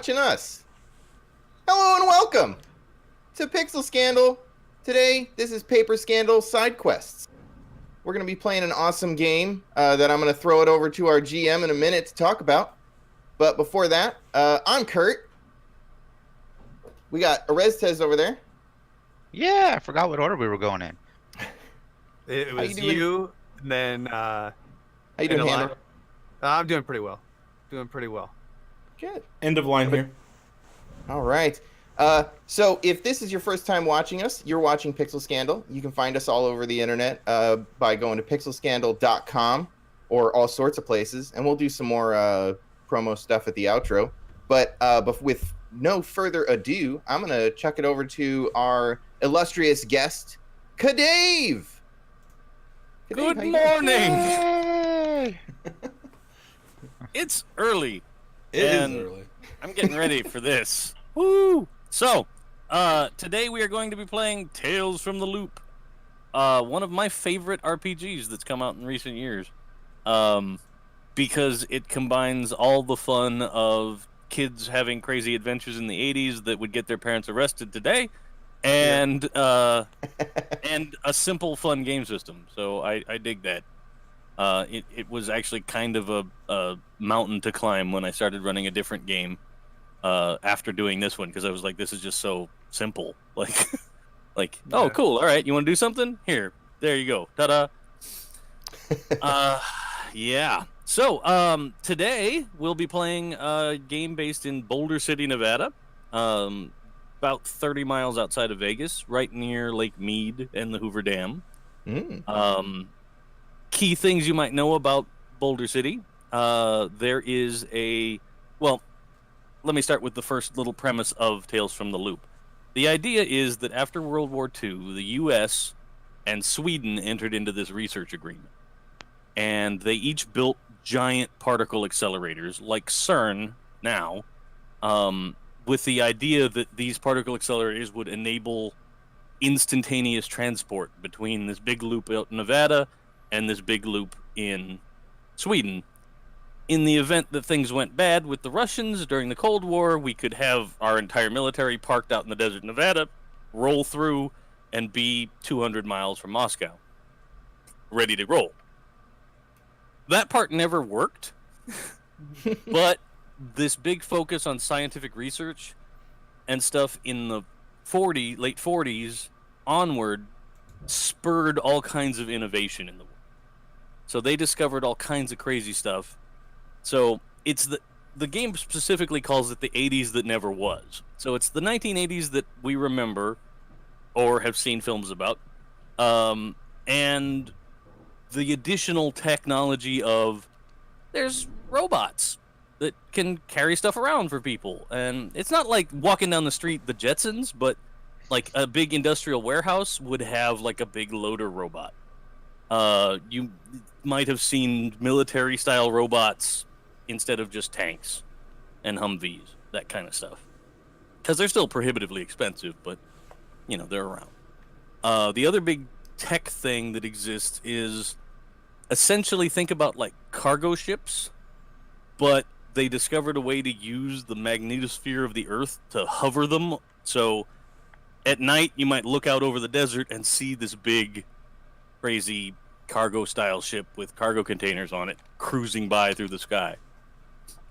watching us. Hello and welcome to Pixel Scandal. Today, this is Paper Scandal Side Quests. We're going to be playing an awesome game that I'm going to throw it over to our GM in a minute to talk about. But before that, I'm Kurt. We got Areztez over there. Yeah, I forgot what order we were going in. It was you, and then How you doing, Hannah? I'm doing pretty well. Good. End of line here. All right. So if this is your first time watching us, you're watching Pixel Scandal. You can find us all over the internet by going to pixelscandal.com or all sorts of places, and we'll do some more promo stuff at the outro. But with no further ado, I'm going to chuck it over to our illustrious guest, CADave. Good morning. It's early. It is early. I'm getting ready for this. Woo! So, today we are going to be playing Tales from the Loop. One of my favorite RPGs that's come out in recent years. Because it combines all the fun of kids having crazy adventures in the 80s that would get their parents arrested today, and and a simple, fun game system. So I dig that. It was actually kind of a mountain to climb when I started running a different game after doing this one, because I was like, this is just so simple. Oh, cool. All right, you want to do something? Here, there you go. Ta-da. Yeah. So today we'll be playing a game based in Boulder City, Nevada, about 30 miles outside of Vegas, right near Lake Mead and the Hoover Dam. Key things you might know about Boulder City. There is well, let me start with the first little premise of Tales from the Loop. The idea is that after World War II, the U.S. and Sweden entered into this research agreement. And they each built giant particle accelerators, like CERN now, with the idea that these particle accelerators would enable instantaneous transport between this big loop out in Nevada and this big loop in Sweden. In the event that things went bad with the Russians during the Cold War, we could have our entire military parked out in the desert of Nevada, roll through, and be 200 miles from Moscow, ready to roll. That part never worked, but this big focus on scientific research and stuff in the late 40s onward spurred all kinds of innovation in the world. So they discovered all kinds of crazy stuff. So it's the game specifically calls it the 80s that never was. So it's the 1980s that we remember or have seen films about. And the additional technology of there's robots that can carry stuff around for people. And it's not like walking down the street, the Jetsons, but like a big industrial warehouse would have like a big loader robot. You might have seen military style robots instead of just tanks and Humvees, that kind of stuff. Because they're still prohibitively expensive, but you know, they're around. The other big tech thing that exists is essentially think about like cargo ships, but they discovered a way to use the magnetosphere of the Earth to hover them. So at night you might look out over the desert and see this big, crazy cargo style ship with cargo containers on it cruising by through the sky.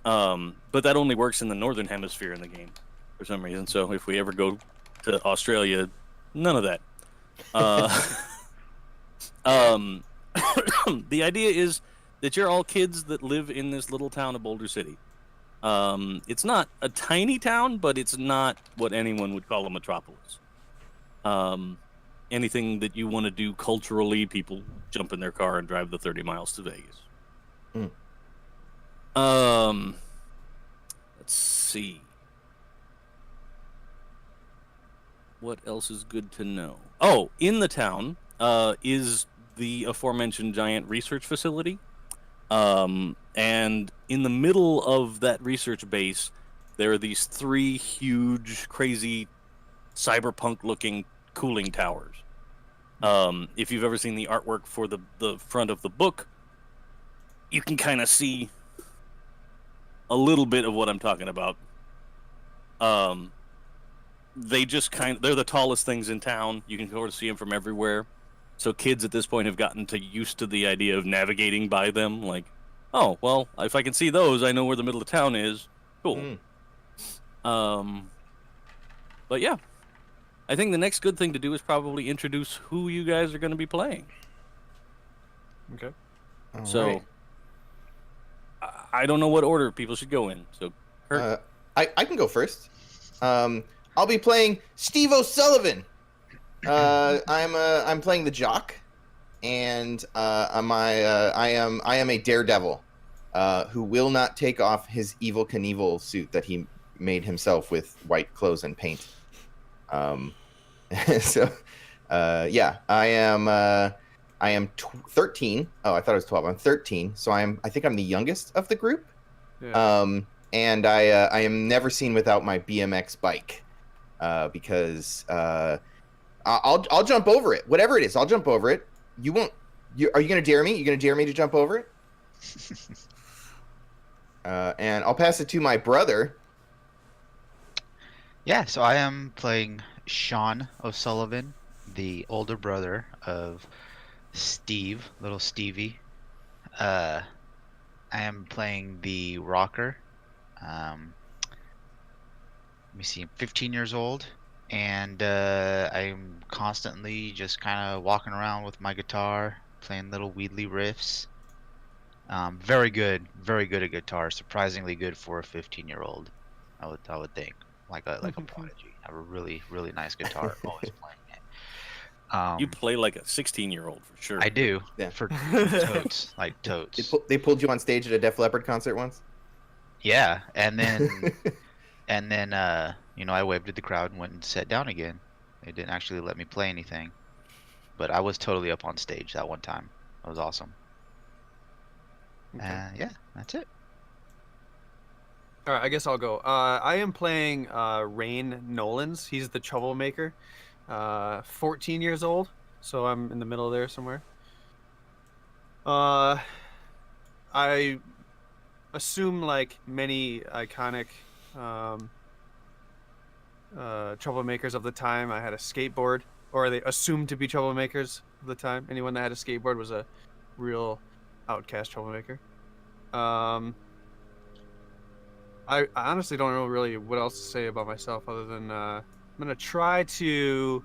But that only works in the northern hemisphere in the game for some reason. So if we ever go to Australia, none of that. The idea is that you're all kids that live in this little town of Boulder City. It's not a tiny town, but it's not what anyone would call a metropolis. Anything that you want to do culturally, people jump in their car and drive the 30 miles to Vegas. Let's see. What else is good to know? Oh, in the town is the aforementioned giant research facility. And in the middle of that research base, there are these 3 huge, crazy, cyberpunk-looking cooling towers. If you've ever seen the artwork for the front of the book, you can kind of see a little bit of what I'm talking about. They just they're the tallest things in town. You can sort of see them from everywhere. So kids at this point have gotten used to the idea of navigating by them. Like, oh, well, if I can see those, I know where the middle of town is. Cool. But yeah, I think the next good thing to do is probably introduce who you guys are going to be playing. Okay. All So, right. I don't know what order people should go in. So, Kurt? I can go first. I'll be playing Steve O'Sullivan. I'm playing the jock, and I am a daredevil who will not take off his Evel Knievel suit that he made himself with white clothes and paint. So yeah, I am 13. Oh, I thought it was 12. I'm 13, so I think I'm the youngest of the group. Yeah. And I am never seen without my BMX bike, because I'll jump over it. Whatever it is, I'll jump over it. You won't. Are you gonna dare me? You gonna dare me to jump over it? And I'll pass it to my brother. Yeah, so I am playing Sean O'Sullivan, the older brother of Steve, little Stevie. I am playing the rocker. Let me see, I'm 15 years old, and I'm constantly just kind of walking around with my guitar, playing little wheedly riffs. Very good at guitar. Surprisingly good for a 15-year-old. I would think, like a prodigy. I have a really nice guitar. Always playing it. You play like a 16-year-old for sure. I do. Yeah. For totes, like totes. They pulled you on stage at a Def Leppard concert once. Yeah, and then I waved at the crowd and went and sat down again. They didn't actually let me play anything, but I was totally up on stage that one time. It was awesome. Okay. Yeah, that's it. All right, I guess I'll go. I am playing Rain Nolans. He's the troublemaker. 14 years old, so I'm in the middle there somewhere. I assume, like many iconic troublemakers of the time, I had a skateboard, or they assumed to be troublemakers of the time. Anyone that had a skateboard was a real outcast troublemaker. I honestly don't know really what else to say about myself other than I'm gonna try to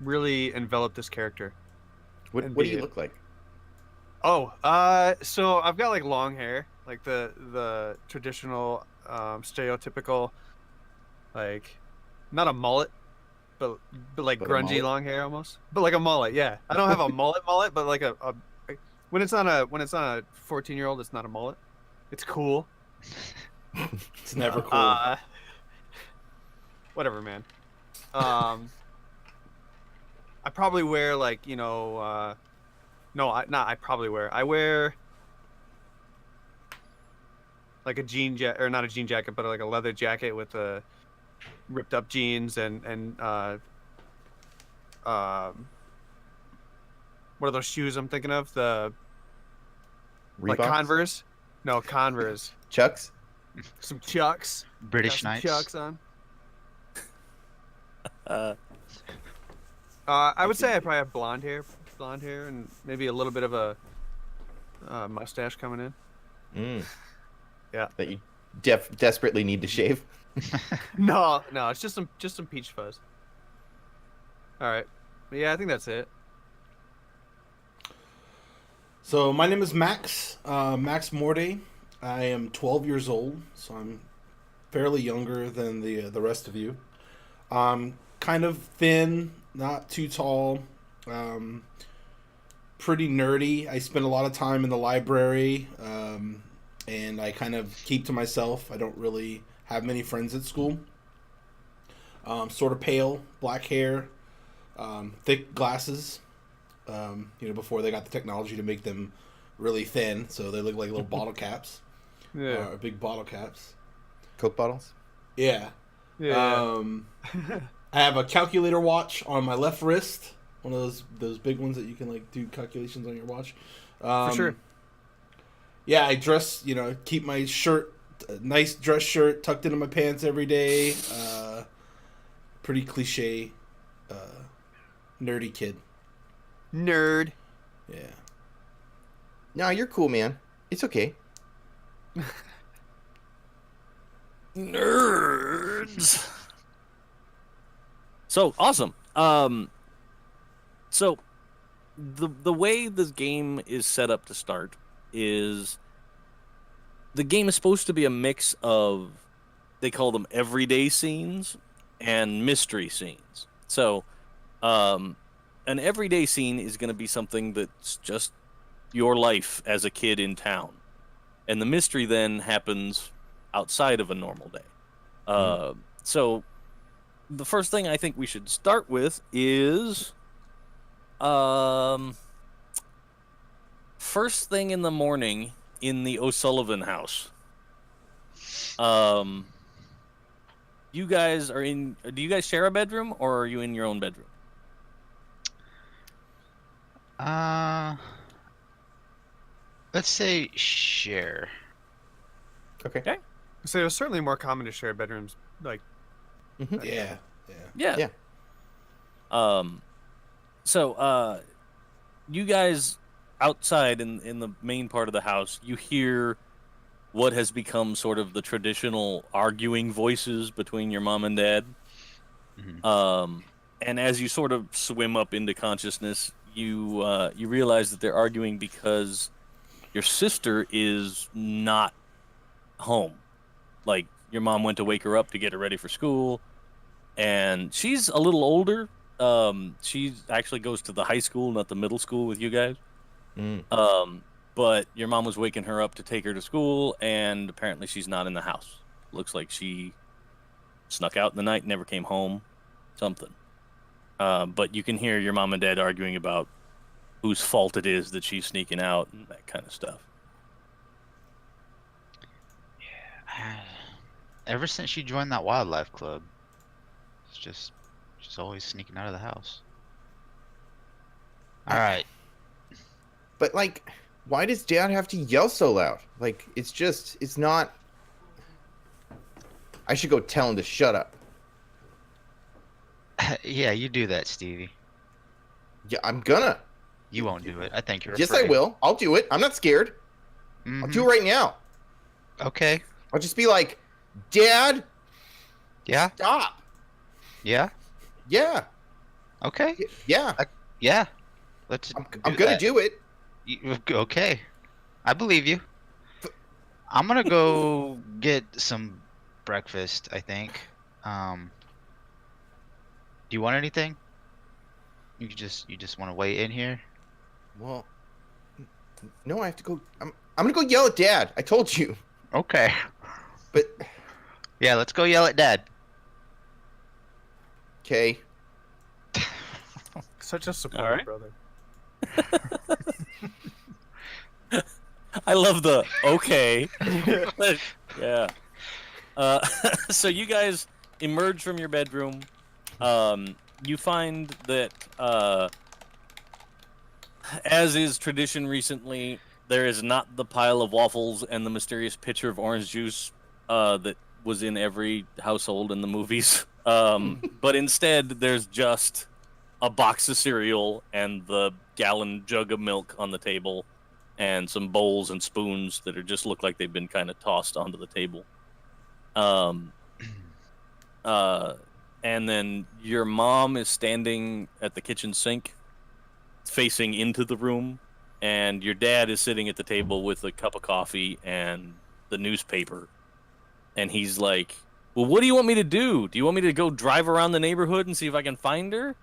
really envelop this character. What And do be you it. look like? Oh, so I've got like long hair, like the traditional stereotypical, like not a mullet, but like But a grungy mullet? long hair almost, but like a mullet. Yeah, I don't have a mullet, but like a when it's not a 14-year-old, it's not a mullet. It's cool. It's never cool. Whatever, man. I probably wear like I wear like a jean jacket, or not a jean jacket, but like a leather jacket with ripped up jeans and what are those shoes I'm thinking of? The like Reeboks? Converse? No, Converse. Chucks? Some Chucks. British Got some Knights. Chucks on. Uh, I would say I probably have blonde hair, and maybe a little bit of a mustache coming in. Yeah. That you desperately need to shave. No, it's just some peach fuzz. All right, but yeah, I think that's it. So my name is Max, Max Morday. I am 12 years old, so I'm fairly younger than the rest of you. Kind of thin, not too tall, pretty nerdy. I spend a lot of time in the library, and I kind of keep to myself. I don't really have many friends at school. Sort of pale, black hair, thick glasses. Before they got the technology to make them really thin, so they look like little bottle caps. Yeah. Big bottle caps. Coke bottles? Yeah. I have a calculator watch on my left wrist, one of those big ones that you can like do calculations on your watch. For sure. Yeah, I dress, keep my shirt a nice dress shirt tucked into my pants every day. Pretty cliche, nerdy kid. Nerd. Yeah. No, you're cool, man. It's okay. Nerds. So awesome. So the way this game is set up to start is the game is supposed to be a mix of, they call them everyday scenes and mystery scenes. So an everyday scene is going to be something that's just your life as a kid in town, and the mystery then happens outside of a normal day. So the first thing I think we should start with is first thing in the morning in the O'Sullivan house. You guys are in, do you guys share a bedroom, or are you in your own bedroom? Let's say share. Okay. So it was certainly more common to share bedrooms. Like, Yeah. Yeah. So you guys outside in the main part of the house, you hear what has become sort of the traditional arguing voices between your mom and dad. And as you sort of swim up into consciousness, you realize that they're arguing because your sister is not home. Like, your mom went to wake her up to get her ready for school, and she's a little older. She actually goes to the high school, not the middle school with you guys. But your mom was waking her up to take her to school, and apparently she's not in the house. Looks like she snuck out in the night, never came home, something. But you can hear your mom and dad arguing about whose fault it is that she's sneaking out and that kind of stuff. Ever since she joined that wildlife club, she's always sneaking out of the house. All right. But like, why does Dad have to yell so loud? Like, it's not. I should go tell him to shut up. Yeah, you do that, Stevie. Yeah, I'm gonna. You won't do it. I think you're Yes, I afraid. will. I'll do it. I'm not scared. I'll do it right now. Okay. I'll just be like, Dad, Yeah. stop. Yeah. Yeah. Okay. Yeah. Yeah. Let's. I'm gonna do it. Okay. I believe you. I'm gonna go get some breakfast, I think. Do you want anything? You just want to wait in here? Well, no, I have to go. I'm gonna go yell at Dad. I told you. Okay. But Yeah, let's go yell at Dad. okay. such a supportive All right. brother. I love the okay. Yeah. So you guys emerge from your bedroom. You find that, as is tradition recently, there is not the pile of waffles and the mysterious pitcher of orange juice that was in every household in the movies. But instead, there's just a box of cereal and the gallon jug of milk on the table, and some bowls and spoons that are just look like they've been kind of tossed onto the table. And then your mom is standing at the kitchen sink, facing into the room, and your dad is sitting at the table with a cup of coffee and the newspaper. And he's like, well, what do you want me to do? Do you want me to go drive around the neighborhood and see if I can find her?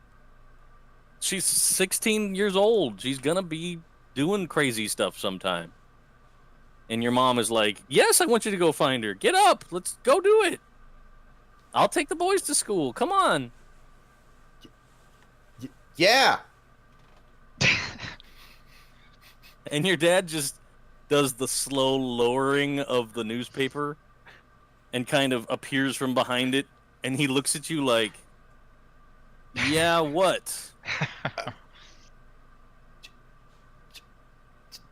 She's 16 years old. She's gonna be doing crazy stuff sometime. And your mom is like, yes, I want you to go find her. Get up. Let's go do it. I'll take the boys to school. Come on. Yeah. And your dad just does the slow lowering of the newspaper and kind of appears from behind it. And he looks at you like, yeah, what?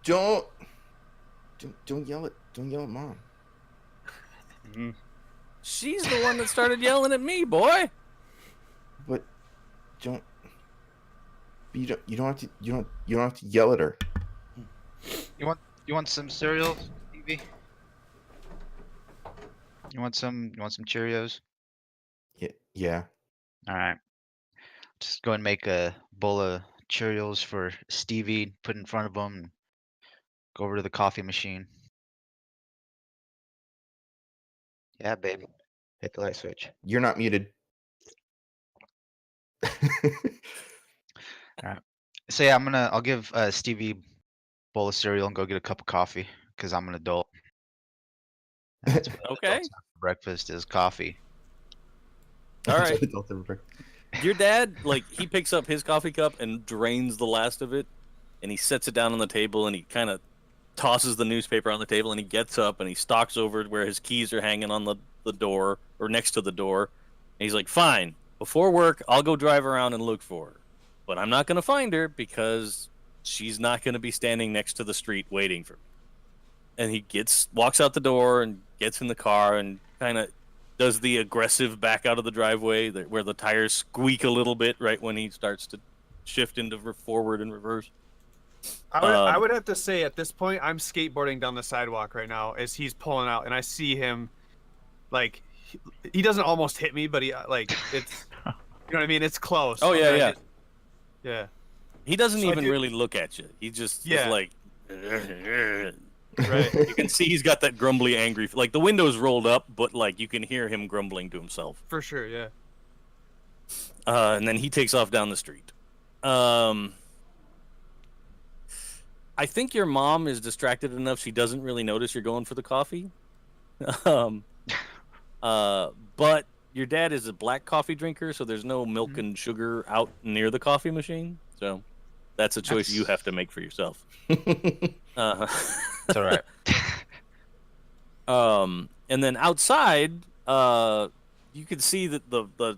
Don't yell at Mom. She's the one that started yelling at me, boy. But don't you don't have to yell at her. You want some cereal, Stevie? You want some Cheerios? Yeah. All right. Just go and make a bowl of Cheerios for Stevie, put in front of him, and go over to the coffee machine. Yeah, baby. Hit the light switch. You're not muted. All right. So yeah, I'll give Stevie a bowl of cereal and go get a cup of coffee because I'm an adult. And that's what Okay. adults have for breakfast is coffee. All right. Adult every- Your dad, like, he picks up his coffee cup and drains the last of it, and he sets it down on the table, and he kind of tosses the newspaper on the table, and he gets up, and he stalks over to where his keys are hanging on the door, or next to the door, and he's like, fine, before work, I'll go drive around and look for her. But I'm not going to find her because she's not going to be standing next to the street waiting for me. And he walks out the door and gets in the car and kind of does the aggressive back out of the driveway where the tires squeak a little bit right when he starts to shift into forward and reverse. I would have to say at this point, I'm skateboarding down the sidewalk right now as he's pulling out, and I see him, like, he doesn't almost hit me, but he, like, it's, you know what I mean? It's close. Oh, yeah, yeah. Yeah. He doesn't So I even do- really look at you. He just is Yeah. like, Right. you can see he's got that grumbly, angry, like the window's rolled up, but like you can hear him grumbling to himself. For sure, yeah. And then he takes off down the street. I think your mom is distracted enough she doesn't really notice you're going for the coffee. But your dad is a black coffee drinker, so there's no milk and sugar out near the coffee machine. So that's a choice you have to make for yourself. It's all right. And then outside, you can see that the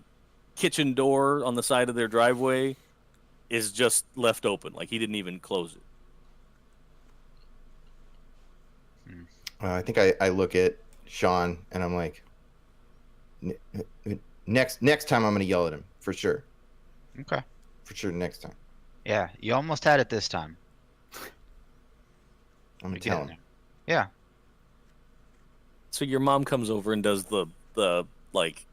kitchen door on the side of their driveway is just left open. Like he didn't even close it. I think I look at Sean and I'm like, next time I'm gonna yell at him for sure. Okay. For sure, next time Yeah, you almost had it this time. I'm gonna You're tell getting him. there. Yeah. So your mom comes over and does the like,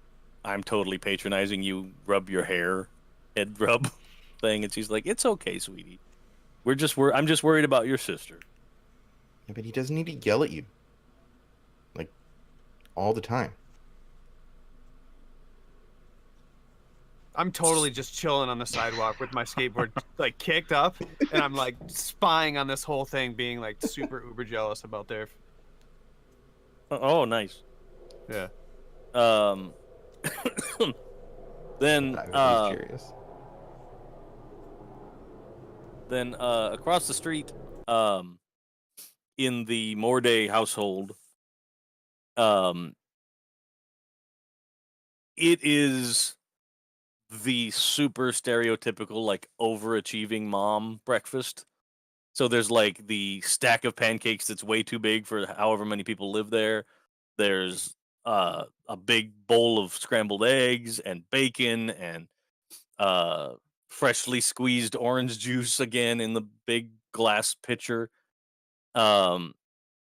I'm totally patronizing you, rub your hair, head rub thing, and she's like, "It's okay, sweetie. I'm just worried about your sister." Yeah, but he doesn't need to yell at you, like, all the time. I'm totally just chilling on the sidewalk with my skateboard like kicked up, and I'm like spying on this whole thing, being like super uber jealous about their. Oh, nice. Yeah. Then I was curious. Then across the street, in the Morday household, it is the super stereotypical, like, overachieving mom breakfast. So there's like the stack of pancakes that's way too big for however many people live there. There's a big bowl of scrambled eggs and bacon and freshly squeezed orange juice again in the big glass pitcher. And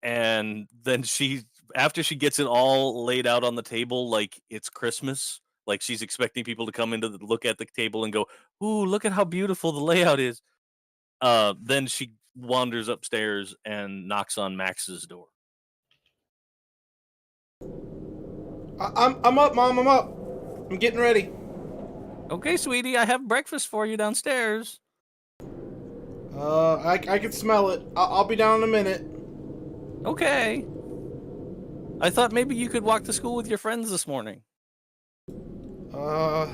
then after she gets it all laid out on the table like it's Christmas, like she's expecting people to come in to look at the table and go, "Ooh, look at how beautiful the layout is." Then she wanders upstairs and knocks on Max's door. I'm up, Mom. I'm up. I'm getting ready. Okay, sweetie, I have breakfast for you downstairs. I can smell it. I'll be down in a minute. Okay. I thought maybe you could walk to school with your friends this morning. I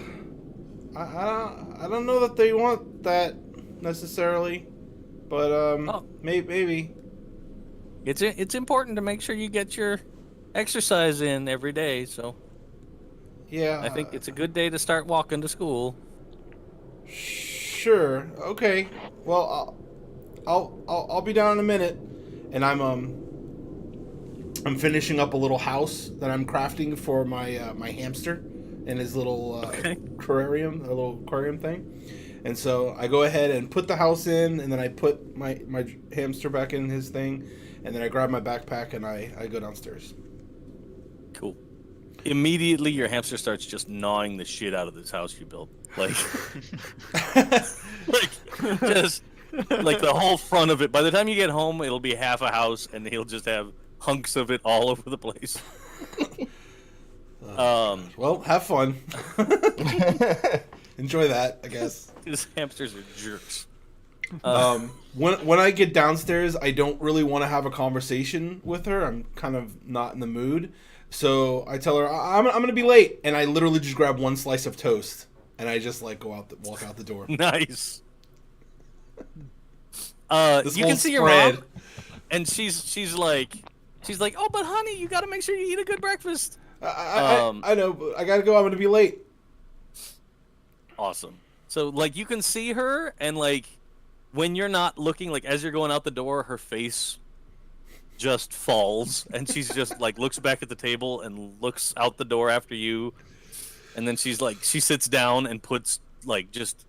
don't know that they want that necessarily, but maybe. It's important to make sure you get your exercise in every day, so Yeah. I think it's a good day to start walking to school. Sure. Okay. Well, I'll be down in a minute, and I'm I'm finishing up a little house that I'm crafting for my my hamster in his little aquarium, a little aquarium thing. And so I go ahead and put the house in, and then I put my hamster back in his thing, and then I grab my backpack and I go downstairs. Cool. Immediately, your hamster starts just gnawing the shit out of this house you built. Like, just like the whole front of it. By the time you get home, it'll be half a house, and he'll just have hunks of it all over the place. Well, have fun. Enjoy that, I guess. His hamsters are jerks. When I get downstairs, I don't really want to have a conversation with her. I'm kind of not in the mood. So I tell her I'm gonna be late, and I literally just grab one slice of toast, and I just like walk out the door. Nice. This You whole can see your spread. mom, and she's like, oh, but honey, you got to make sure you eat a good breakfast. I know, but I gotta go. I'm gonna be late. Awesome. So like you can see her, and like when you're not looking, like as you're going out the door, her face just falls, and she's just like looks back at the table and looks out the door after you, and then she sits down and puts like just.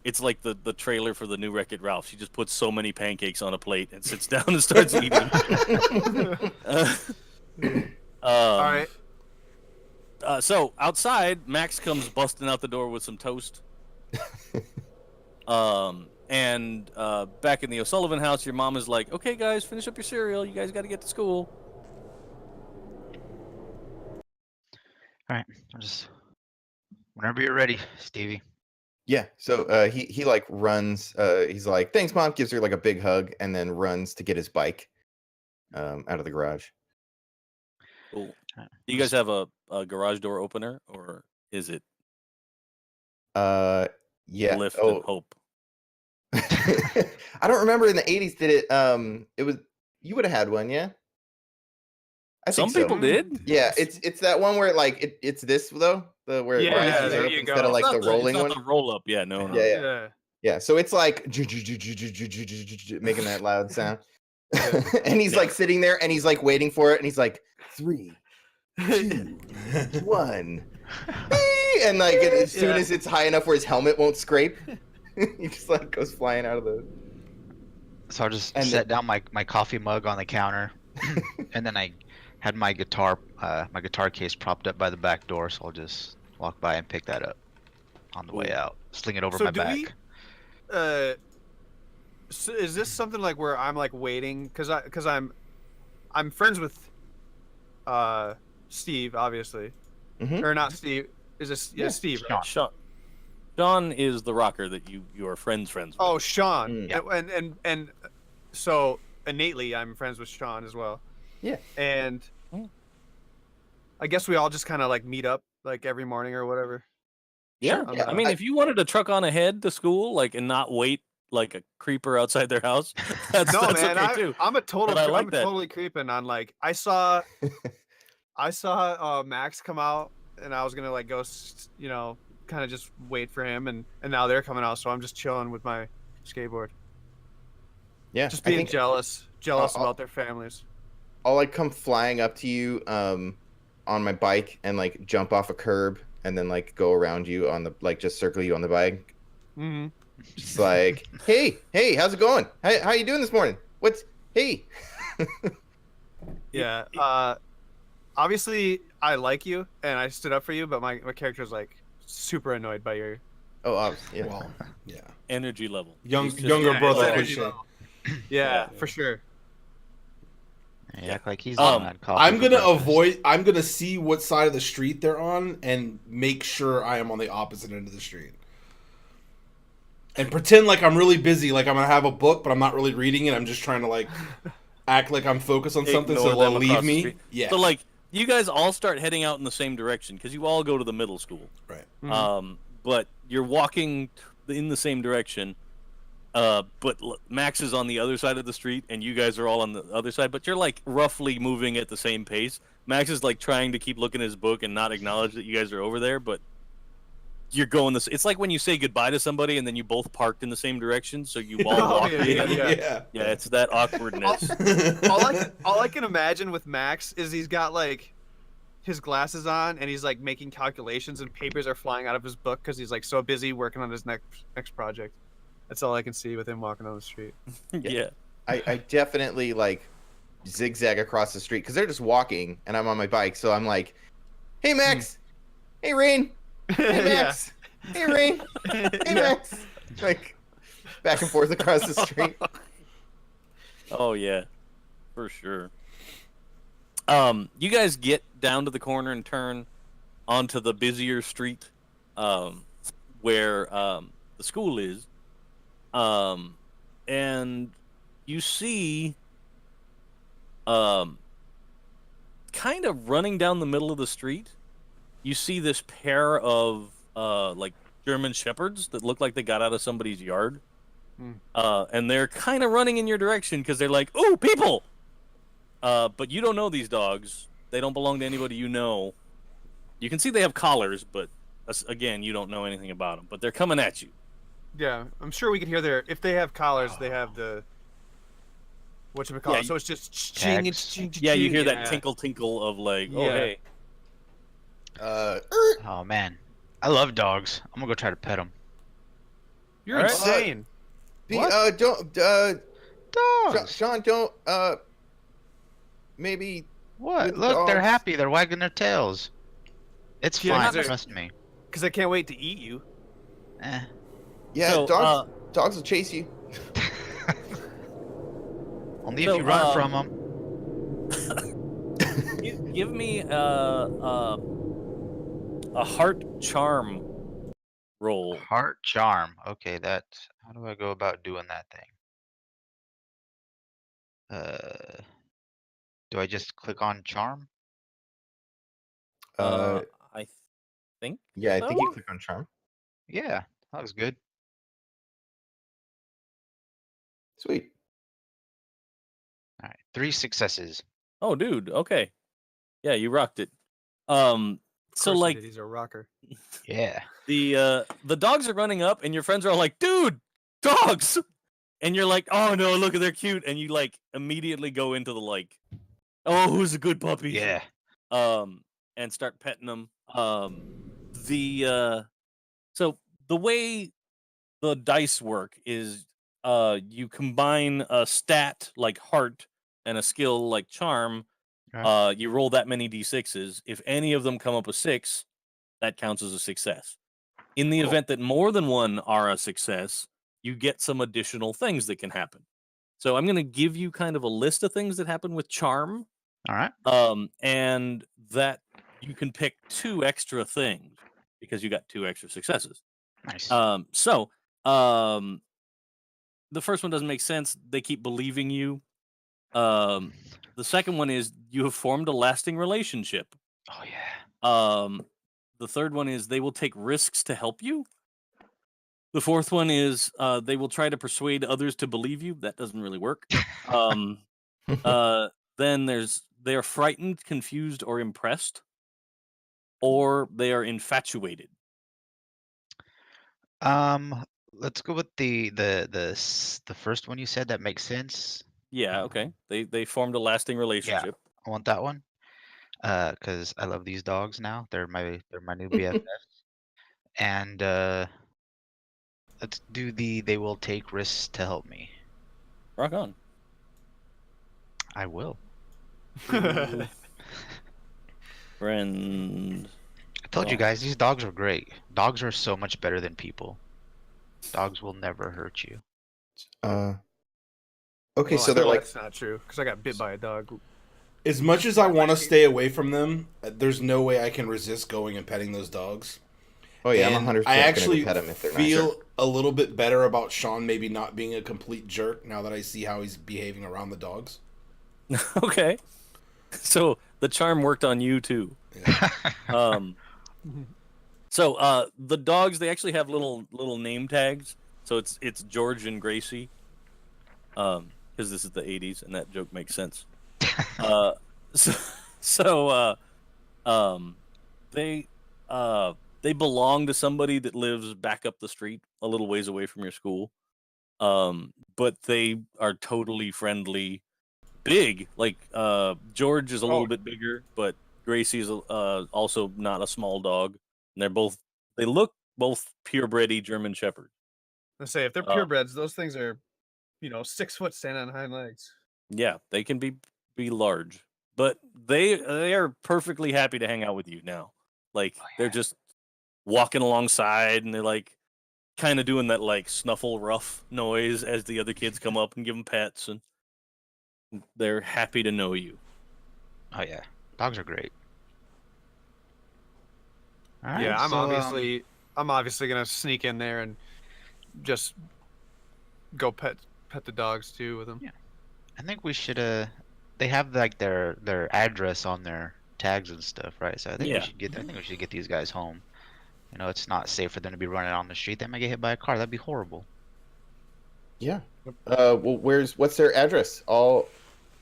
It's like the trailer for the new Wreck-It Ralph. She just puts so many pancakes on a plate and sits down and starts eating. All right. So outside, Max comes busting out the door with some toast. And back in the O'Sullivan house, your mom is like, "Okay, guys, finish up your cereal. You guys got to get to school." All right, whenever you're ready, Stevie. Yeah, so he like runs. He's like, "Thanks, Mom." Gives her like a big hug, and then runs to get his bike out of the garage. Cool. Do you guys have a garage door opener, or is it Yeah. lift and hope? I don't remember in the 80s. Did it? It was you would have had one, yeah. I think Some people so. did. Yeah, it's that one where like it's this though, the where it Yeah, rises there up you instead go. of like the rolling it's one. not the roll up. Yeah, no. Yeah. Yeah, so it's like making that loud sound. And he's like sitting there and he's like waiting for it and he's like 3, 2, 1. And like as soon as it's high enough where his helmet won't scrape, he just like goes flying out of the. So I just set down my coffee mug on the counter, and then I had my guitar case propped up by the back door, so I'll just walk by and pick that up on the way out, sling it over my back. So is this something like where I'm like waiting because I'm friends with Steve, obviously, or not Steve? Is this Steve? Right? Sean is the rocker that you are friends with. Oh, Sean. Yeah. And so innately I'm friends with Sean as well. Yeah. And I guess we all just kind of like meet up like every morning or whatever. Yeah. Yeah. I mean, if you wanted to truck on ahead to school, like, and not wait like a creeper outside their house, that's man, okay too. I'm that. totally creeping on like I saw Max come out and I was gonna like go, kind of just wait for him and now they're coming out, so I'm just chilling with my skateboard. Yeah, Just being jealous about their families. I'll like come flying up to you on my bike and like jump off a curb and then like go around you on the like just circle you on the bike. Mm-hmm. Just like, hey, how's it going? How you doing this morning? Hey? Yeah. Obviously I like you and I stood up for you, but my character's like super annoyed by your Yeah. Well, yeah. Energy level. Younger brother energy cliche. level. Yeah, for sure. You act like he's on that coffee. I'm for gonna breakfast. I'm gonna see what side of the street they're on and make sure I am on the opposite end of the street. And pretend like I'm really busy, like I'm gonna have a book, but I'm not really reading it. I'm just trying to like act like I'm focused on something, Ignore so they'll them leave across the me. street. Yeah. So like you guys all start heading out in the same direction because you all go to the middle school. Right. Mm-hmm. But you're walking in the same direction. But Max is on the other side of the street, and you guys are all on the other side. But you're like roughly moving at the same pace. Max is like trying to keep looking at his book and not acknowledge that you guys are over there. But you're going this. It's like when you say goodbye to somebody and then you both parked in the same direction, so you all Oh, walk yeah, in. yeah. Yeah, it's that awkwardness. All I can imagine with Max is he's got like his glasses on and he's like making calculations and papers are flying out of his book because he's like so busy working on his next project. That's all I can see with him walking down the street. Yeah. I definitely like zigzag across the street because they're just walking and I'm on my bike. So I'm like, hey, Max. Hey, Rain. Hey, Max. Hey, Rain. Hey, Max. Like back and forth across the street. Oh yeah, for sure. You guys get down to the corner and turn onto the busier street, where the school is, and you see, kind of running down the middle of the street, you see this pair of like German shepherds that look like they got out of somebody's yard. And they're kind of running in your direction because they're like, "Ooh, people!" But you don't know these dogs. They don't belong to anybody you know. You can see they have collars, but again, you don't know anything about them. But they're coming at you. Yeah, I'm sure we can hear their. If they have collars, they have the. Whatchamacallit. Yeah, So it's just Tags. ching. Yeah, you hear that tinkle tinkle of like, "Oh Yeah. hey." Oh man, I love dogs. I'm gonna go try to pet them. You're All right. insane. Don't Dogs. Sean, don't maybe What? with Look, they're dogs. happy. They're wagging their tails. It's Yeah, fine. they're- Trust me. Because I can't wait to eat you. Eh. Yeah, So, dogs will chase you. Only So, if you run from them. Give me a heart charm roll. Heart charm. Okay, that's how do I go about doing that thing? Do I just click on charm? I think. Yeah, I think you so? click on charm. Yeah, that was good. Sweet. All right, 3 successes. Oh, dude. Okay. Yeah, you rocked it. Of So course he like did, he's a rocker. Yeah. the dogs are running up, and your friends are all like, "Dude, dogs!" And you're like, "Oh no, look, they're cute!" And you like immediately go into the like, "Oh, who's a good puppy?" Yeah. And start petting them. So the way the dice work is, you combine a stat like heart and a skill like charm. Right. You roll that many d6s. If any of them come up a 6, that counts as a success. In the Cool. event that more than one are a success, you get some additional things that can happen. So I'm going to give you kind of a list of things that happen with charm, All right. and that you can pick 2 extra things because you got 2 extra successes. Nice. The first one doesn't make sense. They keep believing you. The second one is you have formed a lasting relationship. Oh yeah. The third one is they will take risks to help you. The fourth one is they will try to persuade others to believe you. That doesn't really work. Then they are frightened, confused, or impressed, or they are infatuated. Let's go with the first one you said. That makes sense. Yeah, okay. They formed a lasting relationship. I want that one. Because I love these dogs now. They're my new BFFs. And let's do they will take risks to help me. Rock on. I will. Friend. I told you Well. guys, these dogs are great. Dogs are so much better than people. Dogs will never hurt you. Okay, Well, so I they're know like that's not true because I got bit by a dog. As much as I want to stay away from them, there's no way I can resist going and petting those dogs. oh yeah, And I'm 100% I gonna actually go pet him if they're feel not. a little bit better about Sean maybe not being a complete jerk now that I see how he's behaving around the dogs. Okay. So the charm worked on you too. Yeah. So the dogs, they actually have little name tags. So it's George and Gracie. Because this is the 80s and that joke makes sense. They they belong to somebody that lives back up the street a little ways away from your school. But they are totally friendly, big. Like George is a little bit bigger, but Gracie is also not a small dog. And they look both purebred German Shepherds. Let's say if they're purebreds, those things are, 6 foot standing on hind legs. Yeah, they can be large, but they are perfectly happy to hang out with you now. Like they're just walking alongside, and they're like kind of doing that like snuffle rough noise as the other kids come up and give them pets, and they're happy to know you. Oh yeah, dogs are great. All right, Yeah, I'm so, obviously gonna sneak in there and just go pet the dogs too with them. Yeah. I think we should they have like their address on their tags and stuff, right? So I think we should get these guys home. You know, it's not safe for them to be running on the street. They might get hit by a car. That'd be horrible. Yeah. Well, what's their address? I'll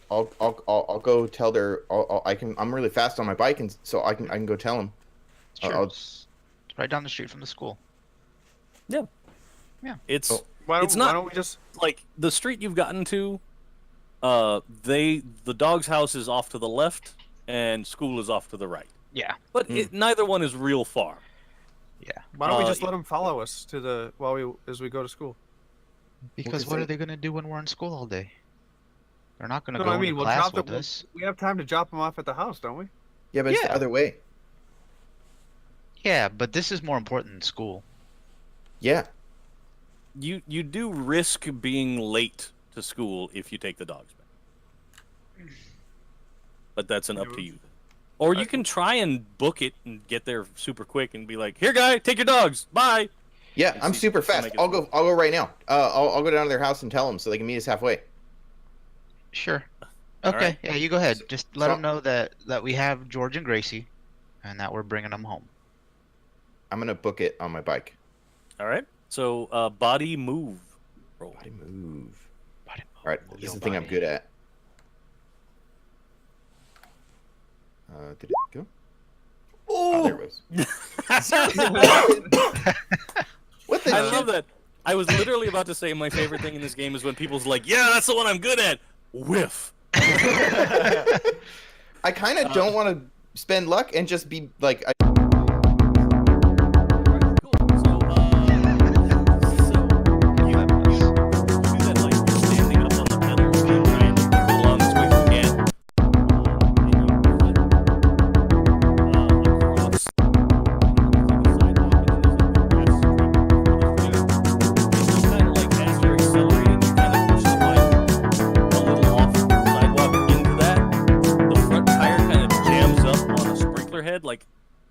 go tell their. I'm really fast on my bike, and so I can go tell them. Sure. It's right down the street from the school. Yeah. Yeah. It's Why it's not don't we just like the street you've gotten to. The dog's house is off to the left, and school is off to the right. Yeah. But neither one is real far. Yeah. Why don't we just let them follow us to as we go to school? Because what are they gonna do when we're in school all day? They're not gonna No, go I mean, into we'll class drop with us. we have time to drop them off at the house, don't we? Yeah, but it's the other way. Yeah, but this is more important than school. Yeah. You do risk being late to school if you take the dogs back. But that's up to you. Or you can try and book it and get there super quick and be like, "Here, guy, take your dogs. Bye." Yeah, I'm super fast. I'll go right now. I'll go down to their house and tell them so they can meet us halfway. Sure. Okay. right. Yeah, you go ahead. Just let them know that we have George and Gracie, and that we're bringing them home. I'm gonna book it on my bike. All right. So body move. Roll. Body move. Body move. All right, this is the thing I'm good at. Did it go? Oh, there it goes. What the? I love that. I was literally about to say my favorite thing in this game is when people's like, "Yeah, that's the one I'm good at." Whiff. I kind of don't want to spend luck and just be like.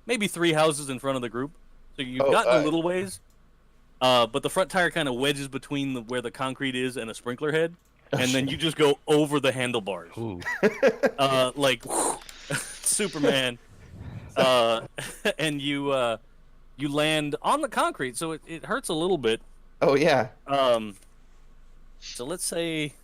Maybe 3 houses in front of the group, so you've gotten a little ways. But the front tire kind of wedges between where the concrete is and a sprinkler head, and then you just go over the handlebars, like Superman, and you land on the concrete, so it hurts a little bit. Oh yeah. So let's say.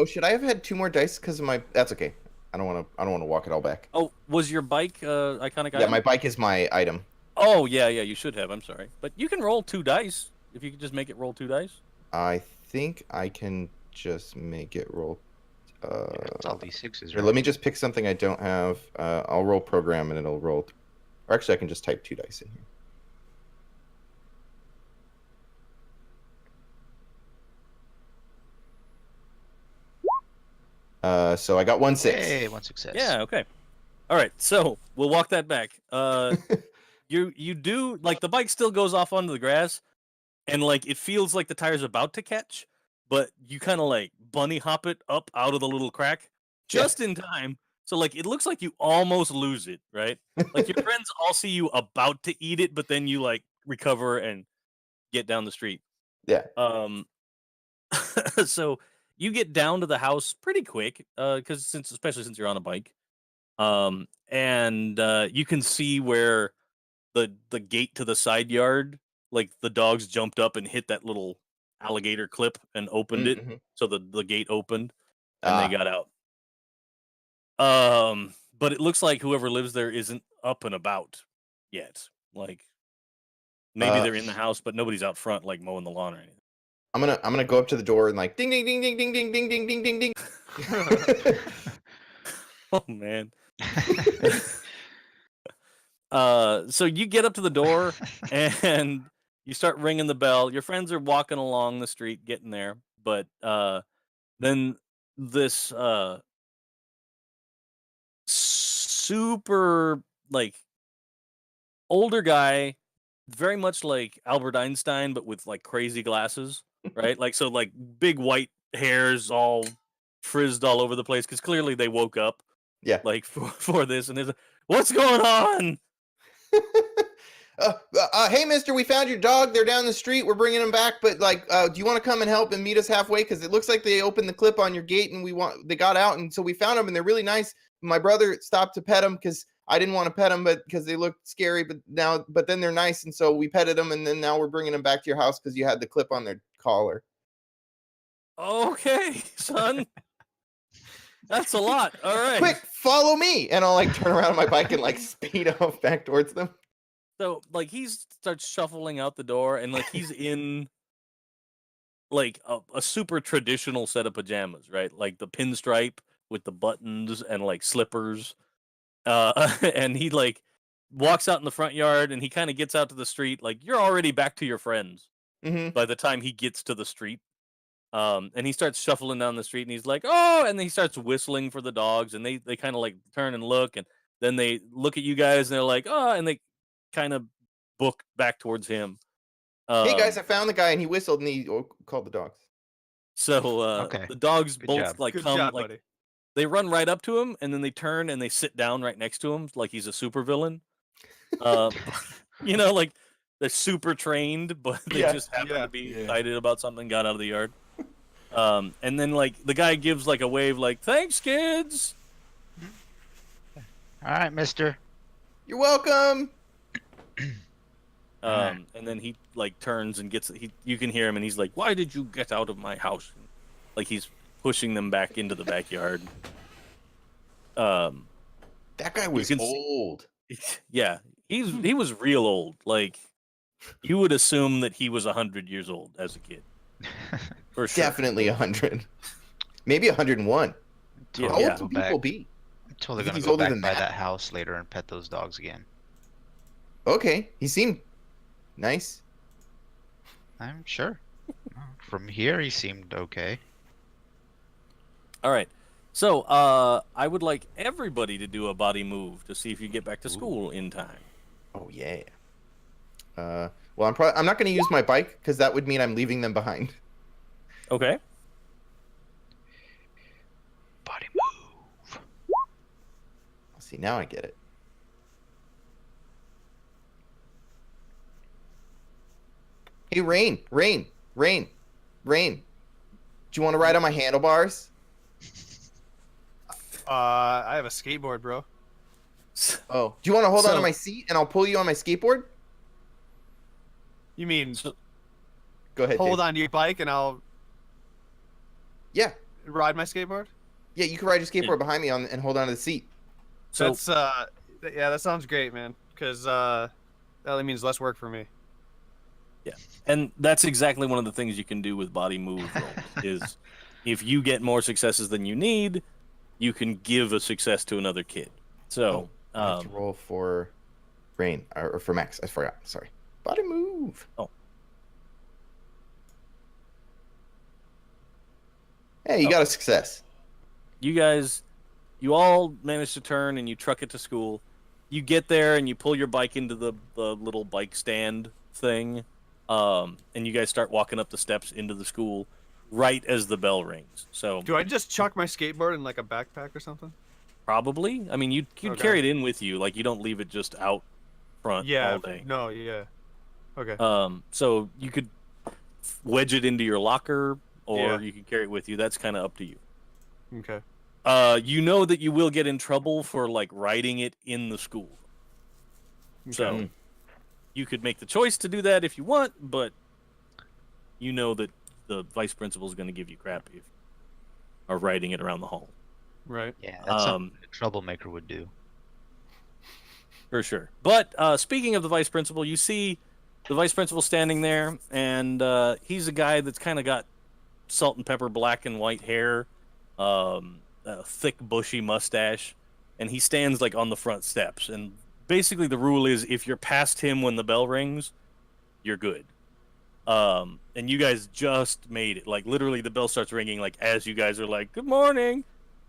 Should I have had 2 more dice because of my? That's okay. I don't want to walk it all back. Oh, was your bike iconic item? Yeah, my bike is my item. Oh yeah, you should have. I'm sorry, but you can roll 2 dice if you could just make it roll 2 dice. I think I can just make it roll. It's all D6s. Here, let me just pick something I don't have. I'll roll program and it'll roll. Or actually, I can just type 2 dice in here. So I got 1 6. Hey, 1 success. Yeah. Okay. All right. So we'll walk that back. You do like the bike still goes off onto the grass, and like it feels like the tire's about to catch, but you kind of like bunny hop it up out of the little crack just in time. So like it looks like you almost lose it, right? Like your friends all see you about to eat it, but then you like recover and get down the street. Yeah. So you get down to the house pretty quick, because especially since you're on a bike, and you can see where the gate to the side yard, like the dogs jumped up and hit that little alligator clip and opened it, so the gate opened and they got out. But it looks like whoever lives there isn't up and about yet. Like maybe Uh, they're in the house, but nobody's out front like mowing the lawn or anything. I'm gonna go up to the door and like ding ding ding ding ding ding ding ding ding ding ding. Oh man. So you get up to the door and you start ringing the bell. Your friends are walking along the street getting there, but then this super like older guy, very much like Albert Einstein, but with like crazy glasses, right? Like so, like big white hairs all frizzed all over the place because clearly they woke up Yeah. like for this, and there's what's going on? Hey, mister, we found your dog. They're down the street. We're bringing them back. But like, do you want to come and help and meet us halfway? Because it looks like they opened the clip on your gate and they got out. And so we found them and they're really nice. My brother stopped to pet them because I didn't want to pet them, but because they looked scary. But then they're nice. And so we petted them. And then now we're bringing them back to your house because you had the clip on their collar. Okay, son. That's a lot. All right. Quick, follow me. And I'll like turn around on my bike and like speed off back towards them. So like he starts shuffling out the door and like he's in like a super traditional set of pajamas, right? Like the pinstripe with the buttons and like slippers. And he like walks out in the front yard and he kind of gets out to the street like you're already back to your friends by the time he gets to the street. And he starts shuffling down the street and he's like, oh, and then he starts whistling for the dogs and they kind of like turn and look and then they look at you guys and they're like, oh, and they kind of book back towards him. Hey guys, I found the guy and he whistled and he called the dogs. So Okay. the dogs Good both job. like Good come job, like buddy. they run right up to him and then they turn and they sit down right next to him like he's a supervillain. You know, like they're super trained, but they Yeah, just happen to be yeah. excited about something, got out of the yard. And then like the guy gives like a wave like, thanks kids. All right, mister. You're welcome. Alright. And then he like turns and you can hear him and he's like, why did you get out of my house? Like he's pushing them back into the backyard. That guy was can see- old. Yeah, he was real old. Like you would assume that he was 100 years old as a kid. For sure. Definitely 100. Maybe 101. Yeah, How old yeah. do people be? I'm totally You think gonna he's go older back than by that? that house later and pet those dogs again. Okay, he seemed nice. I'm sure. From here, he seemed okay. All right. So, I would like everybody to do a body move to see if you get back to school in time. Oh yeah. Well, I'm not going to use my bike because that would mean I'm leaving them behind. Okay. Body move. See, now I get it. Hey, Rain. Do you want to ride on my handlebars? I have a skateboard, bro. Oh, do you want to hold on to So- my seat and I'll pull you on my skateboard? You mean Go ahead. hold Dave. on to your bike and I'll Yeah, ride my skateboard? yeah. You can ride your skateboard behind me and hold on to the seat. So, That's yeah, that sounds great, man. Because that only means less work for me. and that's exactly one of the things you can do with body move rolls is if you get more successes than you need, you can give a success to another kid. So, I have to roll for Rain or for Max. I forgot. Sorry. Body move. Oh. Hey, you got a success. you all manage to turn and you truck it to school. You get there and you pull your bike into the little bike stand thing, and you guys start walking up the steps into the school right as the bell rings. So Do I just chuck my skateboard in like a backpack or something? probably, I mean, you'd Okay. carry it in with you, like you don't leave it just out front Yeah. all day. No. Yeah. Okay. So you could wedge it into your locker, or Yeah. you can carry it with you. That's kind of up to you. Okay. You know that you will get in trouble for like riding it in the school. So Okay. you could make the choice to do that if you want, but you know that the vice principal is going to give you crap if you are riding it around the hall. Right. Yeah, that's something a troublemaker would do. For sure. But speaking of the vice principal, you see the vice principal standing there, and he's a guy that's kind of got salt and pepper black and white hair, a thick bushy mustache, and he stands like on the front steps. And basically the rule is if you're past him when the bell rings, you're good. And you guys just made it. Like literally the bell starts ringing like as you guys are like, "Good morning."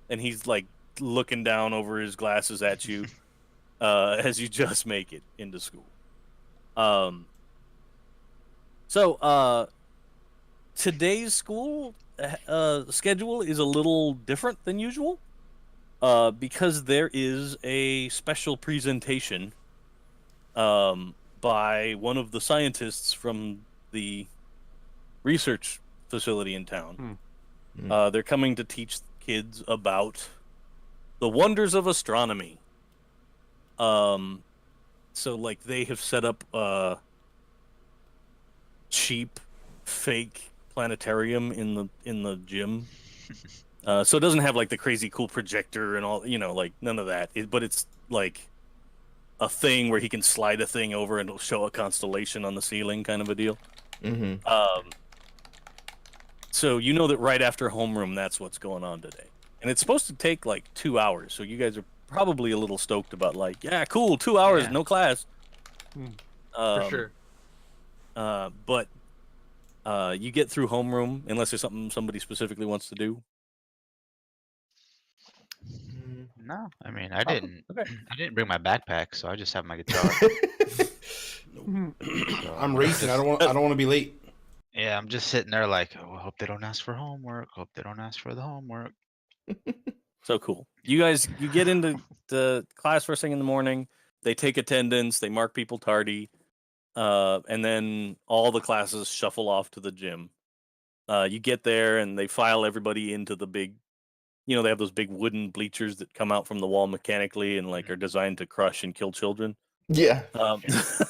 And he's like looking down over his glasses at you. As you just make it into school. So today's school schedule is a little different than usual because there is a special presentation by one of the scientists from the research facility in town. They're coming to teach kids about the wonders of astronomy. So like they have set up a cheap fake planetarium in the gym. So it doesn't have like the crazy cool projector and all, like none of that. But it's like a thing where he can slide a thing over and it'll show a constellation on the ceiling, kind of a deal. So you know that right after homeroom, that's what's going on today, and it's supposed to take like 2 hours. So you guys are probably a little stoked about like, yeah, cool, 2 hours, no class. For sure. But you get through homeroom unless there's something somebody specifically wants to do. No, I mean I didn't. Okay. I didn't bring my backpack, so I just have my guitar. So I'm racing. I don't want to be late. Yeah, I'm just sitting there like, oh, I hope they don't ask for homework. Hope they don't ask for the homework. So cool. You get into the class first thing in the morning. They take attendance. They mark people tardy. And then all the classes shuffle off to the gym. You get there and they file everybody into the big, they have those big wooden bleachers that come out from the wall mechanically and like are designed to crush and kill children. Yeah.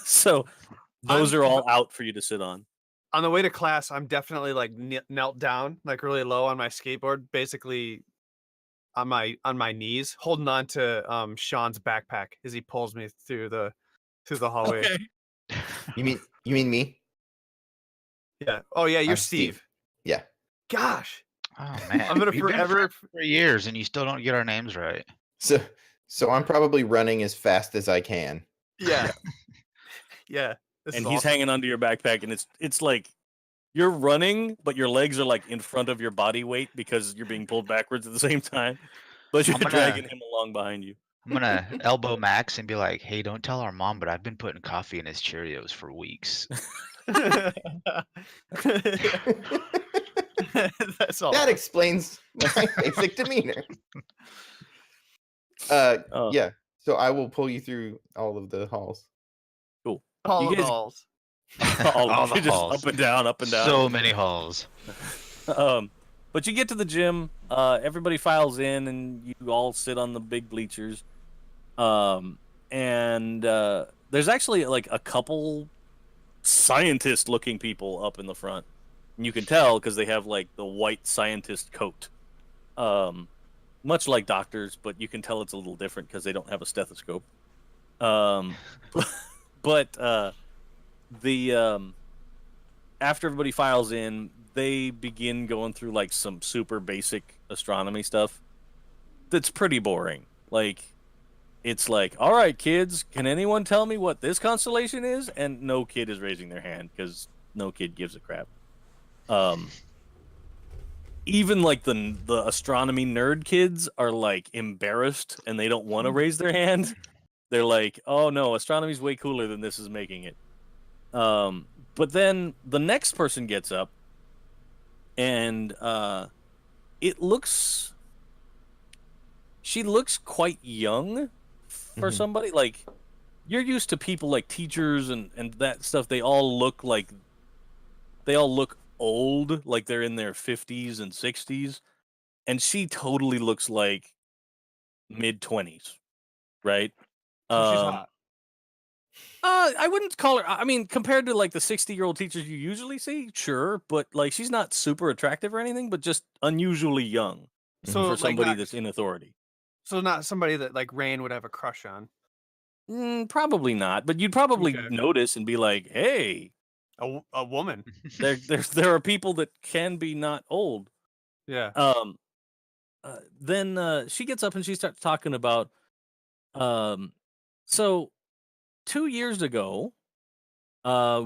So those are all out for you to sit on. On the way to class, I'm definitely like knelt down, like really low on my skateboard, basically on my knees, holding on to Sean's backpack as he pulls me through the hallway. Okay. You mean me? Yeah. Oh yeah, you're I'm Steve. Yeah. Gosh. Oh man, I'm gonna we've been forever friends for years, and you still don't get our names right. So I'm probably running as fast as I can. Yeah. Yeah. And he's hanging onto your backpack, and it's like you're running, but your legs are like in front of your body weight because you're being pulled backwards at the same time. But you're dragging him along behind you. I'm gonna elbow Max and be like, "Hey, don't tell our mom, but I've been putting coffee in his Cheerios for weeks." That's all. That explains my basic demeanor. Yeah. So I will pull you through all of the halls. Cool. All You guys- halls. All the just halls. up and down, up and down. So many halls. But you get to the gym. Everybody files in, and you all sit on the big bleachers. And there's actually like a couple scientist-looking people up in the front. And you can tell because they have like the white scientist coat. Much like doctors, but you can tell it's a little different because they don't have a stethoscope. But after everybody files in, they begin going through like some super basic astronomy stuff that's pretty boring. Like, it's like, all right, kids, can anyone tell me what this constellation is? And no kid is raising their hand because no kid gives a crap. Even like the astronomy nerd kids are like embarrassed and they don't want to raise their hand. They're like, oh no, astronomy's way cooler than this is making it. But then the next person gets up and she looks quite young for somebody. Like, you're used to people like teachers and that stuff. They all look old, like they're in their 50s and 60s. And she totally looks like mid-20s, right? She's hot. I wouldn't call her. I mean, compared to like the 60-year-old teachers you usually see, sure, but like she's not super attractive or anything, but just unusually young. So for like somebody not, that's in authority. so not somebody that like Rand would have a crush on. Probably not, but you'd probably Okay. notice and be like, "Hey, A woman. there are people that can be not old." Yeah. Then she gets up and she starts talking about, um, so 2 years ago,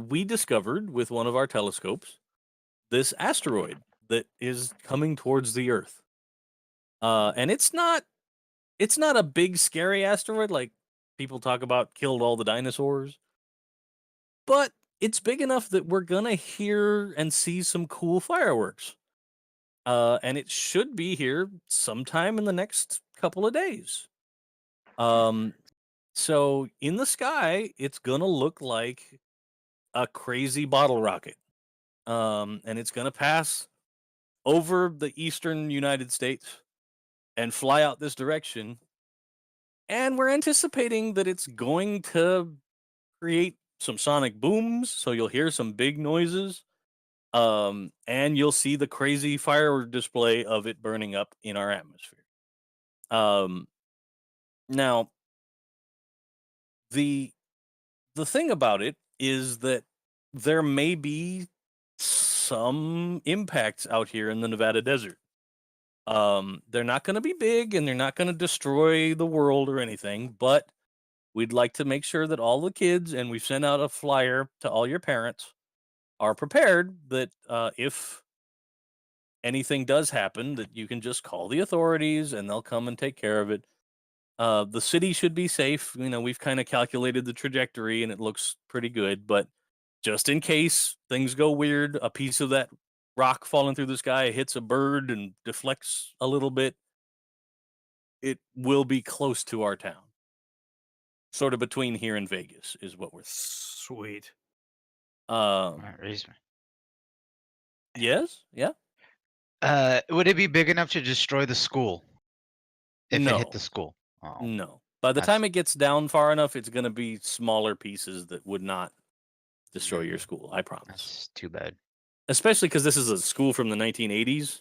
we discovered with one of our telescopes this asteroid that is coming towards the Earth, and it's not a big scary asteroid like people talk about killed all the dinosaurs, but it's big enough that we're gonna hear and see some cool fireworks. And it should be here sometime in the next couple of days. Um, so in the sky, it's gonna look like a crazy bottle rocket. And it's gonna pass over the eastern United States and fly out this direction. And we're anticipating that it's going to create some sonic booms, so you'll hear some big noises. And you'll see the crazy fire display of it burning up in our atmosphere. Um, Now, the the thing about it is that there may be some impacts out here in the Nevada desert. They're not going to be big and they're not going to destroy the world or anything, but we'd like to make sure that all the kids, and we've sent out a flyer to all your parents, are prepared that if anything does happen, that you can just call the authorities and they'll come and take care of it. The city should be safe. You know, we've kind of calculated the trajectory and it looks pretty good, but just in case things go weird, a piece of that rock falling through the sky hits a bird and deflects a little bit, it will be close to our town. Sort of between here and Vegas is what we're thinking. Sweet. Alright, raise me. Yes? Yeah? Would it be big enough to destroy the school if it hit No. the school? Oh, No. By the That's- time it gets down far enough, it's going to be smaller pieces that would not destroy your school. I promise. that's too bad. Especially because this is a school from the 1980s,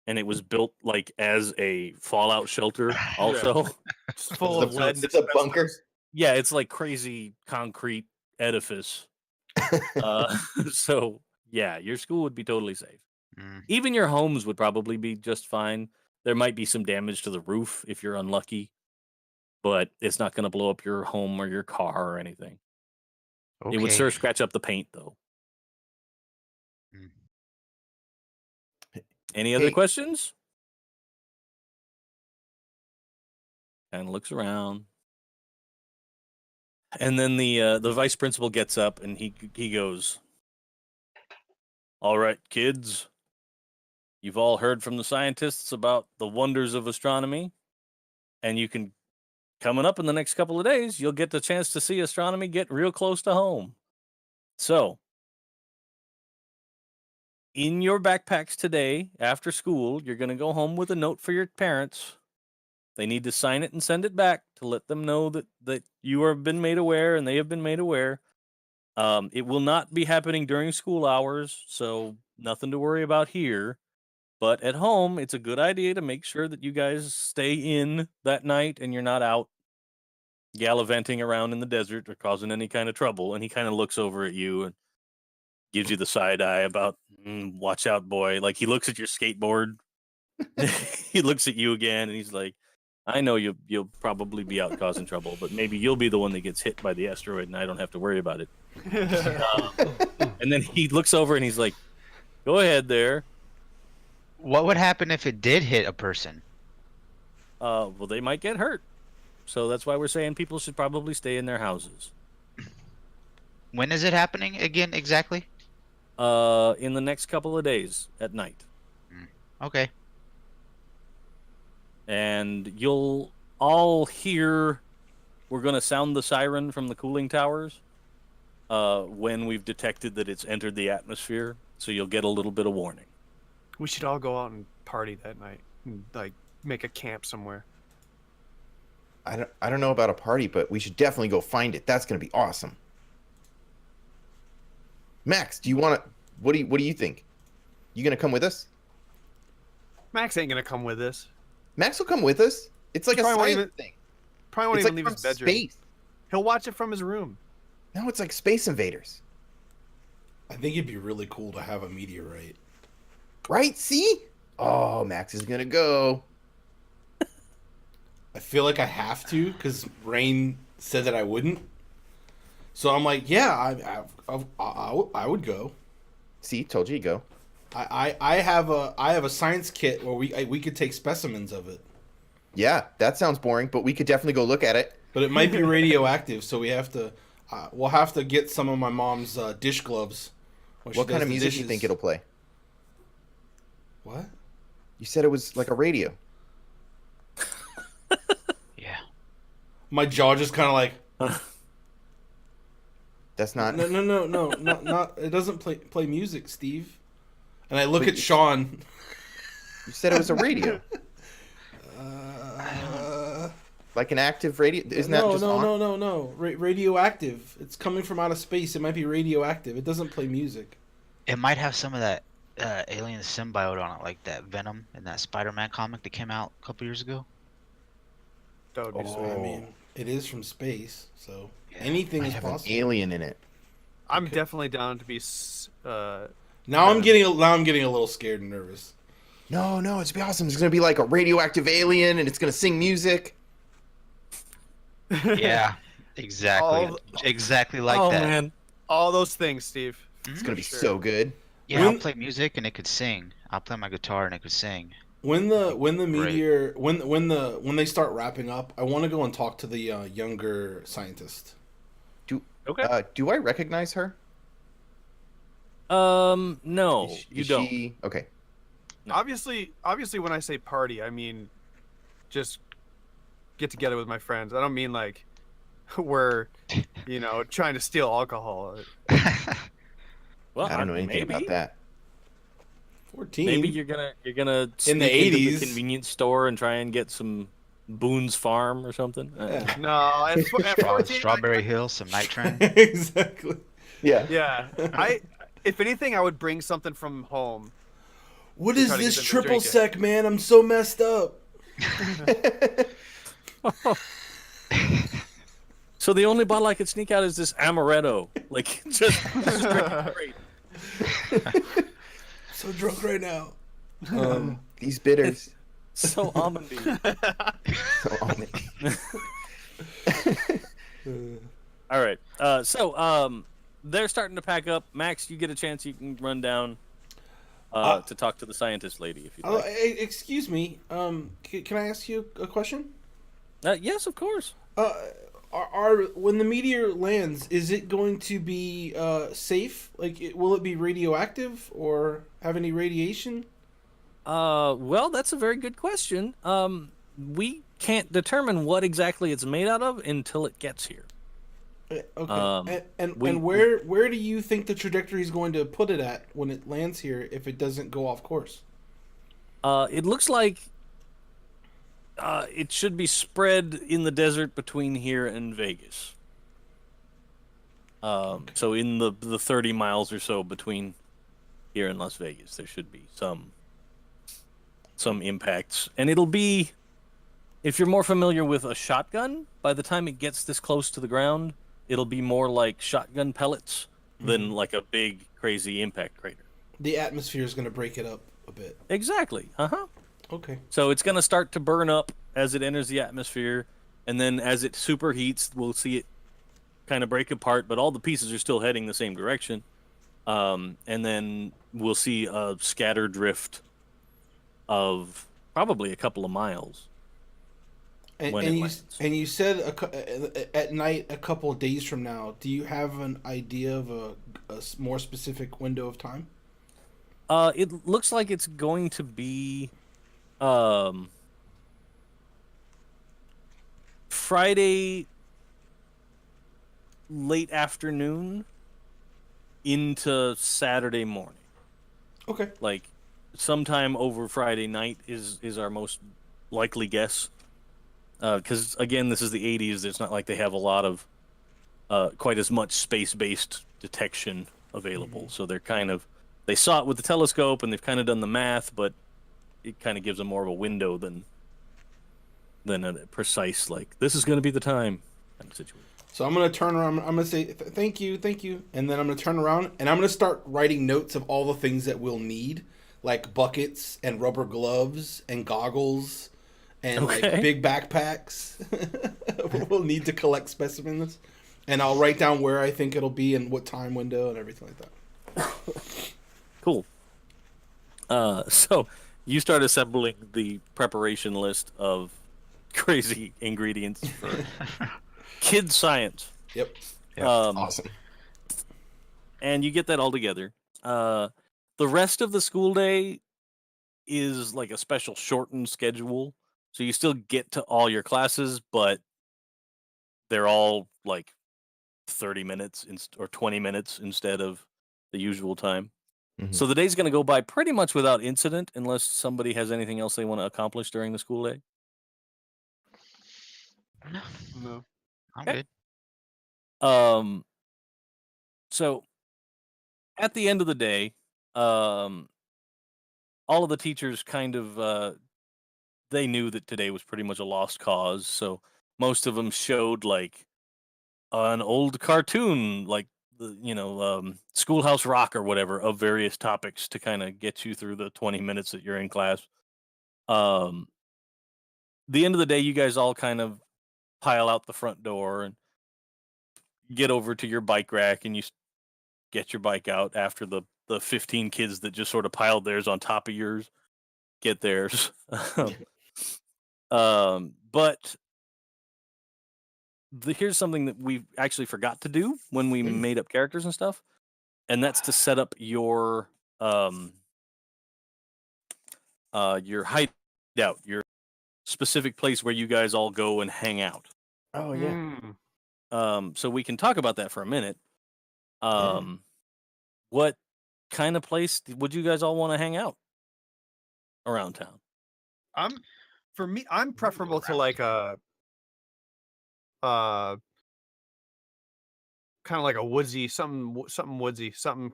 and it was built like as a fallout shelter. Also, It's full of lead. It's a bunker. yeah, it's like crazy concrete edifice. So yeah, your school would be totally safe. Mm. Even your homes would probably be just fine. There might be some damage to the roof if you're unlucky, but it's not going to blow up your home or your car or anything. Okay. It would sure scratch up the paint, though. Mm. Any other Hey. questions? Kind of looks around, and then the vice principal gets up and he goes, "All right, kids, you've all heard from the scientists about the wonders of astronomy, and you can coming up in the next couple of days, you'll get the chance to see astronomy get real close to home. So, in your backpacks today, after school, you're going to go home with a note for your parents. They need to sign it and send it back to let them know that you have been made aware and they have been made aware. It will not be happening during school hours, so nothing to worry about here. But at home, it's a good idea to make sure that you guys stay in that night and you're not out gallivanting around in the desert or causing any kind of trouble." And he kind of looks over at you and gives you the side eye about, watch out, boy. Like he looks at your skateboard. He looks at you again and he's like, I know you'll probably be out causing trouble, but maybe you'll be the one that gets hit by the asteroid and I don't have to worry about it. And then he looks over and he's like, go ahead there. What would happen if it did hit a person? Well, they might get hurt. So that's why we're saying people should probably stay in their houses. When is it happening again exactly? In the next couple of days at night. Okay. And you'll all hear, we're going to sound the siren from the cooling towers when we've detected that it's entered the atmosphere. So you'll get a little bit of warning. We should all go out and party that night and like make a camp somewhere. I don't know about a party, but we should definitely go find it. That's gonna be awesome. Max, do you want to? What do you think? You gonna come with us? Max ain't gonna come with us. Max will come with us. It's like a Probably won't science even- thing. Probably won't It's even like leave from his bedroom. space. He'll watch it from his room. No, it's like Space Invaders. I think it'd be really cool to have a meteorite. Right? See? Oh, Max is gonna go. I feel like I have to because Rain said that I wouldn't. So I'm like, yeah, I would go. See, told you to go. I have a science kit where we could take specimens of it, Yeah, that sounds boring, but we could definitely go look at it. but it might be radioactive, so we have to. We'll have to get some of my mom's dish gloves. when she What kind does of the music do you dishes. think it'll play? What? You said it was like a radio. Yeah. My jaw just kind of like. That's not. No, not. It doesn't play music, Steve. And I look But at Sean. You said it was a radio, like an active radio. Isn't that just on? No. Radioactive. It's coming from out of space. It might be radioactive. It doesn't play music. It might have some of that alien symbiote on it, like that Venom in that Spider-Man comic that came out a couple years ago. That would be Oh, sweet. I mean, it is from space, so Yeah, anything Might is have an possible. alien in it. I'm Okay. definitely down to be. Now I'm getting a little scared and nervous. No, it's gonna be awesome. It's gonna be like a radioactive alien, and it's gonna sing music. Yeah, exactly. All- Exactly like oh that. man, All those things, Steve. It's gonna be Sure. so good. Yeah, I'll When- play music and it could sing. I'll play my guitar and it could sing. When the Great. meteor when they start wrapping up, I want to go and talk to the younger scientist. Okay. Do I recognize her? no, Is you is don't. she- Okay. Obviously, when I say party, I mean just get together with my friends. I don't mean like we're, trying to steal alcohol. Well, I don't know anything maybe, about that. 14. Maybe you're gonna In the sneak into 80s. the convenience store and try and get some Boone's Farm or something. Yeah. No, at 14, Strawberry Hill, some Night Train. Exactly. Yeah. Yeah, if anything, I would bring something from home. What Try is to get this them to triple drink it. sec, man? I'm so messed up. So the only bottle I could sneak out is this amaretto, like just straight. So drunk right now. These bitters. So almondy. So almondy. All right. So they're starting to pack up. Max, you get a chance. You can run down to talk to the scientist lady if you'd like. Excuse me. Can I ask you a question? Yes, of course. When the meteor lands, is it going to be safe? Like, will it be radioactive or have any radiation? Well, that's a very good question. We can't determine what exactly it's made out of until it gets here. Okay. And we- where do you think the trajectory is going to put it at when it lands here if it doesn't go off course? It looks like it should be spread in the desert between here and Vegas. So in the 30 miles or so between here and Las Vegas, there should be some impacts. And it'll be, if you're more familiar with a shotgun, by the time it gets this close to the ground, it'll be more like shotgun pellets than like a big, crazy impact crater. The atmosphere is going to break it up a bit. Exactly. Uh-huh. Okay. So it's going to start to burn up as it enters the atmosphere, and then as it superheats, we'll see it kind of break apart, but all the pieces are still heading the same direction. And then we'll see a scatter drift of probably a couple of miles. And, When and it you lands. and you said at night a couple of days from now. Do you have an idea of a more specific window of time? It looks like it's going to be Friday late afternoon into Saturday morning. Okay. Like sometime over Friday night is our most likely guess. Because again, this is the 80s. It's not like they have a lot of quite as much space-based detection available. So they're they saw it with the telescope and they've kind of done the math, but it kind of gives them more of a window than a precise like this is going to be the time kind of situation. So I'm gonna turn around. I'm gonna say thank you, and then I'm gonna turn around and I'm gonna start writing notes of all the things that we'll need, like buckets and rubber gloves and goggles, and like big backpacks. We'll need to collect specimens, and I'll write down where I think it'll be and what time window and everything like that. Cool. So you start assembling the preparation list of crazy ingredients for kids science. Yep. Awesome. And you get that all together. The rest of the school day is like a special shortened schedule. So you still get to all your classes, but they're all like 30 minutes or 20 minutes instead of the usual time. Mhm. So the day's going to go by pretty much without incident unless somebody has anything else they want to accomplish during the school day. No. I'm Okay. good. So at the end of the day, all of the teachers kind of they knew that today was pretty much a lost cause. So most of them showed like an old cartoon, like the Schoolhouse Rock or whatever, of various topics to kind of get you through the 20 minutes that you're in class. The end of the day, you guys all kind of pile out the front door and get over to your bike rack, and you get your bike out after the 15 kids that just sort of piled theirs on top of yours get theirs. But here's something that we actually forgot to do when we made up characters and stuff, and that's to set up your hideout, your specific place where you guys all go and hang out. Oh yeah. So we can talk about that for a minute. What kind of place would you guys all want to hang out around town? I'm preferable to like a kind of like a woodsy something woodsy, something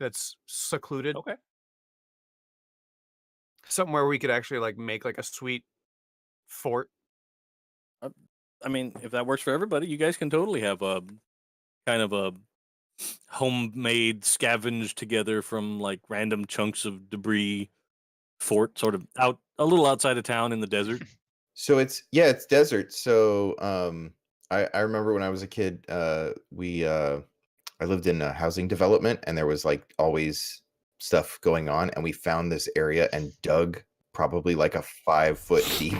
that's secluded. Okay. Something where we could actually like make like a sweet fort. I mean, if that works for everybody, you guys can totally have a kind of a homemade scavenged together from like random chunks of debris fort sort of out a little outside of town in the desert. So it's desert. So I remember when I was a kid, I lived in a housing development, and there was like always stuff going on, and we found this area and dug probably like a 5-foot deep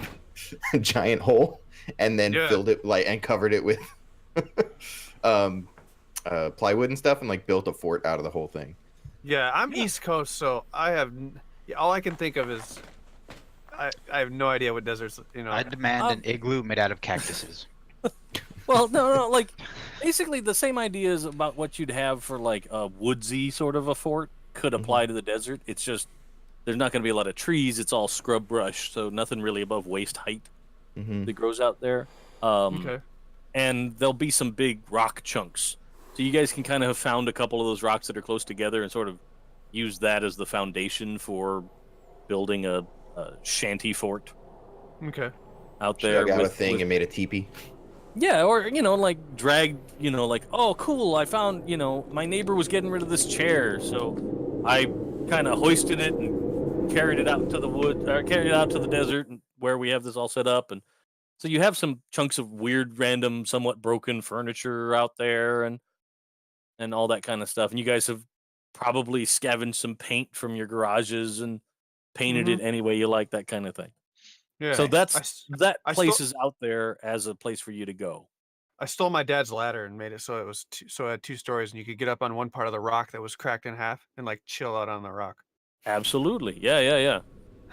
giant hole, and then filled it and covered it with plywood and stuff, and like built a fort out of the whole thing. Yeah, I'm East Coast, so all I can think of is I have no idea what deserts. I demand an igloo made out of cactuses. Well, no, like basically the same ideas about what you'd have for like a woodsy sort of a fort could apply to the desert. It's just there's not going to be a lot of trees. It's all scrub brush, so nothing really above waist height that grows out there. Okay. And there'll be some big rock chunks. So you guys can kind of have found a couple of those rocks that are close together and sort of use that as the foundation for building a shanty fort. Okay. Out there. Dug out a thing and made a teepee. Yeah, or like dragged, like, oh cool, I found, my neighbor was getting rid of this chair, so I kind of hoisted it and carried it out to the carried it out to the desert where we have this all set up, and so you have some chunks of weird, random, somewhat broken furniture out there, and all that kind of stuff. And you guys have probably scavenged some paint from your garages and painted it any way you like, that kind of thing. Yeah. So that place stole- is out there as a place for you to go. I stole my dad's ladder and made it so it was so it had 2 stories, and you could get up on one part of the rock that was cracked in half and like chill out on the rock. Absolutely. Yeah.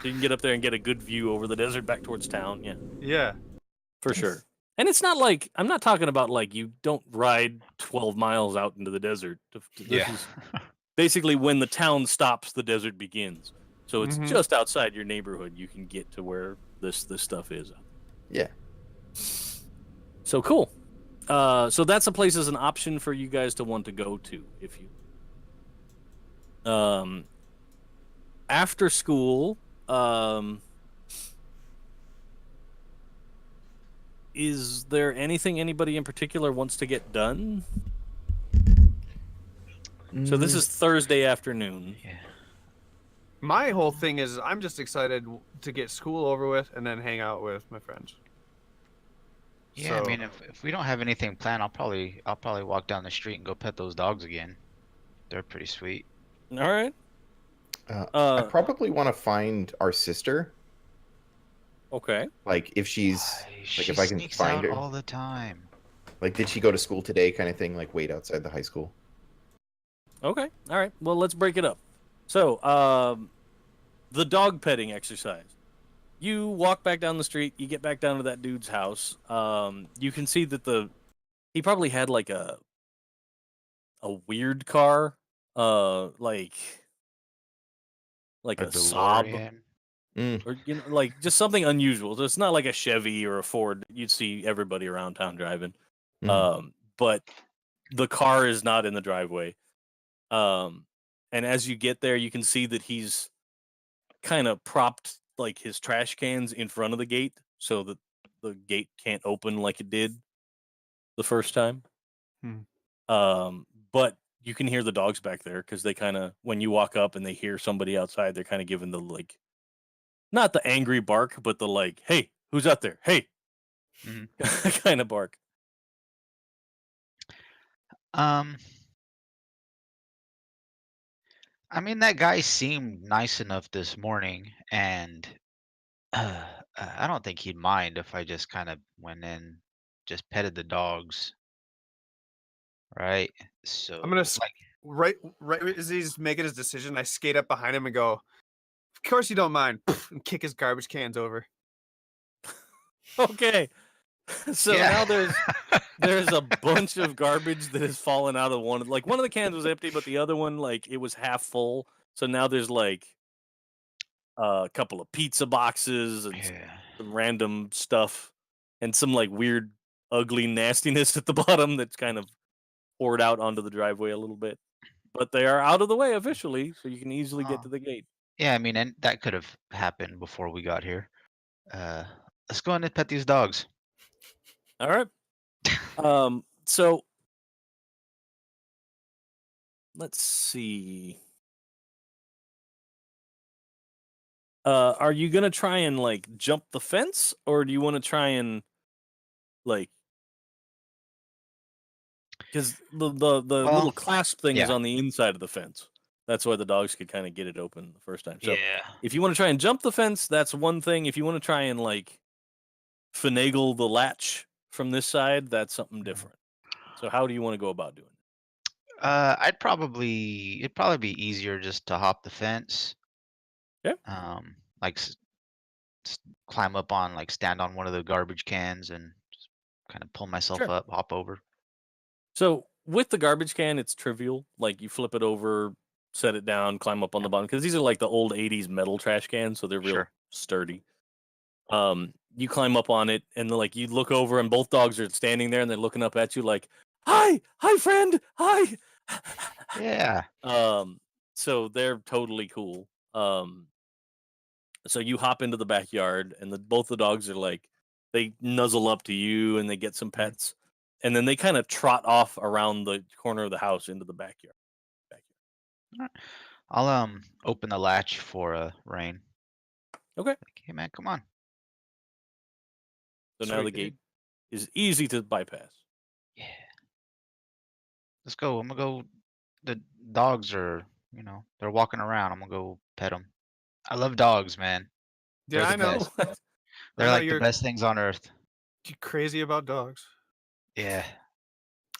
So you can get up there and get a good view over the desert back towards town. Yeah. Yeah. For sure. And it's not like, I'm not talking about like you don't ride 12 miles out into the desert. This is basically when the town stops, the desert begins. So it's just outside your neighborhood. You can get to where this stuff is. Yeah. So cool. So that's a place as an option for you guys to want to go to if you. After school, Is there anything anybody in particular wants to get done? So this is Thursday afternoon. Yeah. My whole thing is I'm just excited to get school over with and then hang out with my friends. Yeah, I So- mean, if we don't have anything planned, I'll probably walk down the street and go pet those dogs again. They're pretty sweet. All right. I probably want to find our sister. Okay. Like if she's Why? like She if I can sneaks find out her. all the time. Like did she go to school today kind of thing, like wait outside the high school. Okay. All right. Well, let's break it up. So, the dog petting exercise. You walk back down the street. You get back down to that dude's house. You can see that he probably had like a weird car, like a Saab, DeLorean. or like just something unusual. So it's not like a Chevy or a Ford that you'd see everybody around town driving. But the car is not in the driveway. And as you get there, you can see that he's kind of propped like his trash cans in front of the gate so that the gate can't open like it did the first time. But you can hear the dogs back there because they kind of, when you walk up and they hear somebody outside, they're kind of giving the like, not the angry bark, but the like, hey, who's out there? Hey, kind of bark. I mean, that guy seemed nice enough this morning, and I don't think he'd mind if I just kind of went in, just petted the dogs, right? So I'm gonna like, right as he's making his decision, I skate up behind him and go, "Of course you don't mind," and kick his garbage cans over. Okay. So yeah. now there's a bunch of garbage that has fallen out of one of the cans was empty, but the other one like it was half full. So now there's like a couple of pizza boxes and some random stuff and some like weird ugly nastiness at the bottom that's kind of poured out onto the driveway a little bit. But they are out of the way officially, so you can easily get to the gate. Yeah, I mean, and that could have happened before we got here. Let's go in and pet these dogs. All right. So let's see. Are you gonna try and like jump the fence, or do you want to try and like? Because the little clasp thing is on the inside of the fence. That's why the dogs could kind of get it open the first time. So if you want to try and jump the fence, that's one thing. If you want to try and like finagle the latch from this side, that's something different. So how do you want to go about doing it? It'd probably be easier just to hop the fence. Yeah. Like climb up on, like stand on one of the garbage cans and just kind of pull myself up, hop over. So with the garbage can, it's trivial. Like you flip it over, set it down, climb up on the bottom because these are like the old '80s metal trash cans, so they're real sturdy. You climb up on it, and like you look over, and both dogs are standing there, and they're looking up at you like, "Hi, friend, hi." Yeah. So they're totally cool. So you hop into the backyard, and both the dogs are like, they nuzzle up to you, and they get some pets, and then they kind of trot off around the corner of the house into the backyard. I'll open the latch for Rain. Okay. Like, hey man, come on. So now the gate is easy to bypass. Yeah. Let's go. I'm gonna go. The dogs are, they're walking around. I'm gonna go pet them. I love dogs, man. Yeah, I know. They're like the best things on earth. You crazy about dogs? Yeah.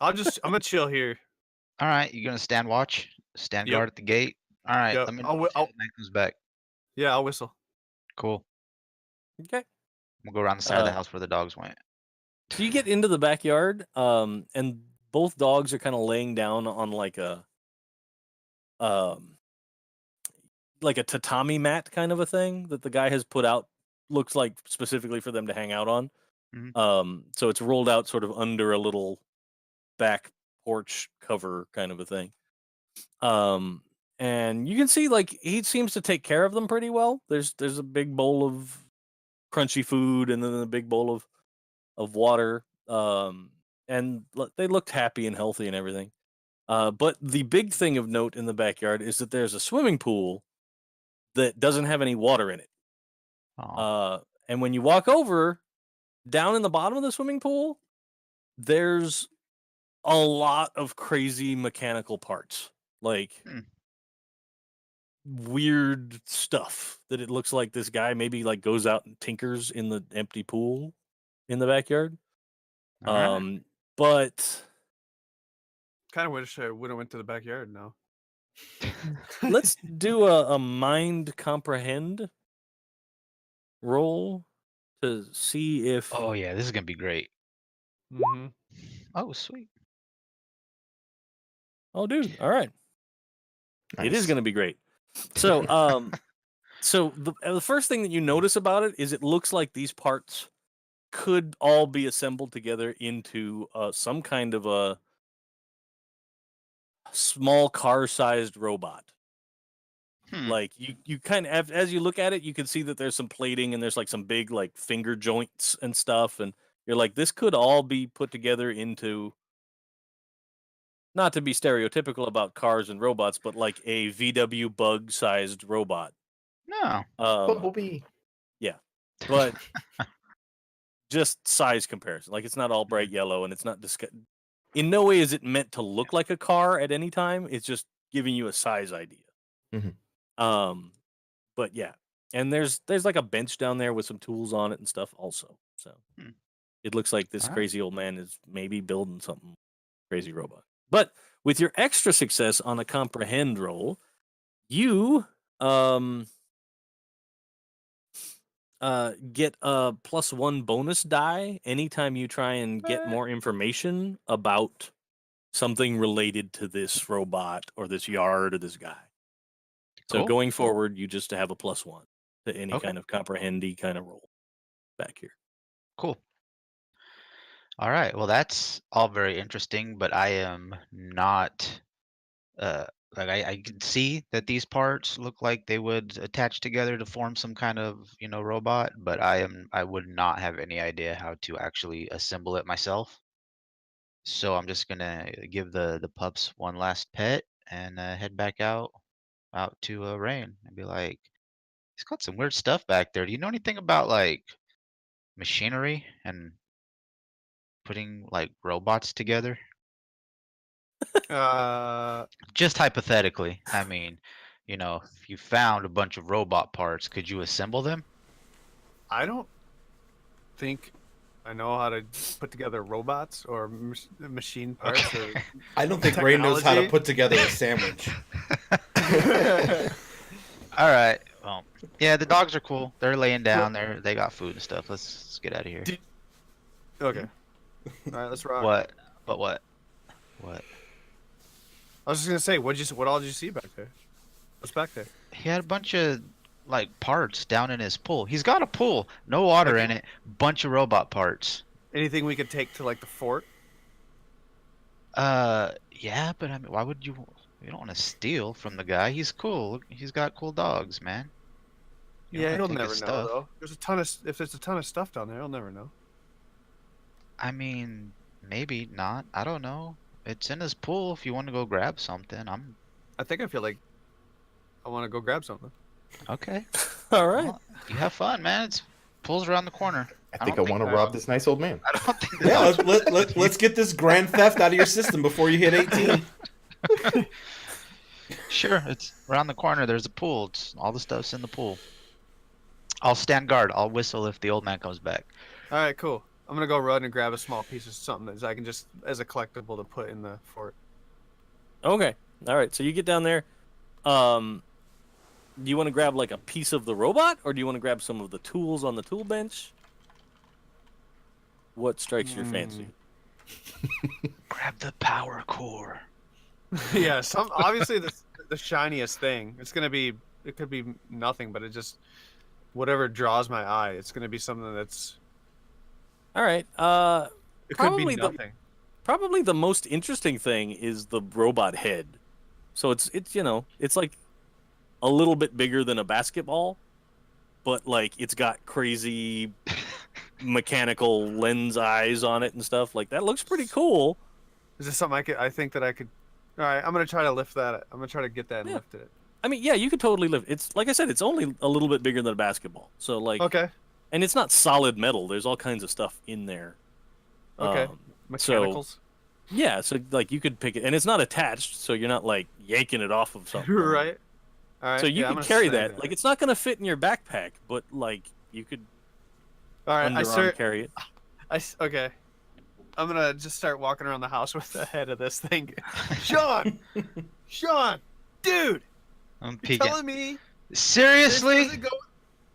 I'm gonna chill here. All right, you gonna stand watch, stand guard at the gate. All right, let me know when the man comes back. Yeah, I'll whistle. Cool. Okay. We'll go around the side of the house where the dogs went. So you get into the backyard, and both dogs are kind of laying down on like a tatami mat kind of a thing that the guy has put out. Looks like specifically for them to hang out on. So it's rolled out sort of under a little back porch cover kind of a thing. and you can see like he seems to take care of them pretty well. There's a big bowl of crunchy food, and then a big bowl of water. And they looked happy and healthy and everything. But the big thing of note in the backyard is that there's a swimming pool that doesn't have any water in it. Oh. And when you walk over, down in the bottom of the swimming pool, there's a lot of crazy mechanical parts, like weird stuff that it looks like this guy maybe like goes out and tinkers in the empty pool in the backyard. All right. But Kind of wish I would have went to the backyard now. let's do a mind comprehend roll to see if. Oh yeah, this is gonna be great. Mm-hmm. Oh sweet. Oh, dude! All right, it is Nice. going to be great. So, so the first thing that you notice about it is it looks like these parts could all be assembled together into some kind of a small car-sized robot. Like you kind of, as you look at it, you can see that there's some plating and there's like some big like finger joints and stuff, and you're like, this could all be put together into, not to be stereotypical about cars and robots, but like a VW bug-sized robot. No. Bumblebee. Yeah, but just size comparison. Like it's not all bright yellow, and it's not in no way is it meant to look like a car at any time. It's just giving you a size idea. But yeah, and there's like a bench down there with some tools on it and stuff also. So it looks like this All right. crazy old man is maybe building something crazy robot. But with your extra success on a comprehend roll, you get a +1 bonus die anytime you try and get more information about something related to this robot or this yard or this guy. So Cool. going forward, you just have a +1 to any Okay. kind of comprehendy kind of roll back here. Cool. All right. Well, that's all very interesting, but I am not like I can see that these parts look like they would attach together to form some kind of, robot, but I would not have any idea how to actually assemble it myself. So I'm just gonna give the pups one last pet and head back out to Rain and be like, he's got some weird stuff back there. Do you know anything about like machinery and putting like robots together? Just hypothetically. I mean, if you found a bunch of robot parts, could you assemble them? I don't think I know how to put together robots or machine parts. Okay. Or I don't think Ray knows how to technology. put together a sandwich. All right. Well, yeah, the dogs are cool. They're laying down. They got food and stuff. Let's get out of here. Okay. All right, let's rock. What? But what? What? I was just gonna say, what all did you see back there? What's back there? He had a bunch of like parts down in his pool. He's got a pool, no water in it, bunch of robot parts. Anything we could take to like the fort? Yeah, but I mean, why would you? You don't want to steal from the guy. He's cool. Look, he's got cool dogs, man. You don't Yeah, wanna he'll take never his know stuff. though. If there's a ton of stuff down there, he'll never know. I mean, maybe not. I don't know. It's in his pool. If you want to go grab something, I think I feel like I want to go grab something. okay. All right. Well, you have fun, man. It's pool's around the corner. I think I don't want to think- rob this nice old man. I don't think. the Yeah, dogs- let's get this grand theft out of your system before you hit 18. Sure, it's around the corner. There's a pool. All the stuff's in the pool. I'll stand guard. I'll whistle if the old man comes back. All right, cool. I'm gonna go run and grab a small piece of something that I can just as a collectible to put in the fort. Okay. All right. So you get down there. Do you want to grab like a piece of the robot, or do you want to grab some of the tools on the tool bench? What strikes your fancy? Grab the power core. Yeah, obviously the shiniest thing. It could be nothing, but it just whatever draws my eye. It's gonna be something that's. All right. It could Probably be the- nothing. Probably the most interesting thing is the robot head. So it's it's like a little bit bigger than a basketball, but like it's got crazy mechanical lens eyes on it and stuff. Like that looks pretty cool. Is this something I think that I could? All right, I'm gonna try to lift that. I'm gonna try to get that and Yeah. lift it. I mean, yeah, you could totally lift. It's like I said, it's only a little bit bigger than a basketball. So like, Okay. and it's not solid metal. There's all kinds of stuff in there. Okay. So Mechanicals. yeah, so like you could pick it, and it's not attached, so you're not like yanking it off of something. Right. All right. So you yeah, I'm can gonna carry snag that. Like it's not gonna fit in your backpack, but like you could All right. underarm carry it. Okay. I'm gonna just start walking around the house with the head of this thing. Sean, dude, I'm you're peeking. telling me this Seriously? doesn't go?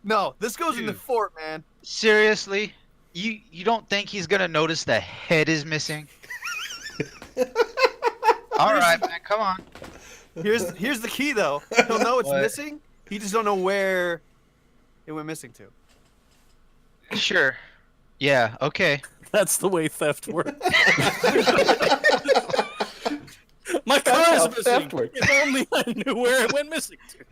No, this goes in the Dude. fort, man. Seriously? You don't think he's gonna notice the head is missing? All right, man, come on. Here's the key, though. He'll know it's What? missing. He just don't know where it went missing to. Sure. Yeah. Okay. That's the way theft works. My That's car how is missing. theft works. If only I knew where it went missing to.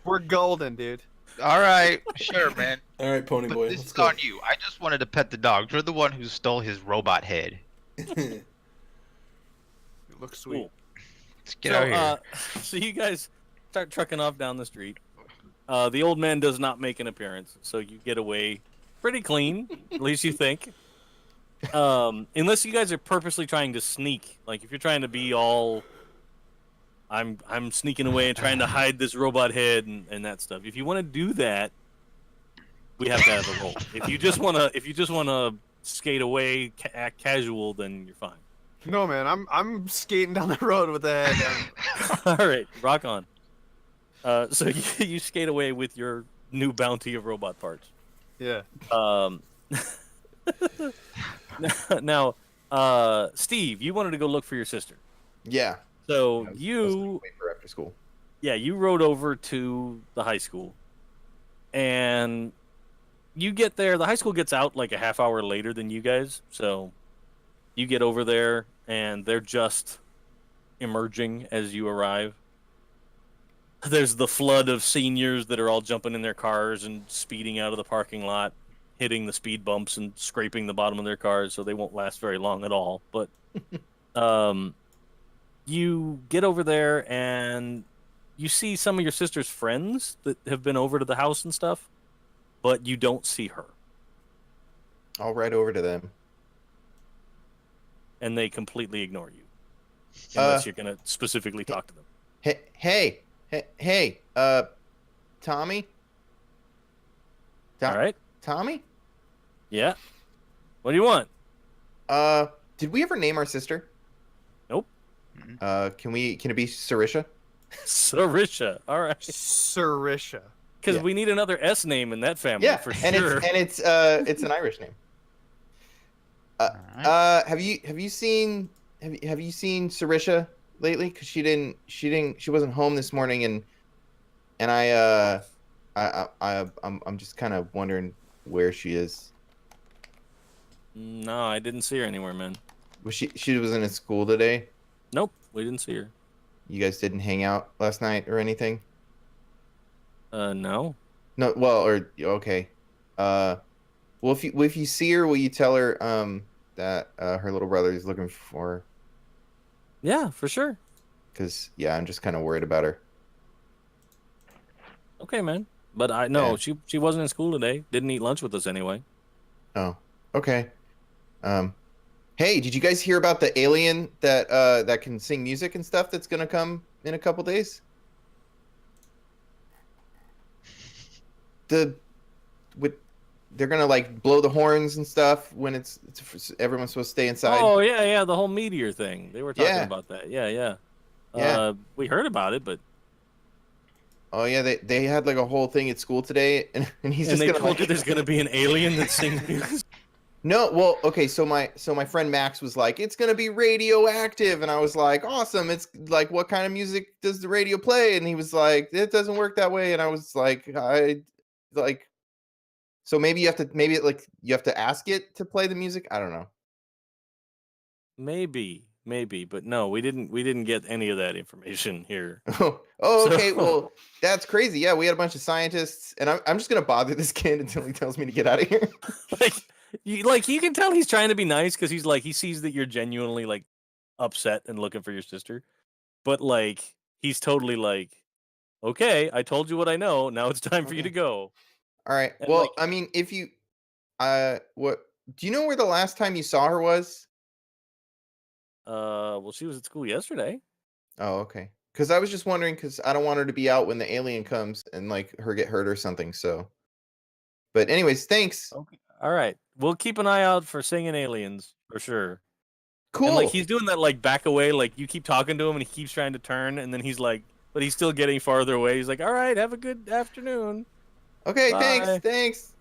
We're golden, dude. All right. Sure, man. All right, Pony But Boy. this Let's is go. on you. I just wanted to pet the dog. You're the one who stole his robot head. It looks sweet. Cool. Let's get out of here. So you guys start trucking off down the street. The old man does not make an appearance, so you get away pretty clean, at least you think. Unless you guys are purposely trying to sneak, like if you're trying to be all, I'm sneaking away and trying to hide this robot head and that stuff. If you want to do that, we have to have a roll. If you just wanna skate away, act casual, then you're fine. No, man, I'm skating down the road with the head. All right, rock on. So you skate away with your new bounty of robot parts. Yeah. Now, Steve, you wanted to go look for your sister. Yeah. So I was you, wait for after school. yeah, you rode over to the high school, and you get there. The high school gets out like a half hour later than you guys, so you get over there, and they're just emerging as you arrive. There's the flood of seniors that are all jumping in their cars and speeding out of the parking lot, hitting the speed bumps and scraping the bottom of their cars, so they won't last very long at all. But you get over there and you see some of your sister's friends that have been over to the house and stuff, but you don't see her. I'll ride over to them. And they completely ignore you. Unless Uh, you're going to specifically talk to them. Hey, Tommy? All right? Tommy? Yeah? What do you want? Did we ever name our sister? Nope. Can it be Sarisha? Sarisha. All right. Sarisha. Because Yeah. we need another S name in that family Yeah, for and sure. it's an Irish name. All right. Have you seen Sarisha lately? Because she wasn't home this morning, and I'm just kind of wondering where she is. No, I didn't see her anywhere, man. Was she wasn't in school today? Nope, we didn't see her. You guys didn't hang out last night or anything? No. No, well, or okay. Well, if you see her, will you tell her that her little brother is looking for her? Yeah, for sure. Because yeah, I'm just kind of worried about her. Okay, man. But I no, Yeah. she wasn't in school today. Didn't eat lunch with us anyway. Oh, okay. Hey, did you guys hear about the alien that that can sing music and stuff that's gonna come in a couple days? They're gonna like blow the horns and stuff when it's everyone's supposed to stay inside. Oh yeah, the whole meteor thing. They were talking Yeah. about that. Yeah. Yeah. We heard about it, but Oh yeah, they had like a whole thing at school today, and he's and just they gonna told like you there's gonna be an alien that sings music. No, well, okay, so my friend Max was like, it's gonna be radioactive, and I was like, awesome. It's like, what kind of music does the radio play? And he was like, it doesn't work that way, and I was like, so maybe you have to ask it to play the music. I don't know. Maybe. maybe, but no, we didn't get any of that information here. Oh, So- okay. Well, that's crazy. Yeah, we had a bunch of scientists, and I'm just gonna bother this kid until he tells me to get out of here. you can tell he's trying to be nice because he's like he sees that you're genuinely like upset and looking for your sister, but like he's totally like, okay, I told you what I know. Now it's time for you Okay. to go. All right. And, Well, like- I mean, if you, what do you know where the last time you saw her was? Well, she was at school yesterday. Oh, okay. Because I was just wondering, because I don't want her to be out when the alien comes and like her get hurt or something. So, but anyways, thanks. Okay. All right. We'll keep an eye out for singing aliens for sure. Cool. And like he's doing that like back away, like you keep talking to him and he keeps trying to turn and then he's like but he's still getting farther away. He's like, "All right, have a good afternoon." Okay, Bye. thanks.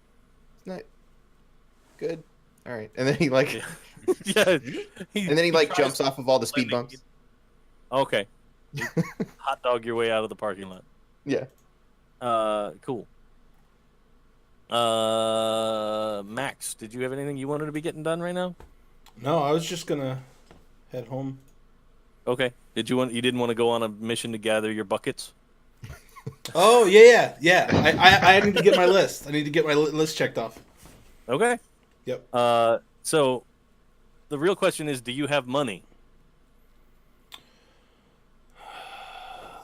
It's not good. All right. And then he like Yeah. and then he like tries jumps to off of all the speed blend bumps. it. Okay. Hot dog your way out of the parking lot. Yeah. Cool. Max, did you have anything you wanted to be getting done right now? No, I was just gonna head home. Okay. You didn't want to go on a mission to gather your buckets? Oh yeah. I need to get my list. I need to get my list checked off. Okay. Yep. So the real question is, do you have money?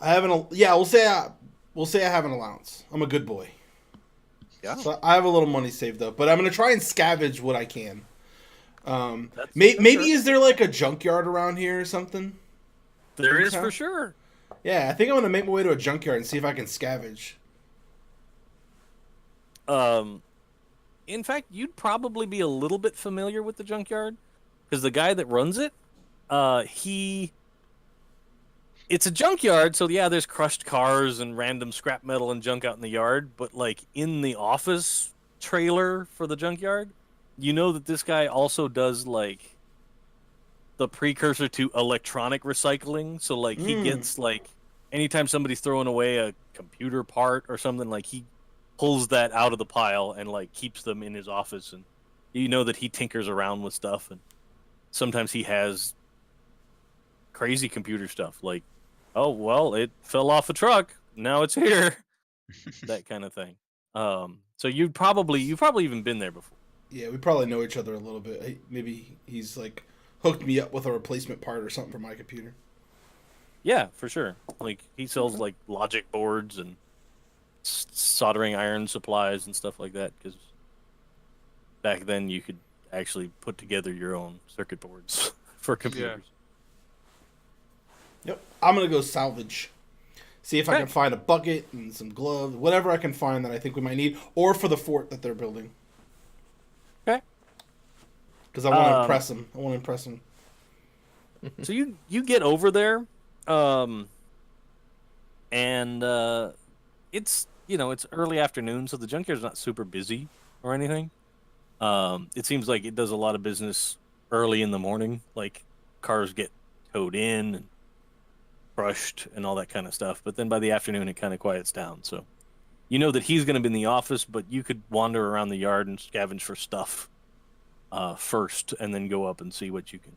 I have an yeah. We'll say I have an allowance. I'm a good boy. Yeah. So I have a little money saved up, but I'm gonna try and scavenge what I can. That's Maybe sure. is there like a junkyard around here or something? There is so? for sure. Yeah, I think I'm gonna make my way to a junkyard and see if I can scavenge. In fact, you'd probably be a little bit familiar with the junkyard because the guy that runs it, it's a junkyard, so yeah, there's crushed cars and random scrap metal and junk out in the yard, but like in the office trailer for the junkyard, you know that this guy also does like the precursor to electronic recycling, so like he gets like anytime somebody's throwing away a computer part or something, like he pulls that out of the pile and like keeps them in his office, and you know that he tinkers around with stuff, and sometimes he has crazy computer stuff like, oh well, it fell off a truck, now it's here, that kind of thing. So you've probably even been there before. Yeah, we probably know each other a little bit. Maybe he's like hooked me up with a replacement part or something for my computer. Yeah, for sure. Like he sells like logic boards and soldering iron supplies and stuff like that, because back then you could actually put together your own circuit boards for computers. Yep. I'm gonna go salvage. See if I Okay. can find a bucket and some gloves, whatever I can find that I think we might need, or for the fort that they're building. Okay. Because I want to impress them. I want to impress them. So you get over there, and it's it's early afternoon, so the junkyard's not super busy or anything. It seems like it does a lot of business early in the morning, like cars get towed in and crushed and all that kind of stuff. But then by the afternoon, it kind of quiets down. So you know that he's going to be in the office, but you could wander around the yard and scavenge for stuff first, and then go up and see what you can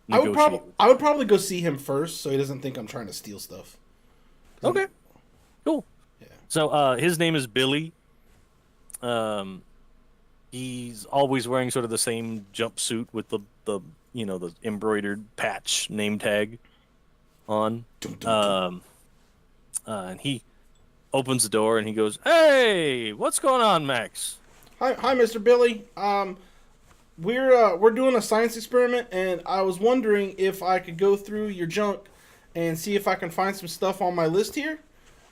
negotiate. I would probably go see him first, so he doesn't think I'm trying to steal stuff. Okay, cool. Yeah. So his name is Billy. He's always wearing sort of the same jumpsuit with the the embroidered patch name tag on. Dun, dun, dun. And he opens the door and he goes, "Hey, what's going on, Max?" Hi, Mr. Billy. We're doing a science experiment, and I was wondering if I could go through your junk and see if I can find some stuff on my list here.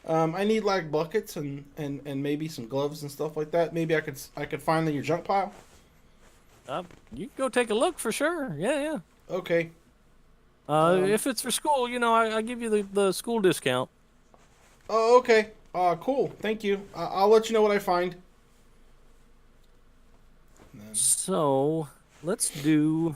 I need like buckets and maybe some gloves and stuff like that. Maybe I could find in your junk pile. You can go take a look for sure. Yeah. Okay. If it's for school, I give you the school discount. Oh, okay. Cool. Thank you. I'll let you know what I find. So let's do.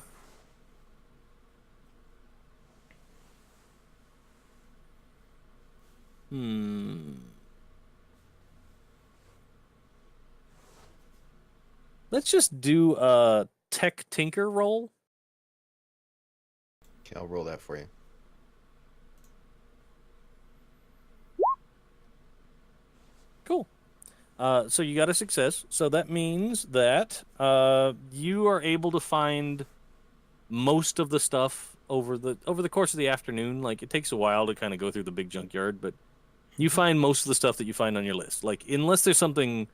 Let's just do a tech tinker roll. Okay, I'll roll that for you. Cool. So you got a success. So that means that you are able to find most of the stuff over the course of the afternoon. Like, it takes a while to kind of go through the big junkyard, but you find most of the stuff that you find on your list. Like, unless there's something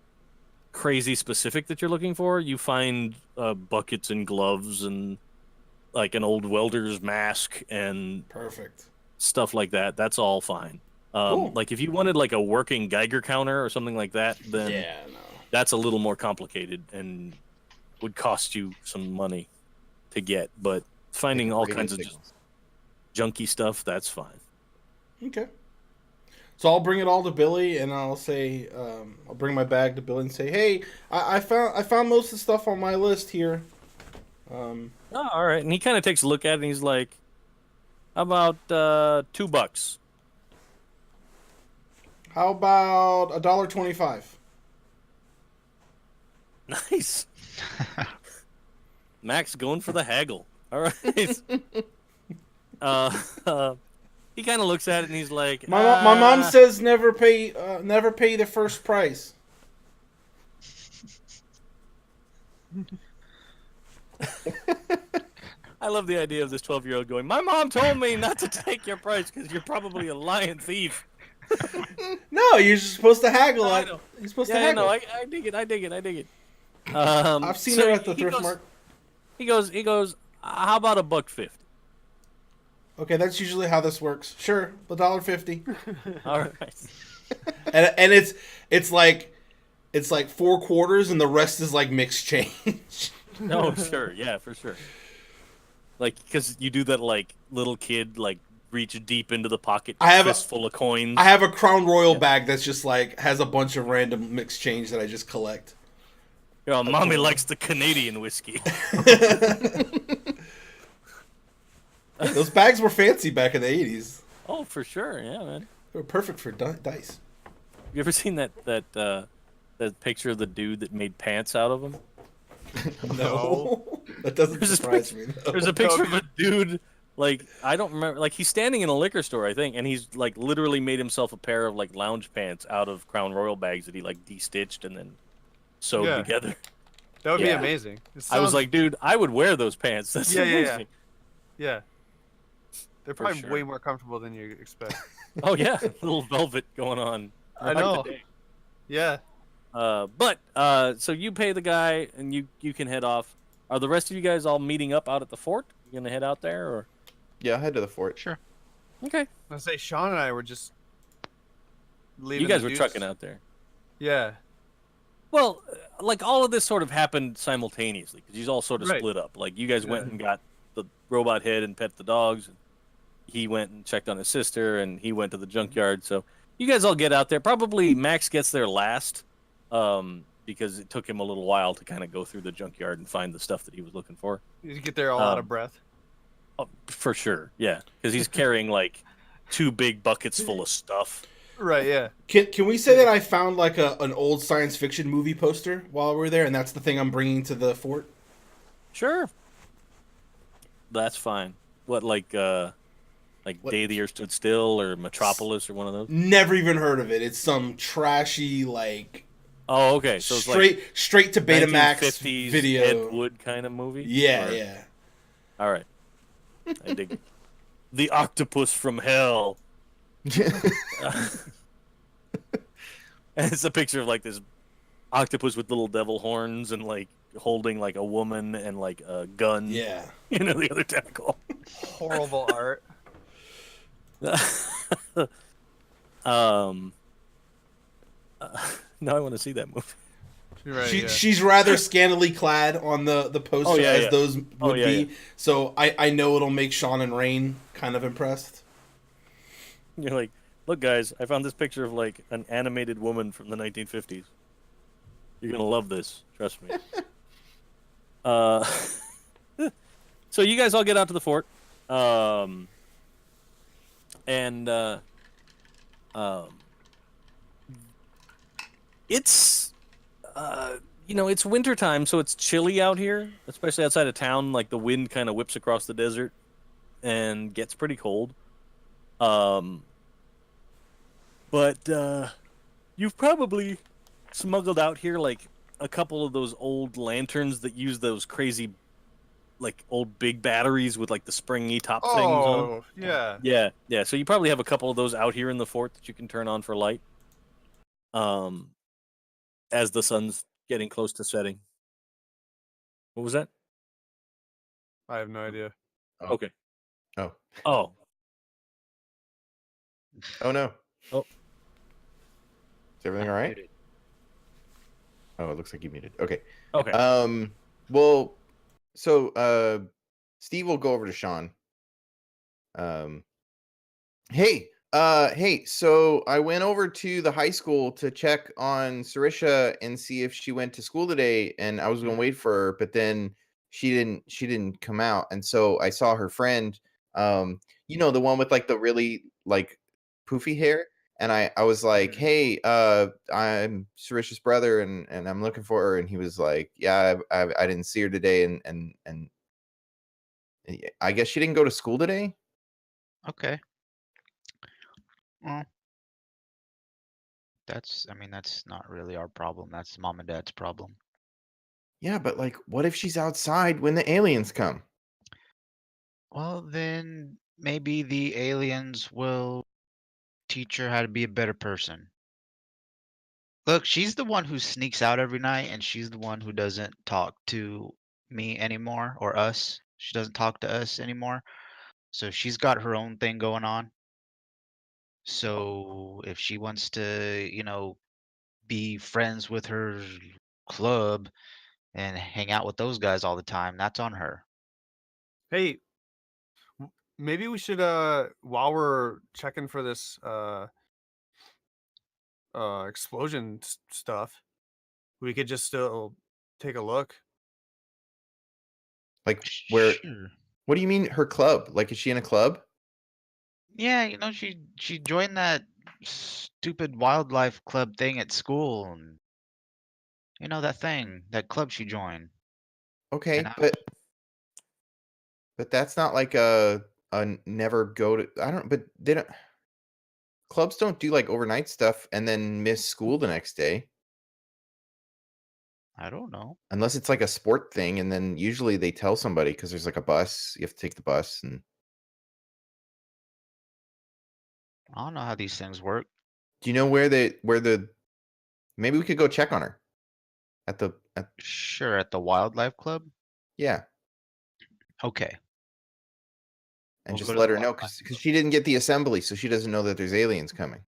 crazy specific that you're looking for, you find buckets and gloves and like an old welder's mask and Perfect. stuff like that. That's all fine. Cool. Like, if you wanted like a working Geiger counter or something like that, then Yeah, no. that's a little more complicated and would cost you some money to get. But finding all Radio kinds of signals. just junky stuff, that's fine. Okay. So I'll bring it all to Billy, and I'll say, I'll bring my bag to Billy and say, "Hey, I found most of the stuff on my list here." Oh, all right. And he kind of takes a look at it and he's like, "How about $2?" How about $1.25? Nice. Max going for the haggle. All right. He kind of looks at it and he's like, My mom says never pay the first price. I love the idea of this 12-year-old going, "My mom told me not to take your price because you're probably a lying thief." No, you're just supposed to haggle. No, I at, know. You're supposed to Yeah, haggle. no, I dig it. I dig it. I've seen so it at the he thrift goes- mart. He goes. How about $1.50? Okay, that's usually how this works. Sure, $1.50. All right. and it's like 4 quarters, and the rest is like mixed change. No, sure, yeah, for sure. Like, because you do that like little kid, like reach deep into the pocket, I have a- fistful of coins. I have a Crown Royal bag that's just like has a bunch of random mixed change that I just collect. You know, mommy likes the Canadian whiskey. Those bags were fancy back in the 80s. Oh, for sure, yeah, man. They were perfect for dice. You ever seen that picture of the dude that made pants out of them? No, that doesn't There's a surprise me. though. There's a picture of a dude, like, I don't remember, like, he's standing in a liquor store, I think, and he's like literally made himself a pair of like lounge pants out of Crown Royal bags that he like de-stitched and then sewed Yeah. together. That would be Yeah. amazing. It I was sounds- like, dude, I would wear those pants. That's Yeah, yeah, yeah. amazing. yeah. They're For probably sure. way more comfortable than you expect. Oh yeah, little velvet going on. I Rock the know. day. Yeah. So you pay the guy and you can head off. Are the rest of you guys all meeting up out at the fort? You gonna head out there or? Yeah, I'll head to the fort. Sure. Okay. I say Sean and I were just leaving. You guys the were dudes. trucking out there. Yeah. Well, like all of this sort of happened simultaneously because you all sort of Right. split up. Like you guys went Yeah. and got the robot head and pet the dogs. And he went and checked on his sister, and he went to the junkyard. So you guys all get out there. Probably Max gets there last, because it took him a little while to kind of go through the junkyard and find the stuff that he was looking for. You get there all out Um, of breath. Oh, for sure, yeah, because he's carrying like 2 big buckets full of stuff. Right. Yeah. Can we say that I found like an old science fiction movie poster while we were there, and that's the thing I'm bringing to the fort? Sure, that's fine. What What? Day the Earth Stood Still or Metropolis or one of those? Never even heard of it. It's some trashy like Oh, okay. So it's like straight to Betamax 1950s video. Ed Wood kind of movie. Yeah, Or- yeah. All right, I dig it. The Octopus from Hell. And it's a picture of like this octopus with little devil horns and like holding like a woman and like a gun. Yeah. You know, the other tentacle. Horrible art. Now I want to see that movie. Right. yeah. She's rather scantily clad on the poster Oh, yeah, as yeah. those would Oh, yeah, be. yeah. So I know it'll make Sean and Rain kind of impressed. You're like, look, guys, I found this picture of like an animated woman from the 1950s. You're gonna love this, trust me. So you guys all get out to the fort, it's it's wintertime, so it's chilly out here, especially outside of town. Like the wind kind of whips across the desert, and gets pretty cold. But you've probably smuggled out here like a couple of those old lanterns that use those crazy, like old big batteries with like the springy top things on them. Oh, yeah. Yeah. So you probably have a couple of those out here in the fort that you can turn on for light. As the sun's getting close to setting. What was that? I have no idea. Oh. Okay. Oh. Oh. Oh no. Oh. Is everything I'm all right? muted. Oh, it looks like you muted. Okay. Okay. Well, so Steve will go over to Sean. Hey, so I went over to the high school to check on Sarisha and see if she went to school today, and I was gonna wait for her, but then she didn't come out. And so I saw her friend, the one with like the really like poofy hair. And I was like, hey, I'm Sarisha's brother, and I'm looking for her. And he was like, yeah, I didn't see her today, and I guess she didn't go to school today. Okay. Well, that's not really our problem. That's mom and dad's problem. Yeah, but like, what if she's outside when the aliens come? Well, then maybe the aliens will teach her how to be a better person. Look, she's the one who sneaks out every night, and she's the one who doesn't talk to me anymore, or us. She doesn't talk to us anymore. So she's got her own thing going on. So if she wants to, be friends with her club and hang out with those guys all the time, that's on her. Hey, maybe we should while we're checking for this explosion stuff, we could just still take a look. Like, where? Sure. What do you mean her club? Like, is she in a club? Yeah, she joined that stupid wildlife club thing at school, and that thing, that club she joined. And Okay, but that's not like a never go to. I don't. But they don't. Clubs don't do like overnight stuff and then miss school the next day, I don't know. unless it's like a sport thing. And then usually they tell somebody because there's like a bus. You have to take the bus. And I don't know how these things work. do you know where the? Maybe we could go check on her at Sure, at the wildlife club. yeah. Okay. And We'll just go to let the her know wildlife because club. she didn't get the assembly, so she doesn't know that there's aliens coming.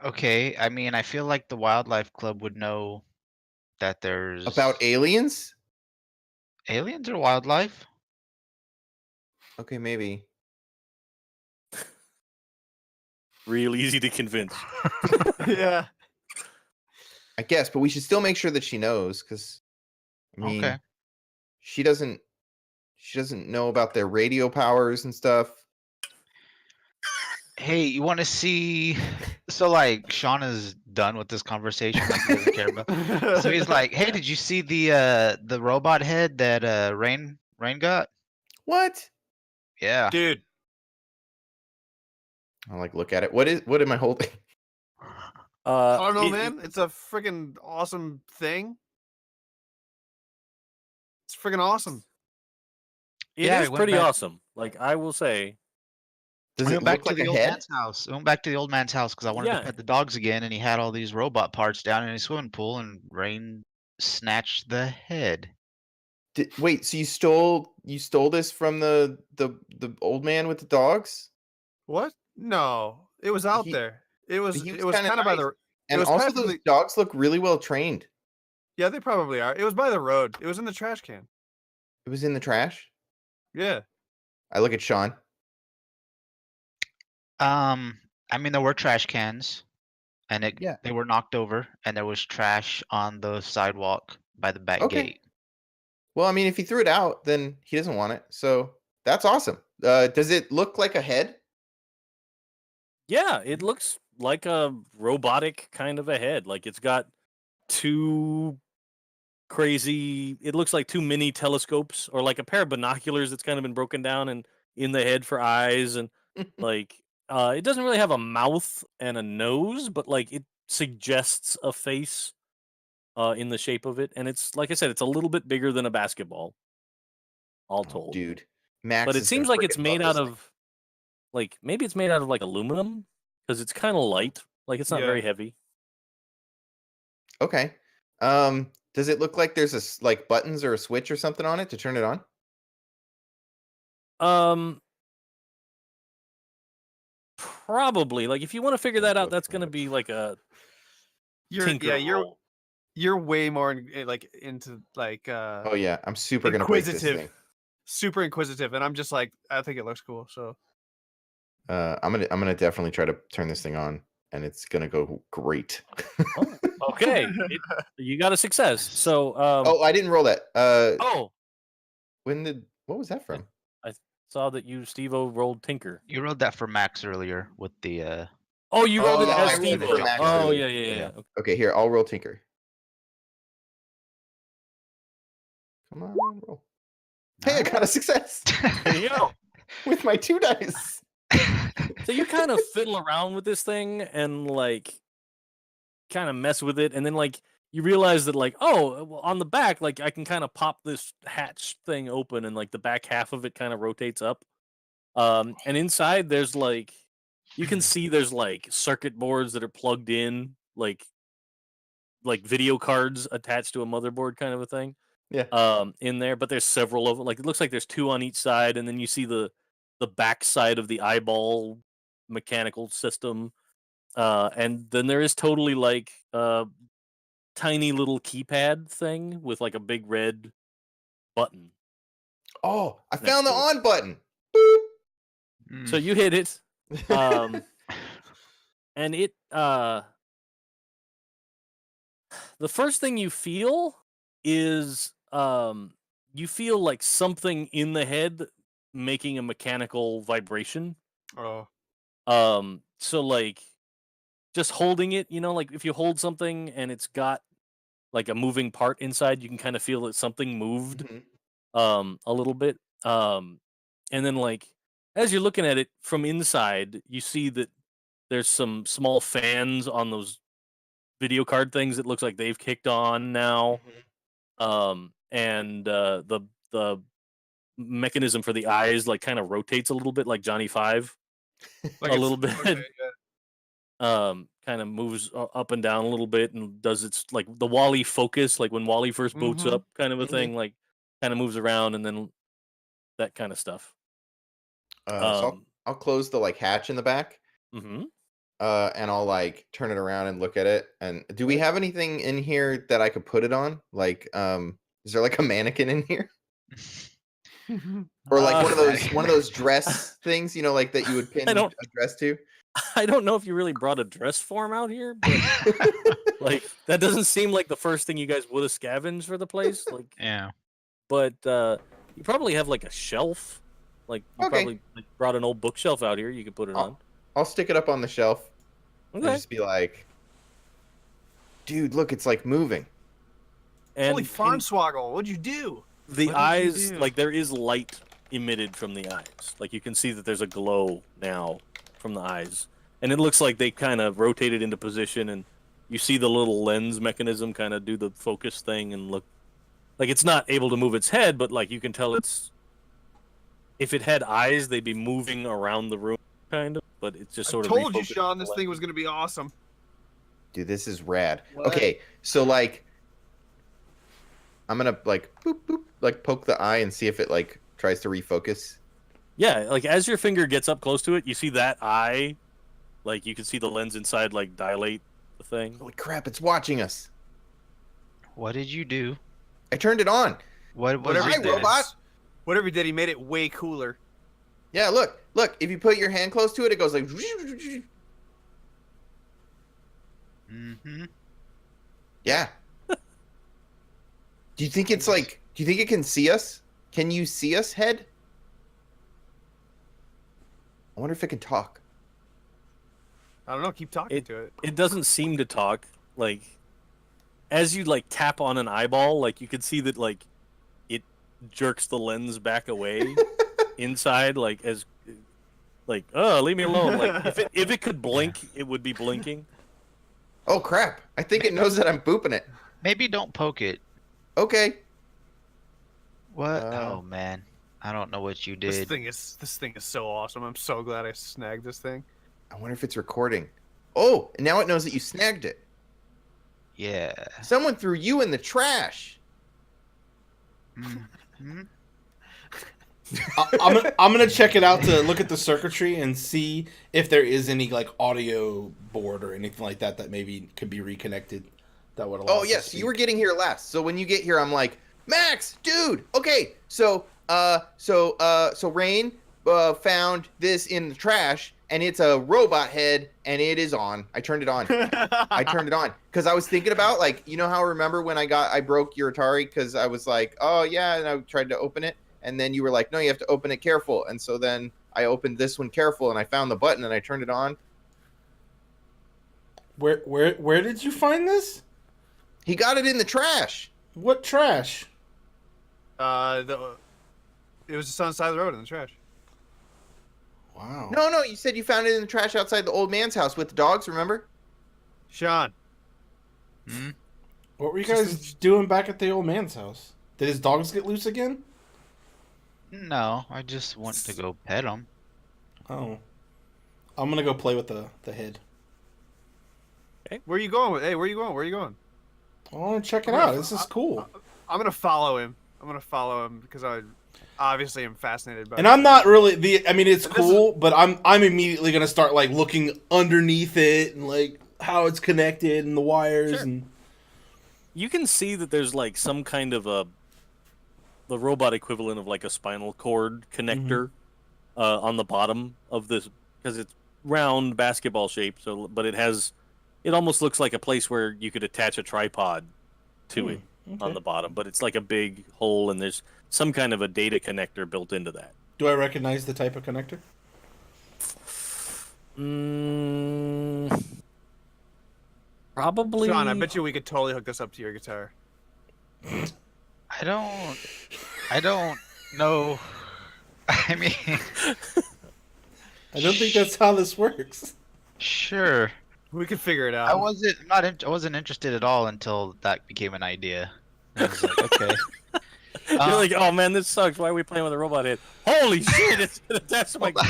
Okay, I feel like the wildlife club would know that there's About aliens? aliens or wildlife. Okay, maybe. Real easy to convince. Yeah. I guess, but we should still make sure that she knows, because I mean, Okay. she doesn't know about their radio powers and stuff. Hey, you want to see? So like, Sean is done with this conversation. Like he doesn't care about. So he's like, "Hey, did you see the robot head that Rain got?" What? Yeah. Dude, I'll like look at it. What am I holding? I don't know, man. It's a freaking awesome thing. It's freaking awesome. It Yeah, is we went pretty back- awesome. Like I will say, Does We it went back look to like the a old head? man's house. We went back to the old man's house because I wanted Yeah. to pet the dogs again, and he had all these robot parts down in his swimming pool, and Rain snatched the head. Wait, so you stole this from the old man with the dogs? What? No, it was out He- there. It was he was it was kinda kind of by nice. the. It And was also, practically. those dogs look really well trained. Yeah, they probably are. It was by the road. It was in the trash can. It was in the trash. Yeah. I look at Sean. There were trash cans, and Yeah. they were knocked over, and there was trash on the sidewalk by the back Okay. gate. Well, I mean, if he threw it out, then he doesn't want it. So that's awesome. Does it look like a head? yeah, it looks like a robotic kind of a head. Like it's got two crazy. It looks like two mini telescopes or like a pair of binoculars that's kind of been broken down and in the head for eyes, and like it doesn't really have a mouth and a nose, but like it suggests a face in the shape of it, and it's like I said, it's a little bit bigger than a basketball, all Oh, told. dude, Max But it is gonna seems like it's freaking love made out this thing. of like maybe it's made out of like aluminum because it's kind of light. Like it's not Yeah. very heavy. Okay. Does it look like there's like buttons or a switch or something on it to turn it on? Um, Probably. Like if you want to figure that out, that's going to be like a tinker roll. You're way more like into like Oh yeah, I'm super gonna break this thing. inquisitive, super inquisitive, and I'm just like I think it looks cool. So I'm gonna definitely try to turn this thing on, and it's gonna go great. Oh, okay. You got a success. So Oh, I didn't roll that. oh, What was that from? I saw that you Steve-O rolled tinker. You rolled that for Max earlier with the. Oh, you rolled it yeah, as I rolled it Steve-O. for Max Oh, earlier. yeah. Okay. Okay, here, I'll roll Tinker. Come on, roll. Hey, I got a success There you go. with my 2 dice. So you kind of fiddle around with this thing and like kind of mess with it, and then like you realize that like well, on the back like I can kind of pop this hatch thing open and like the back half of it kind of rotates up. And inside there's like you can see there's like circuit boards that are plugged in like video cards attached to a motherboard kind of a thing. Yeah. In there, but there's several of them. Like it looks like there's 2 on each side, and then you see the back side of the eyeball mechanical system. And then there is totally like a tiny little keypad thing with like a big red button. Oh, I Next found the to it. on button. Boop. So you hit it, and it the first thing you feel is you feel like something in the head making a mechanical vibration. oh So like just holding it, like if you hold something and it's got like a moving part inside, you can kind of feel that something moved Mhm. a little bit. And then like as you're looking at it from inside, you see that there's some small fans on those video card things that looks like they've kicked on now. And the mechanism for the eyes like kind of rotates a little bit like Johnny Five. like A it's- little bit. okay, yeah. Kind of moves up and down a little bit and does its like the Wally focus, like when Wally first boots Mhm. up kind of a Mhm. thing, like kind of moves around and then that kind of stuff. So I'll close the like hatch in the back, Mhm. and I'll like turn it around and look at it. And do we have anything in here that I could put it on? Like, is there like a mannequin in here, or like one of those dress things, like that you would pin I don't- a dress to? I don't know if you really brought a dress form out here, but like that doesn't seem like the first thing you guys would have scavenged for the place. Like, Yeah. but you probably have like a shelf. Like you Okay. probably like, brought an old bookshelf out here. You could put it on. I'll stick it up on the shelf and Okay. just be like, dude, look, it's like moving. And Holy Farnswoggle, what'd you do? the What did you eyes, do? like there is light emitted from the eyes. Like you can see that there's a glow now from the eyes, and it looks like they kind of rotated into position, and you see the little lens mechanism kind of do the focus thing and look like it's not able to move its head, but like you can tell it's if it had eyes, they'd be moving around the room kind of, but it's just sort I of told you, refocused Sean, the this thing lens. was gonna be awesome. Dude, this is rad. What? Okay, so like, I'm gonna like boop boop, like poke the eye and see if it like tries to refocus. Yeah, like as your finger gets up close to it, you see that eye, like you can see the lens inside like dilate the thing. Holy crap, it's watching us. What did you do? I turned it on. What was Whatever Hi, he did, robot. Whatever he did, he made it way cooler. Yeah, look. If you put your hand close to it, it goes like. Mm-hmm. Yeah. Do you think it's like? Do you think it can see us? Can you see us, head? I wonder if it can talk. I don't know. Keep talking to it. It doesn't seem to talk, like, as you like tap on an eyeball, like you can see that like it jerks the lens back away inside, like as like leave me alone. Like if it could blink, it would be blinking. Oh crap! I think it knows that I'm booping it. Maybe don't poke it. Okay. What? Oh man, I don't know what you This did. thing is so awesome. I'm so glad I snagged this thing. I wonder if it's recording. Oh, and now it knows that you snagged it. Yeah. Someone threw you in the trash. Hmm? I'm gonna check it out to look at the circuitry and see if there is any like audio board or anything like that that maybe could be reconnected. That would allow. Oh us to yes, speak. you were getting here last. So when you get here, I'm like, Max, dude. Okay, so Rain found this in the trash, and it's a robot head, and it is on. I turned it on. I turned it on because I was thinking about like, you know how remember when I broke your Atari because I was like, oh yeah, and I tried to open it, and then you were like, no, you have to open it careful, and so then I opened this one careful, and I found the button, and I turned it on. Where did you find this? He got it in the trash. What trash? It was just on the side of the road in the trash. Wow. No, you said you found it in the trash outside the old man's house with the dogs, remember? Sean, Hmm? What were you guys doing back at the old man's house? Did his dogs get loose again? No, I just want to go pet him. Oh. I'm gonna go play with the head. where are you going? Hey, where are you going? Where are you going? I want to check it out. This is cool. I'm gonna follow him. Because I obviously am fascinated by. And I'm not really I mean, it's And this cool, but I'm immediately gonna start like looking underneath it and like how it's connected and the wires Sure. and. You can see that there's like some kind of the robot equivalent of like a spinal cord connector on the bottom of this because it's round basketball shape. So, but it almost looks like a place where you could attach a tripod to it on the bottom. But it's like a big hole, and there's some kind of a data connector built into that. Do I recognize the type of connector? Probably. Sean, I bet you we could totally hook this up to your guitar. I don't know. I mean, I don't think that's how this works. sure. We could figure it out. I wasn't interested at all until that became an idea. I was like, okay. You're like, oh man, this sucks. Why are we playing with a robot head? Holy shit! It's attached to my. All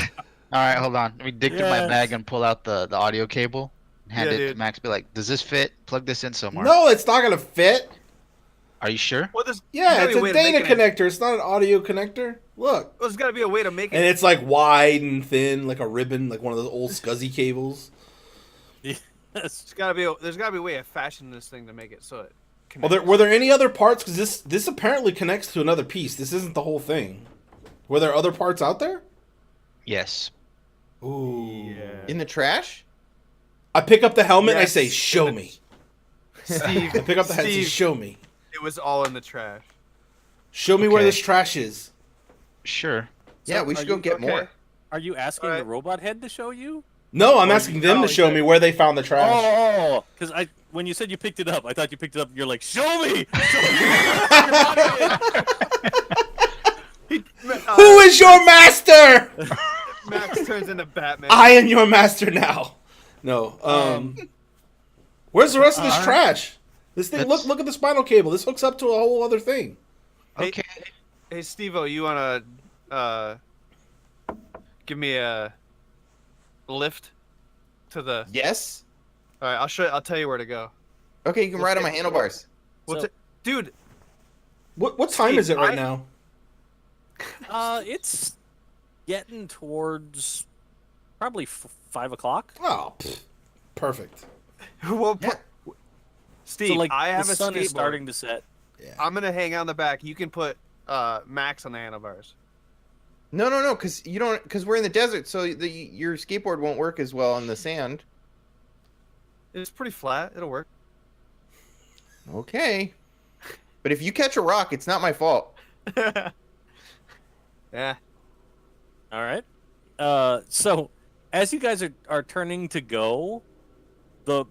right, hold on. Let me dig through my Yes. bag and pull out the audio cable and hand Yeah, it to dude. Max. Be like, does this fit? Plug this in somewhere. No, it's not gonna fit. Are you sure? Well, there's Yeah, gotta it's be a way to make data it- connector. It's not an audio connector. Look. There's got to be a way to make And it. it's like wide and thin, like a ribbon, like one of those old SCSI cables. Yes. There's got to be a way of fashioning this thing to make it so it. Well, were there any other parts? Because this apparently connects to another piece. This isn't the whole thing. Were there other parts out there? Yes. Ooh. Yeah. In the trash? I pick up the helmet and I Yes, say, in "Show the- me." Steve, I pick up the head and say, Steve, "Show me. it was all in the trash. Show me where Okay. this trash is." Sure. Yeah, we are should go you- get okay. more. Are you asking Alright. the robot head to show you? No, I'm Or asking you them to probably show could. me where they found the trash. Oh, because when you said you picked it up, I thought you picked it up. And you're like, show me. Show me. Who is your master? Max turns into Batman. I am your master now. No. Where's the rest of this Alright. trash? This thing. That's- Look at the spinal cable. This hooks up to a whole other thing. Hey, Okay. Hey, Steve-O, you wanna give me a lift to the? Yes? All right, I'll show. I'll tell you where to go. Okay, you can ride on my handlebars. Well, So- dude, What time Steve, is it right I- now? It's getting towards probably 5 o'clock. Oh, perfect. well, Yeah. Steve, So like I have the a sun skateboard. is starting to set. Yeah. I'm gonna hang out in the back. You can put Max on the handlebars. No, because we're in the desert, so your skateboard won't work as well on the sand. It's pretty flat. It'll work. Okay. But if you catch a rock, it's not my fault. Yeah. All right. So as you guys are turning to go, the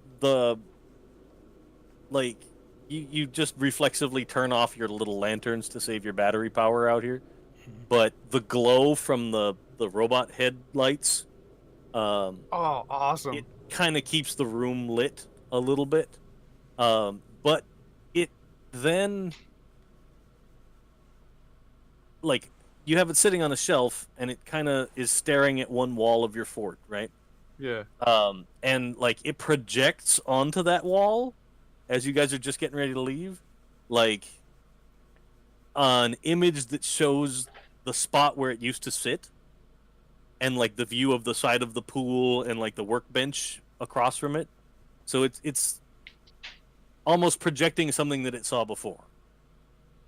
like you just reflexively turn off your little lanterns to save your battery power out here. But the glow from the robot headlights, Oh, awesome. it kind of keeps the room lit a little bit. But it then, like, you have it sitting on a shelf, and it kind of is staring at one wall of your fort, right? Yeah. And like it projects onto that wall as you guys are just getting ready to leave, like an image that shows the spot where it used to sit, and like the view of the side of the pool and like the workbench across from it. So it's almost projecting something that it saw before.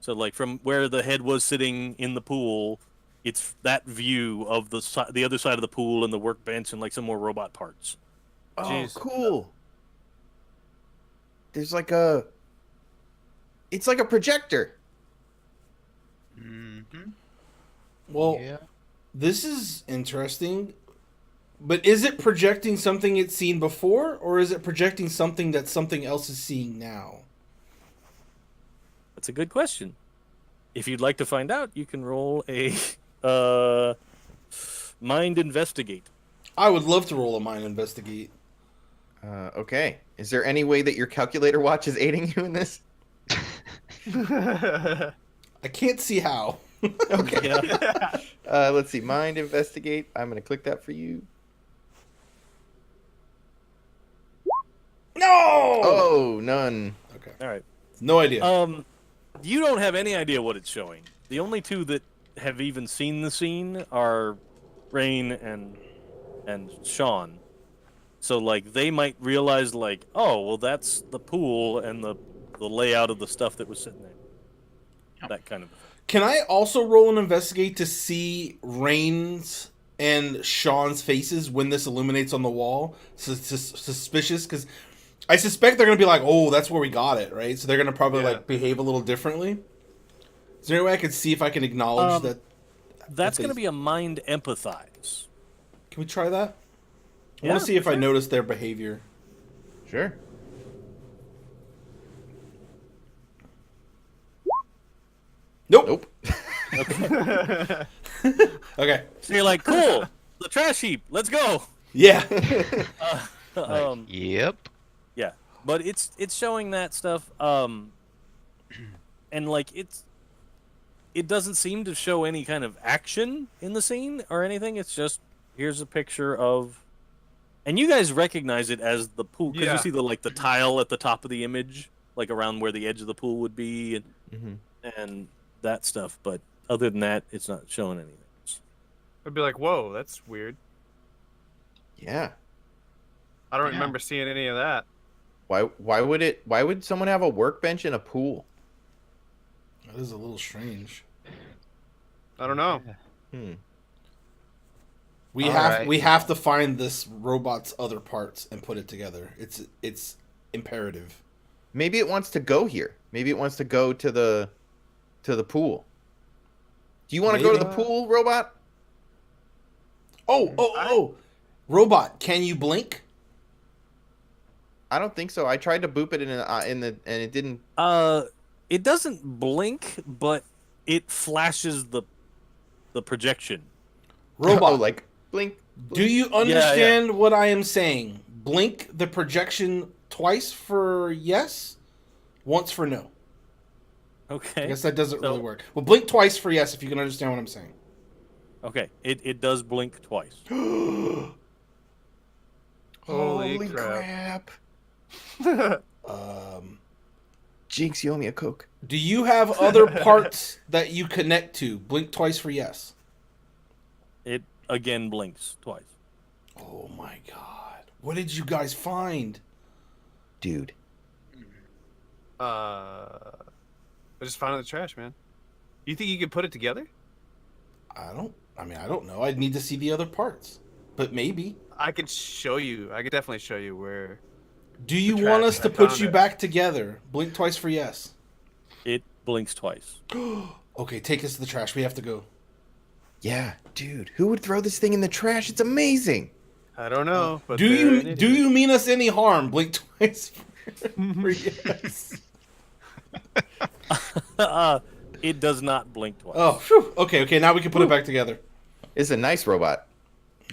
So like from where the head was sitting in the pool, it's that view of the other side of the pool and the workbench and like some more robot parts. Oh, Jeez. cool. There's like a... It's like a projector. Mm-hmm. Well, Yeah. this is interesting. But is it projecting something it's seen before, or is it projecting something that something else is seeing now? That's a good question. If you'd like to find out, you can roll a mind investigate. I would love to roll a mind investigate. Okay. Is there any way that your calculator watch is aiding you in this? I can't see how. Okay. Yeah. Let's see. Mind investigate. I'm going to click that for you. No! Oh, none. Okay. All right. No idea. You don't have any idea what it's showing. The only two that have even seen the scene are Rain and Sean. So like they might realize like, oh, well that's the pool and the layout of the stuff that was sitting there. Yep. That kind of thing. Can I also roll an investigate to see Rain's and Sean's faces when this illuminates on the wall? Suspicious, because I suspect they're going to be like, oh, that's where we got it, right? So they're going to probably Yeah. like behave a little differently. Is there any way I could see if I can acknowledge that? That's they- going to be a mind empathize. Can we try that? I Yeah, want to see if for I sure. notice their behavior. Sure. Nope. Nope. Okay. So you're like, cool, the trash heap, let's go. Yeah. Yep. Yeah, but it's showing that stuff, and like it doesn't seem to show any kind of action in the scene or anything. It's just here's a picture of, and you guys recognize it as the pool because Yeah. you see the tile at the top of the image, like around where the edge of the pool would be, and that stuff. But other than that, it's not showing anything. I'd be like, whoa, that's weird. Yeah. I don't Yeah. remember seeing any of that. Why would someone have a workbench in a pool? That is a little strange. I don't know. Hmm. We All have right. we have to find this robot's other parts and put it together. It's imperative. Maybe it wants to go here. Maybe it wants to go to the pool. Do you want to go to the Maybe. pool, robot? Oh! Robot, can you blink? I don't think so. I tried to boop it in the and it didn't. It doesn't blink, but it flashes the projection. Robot, Oh, like blink. do you understand what I am saying? Blink the projection twice for yes, once for no. Okay. I guess that doesn't So- really work. Well, blink twice for yes if you can understand what I'm saying. Okay. It does blink twice. Holy crap. Jinx, you owe me a Coke. Do you have other parts that you connect to? Blink twice for yes. It again blinks twice. Oh my god. What did you guys find? Dude. I just found it in the trash, man. You think you could put it together? I don't know. I'd need to see the other parts. But maybe. I could show you. I could definitely show you where. Do you The want trash, us to I put found you it. back together? Blink twice for yes. It blinks twice. Okay, take us to the trash. We have to go. Yeah, dude. Who would throw this thing in the trash? It's amazing. I don't know. But Do they're you an do idiot. you mean us any harm? Blink twice for yes. It does not blink twice. Oh, phew. Okay. Now we can put it back together. It's a nice robot,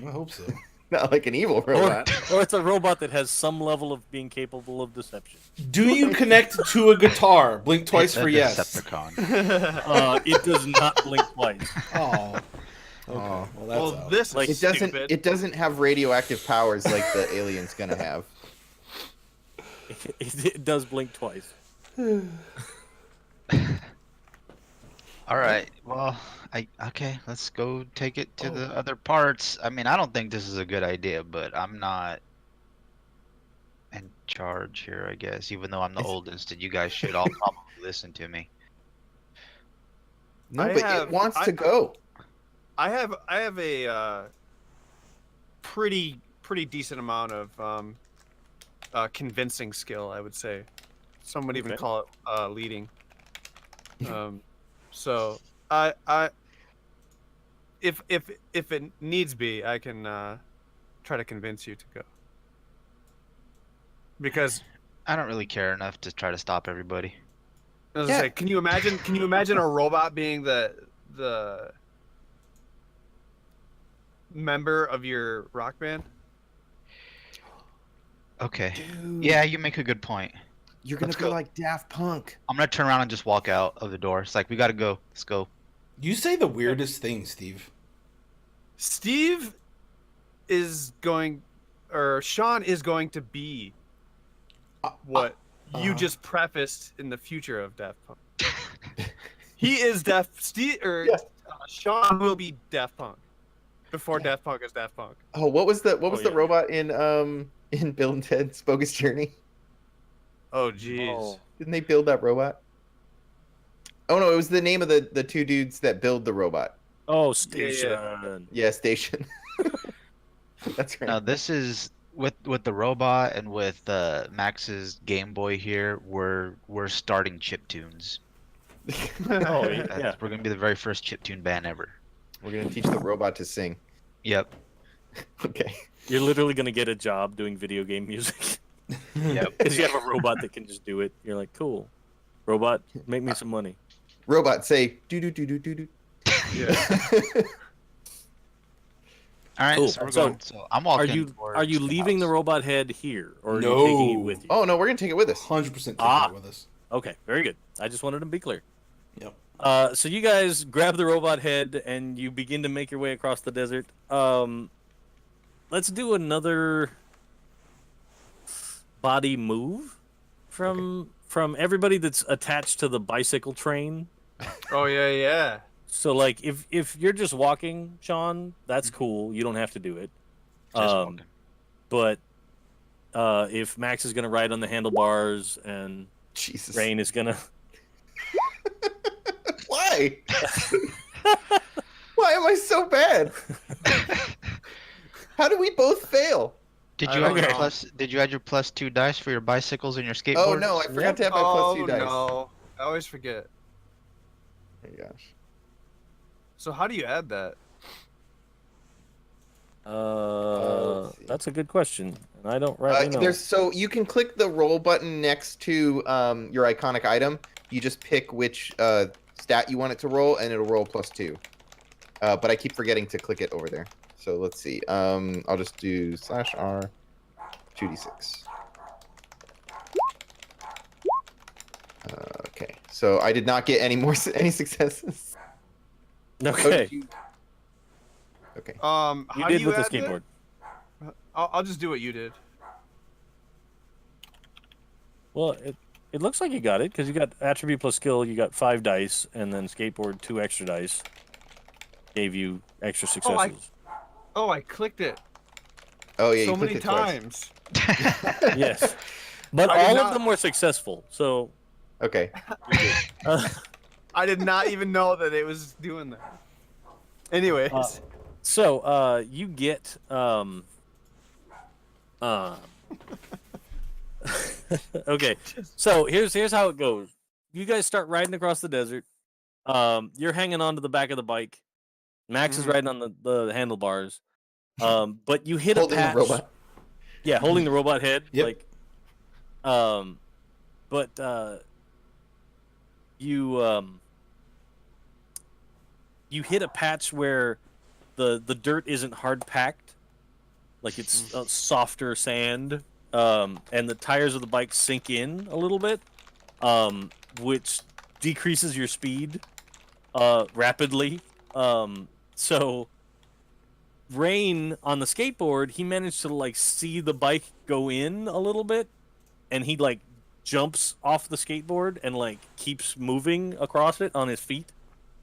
I hope so. not like an evil Or, robot. or it's a robot that has some level of being capable of deception. Do you connect to a guitar? Blink twice It's a for yes. Decepticon. It does not blink twice. Oh. Okay. Oh. Well, that's Well, out. this Like, is It doesn't. stupid. It doesn't have radioactive powers like the alien's gonna have. It does blink twice. All right. Well, okay. Let's go take it to the other parts. I mean, I don't think this is a good idea, but I'm not in charge here, I guess. Even though I'm the oldest, and you guys should all probably listen to me. No, I but have- it wants I- to go. I have a pretty decent amount of convincing skill, I would say. Some would even Okay. call it leading. So I if it needs be, I can try to convince you to go. Because I don't really care enough to try to stop everybody. as Yeah. I say, can you imagine a robot being the member of your rock band? Okay. Dude, Yeah, you make a good point. you're gonna let's be go. like Daft Punk. I'm gonna turn around and just walk out of the door. It's like we gotta go. Let's go. You say the weirdest things, Steve. Steve is going, or Sean is going to be what you just prefaced in the future of Daft Punk. He is Steve, or Yes. Sean will be Daft Punk before Yeah. Daft Punk is Daft Punk. Oh, what was the yeah. robot in Bill and Ted's Bogus Journey? Oh jeez. Oh. Didn't they build that robot? Oh no, it was the name of the two dudes that build the robot. Oh, Yeah, station. Yeah, Station. That's right. Now this is with the robot and with Max's Game Boy here. We're starting chiptunes. Oh, yeah. We're gonna be the very first chiptune band ever. We're gonna teach the robot to sing. Yep. Okay. You're literally going to get a job doing video game music. Yep. Because you have a robot that can just do it. You're like, cool. Robot, make me some money. Robot, say do do do do do do. Yeah. All right. Cool. So, we're So, going, so I'm walking. Are you towards the leaving the house. robot head here? Or are you No. taking it with you? Oh no, we're gonna take it with us. 100% take Ah. that with us. Okay, very good. I just wanted to be clear. Yep. So you guys grab the robot head and you begin to make your way across the desert. Let's do another body move from everybody that's attached to the bicycle train. Oh yeah. So like if you're just walking, Sean, that's cool. You don't have to do it. Just walking. But if Max is gonna ride on the handlebars and Jesus. Rain is gonna Why? Why am I so bad? How do we both fail? Did I you don't add your know. +2 dice for your bicycles and your skateboards? Oh no, I forgot to have my plus 2 dice. no. I always forget. Oh my gosh. So how do you add that? let's see. that's a good question. And I don't rightly know. So you can click the roll button next to your iconic item. You just pick which stat you want it to roll, and it'll roll +2. But I keep forgetting to click it over there. So let's see. I'll just do /R 2d6. Okay. So I did not get any successes. Oh, Okay. did you? Okay. How You do did with the add that? skateboard. I'll just do what you did. Well, it looks like you got it because you got attribute plus skill. You got 5 dice, and then skateboard 2 extra dice gave you extra Oh, successes. Oh, I clicked it Oh yeah, so you clicked many it twice. times. Yes, but I did all not- of them were successful. So, Okay. I did not even know that it was doing that. Anyways, you get okay. So here's how it goes. You guys start riding across the desert. You're hanging on to the back of the bike. Max is Mhm. riding on the handlebars. But you hit Holding a the patch. robot. Yeah, holding the robot head. Yep. Like, but you hit a patch where the dirt isn't hard packed, like it's softer sand, and the tires of the bike sink in a little bit, which decreases your speed rapidly. So Rain on the skateboard, he managed to like see the bike go in a little bit, and he like jumps off the skateboard and like keeps moving across it on his feet.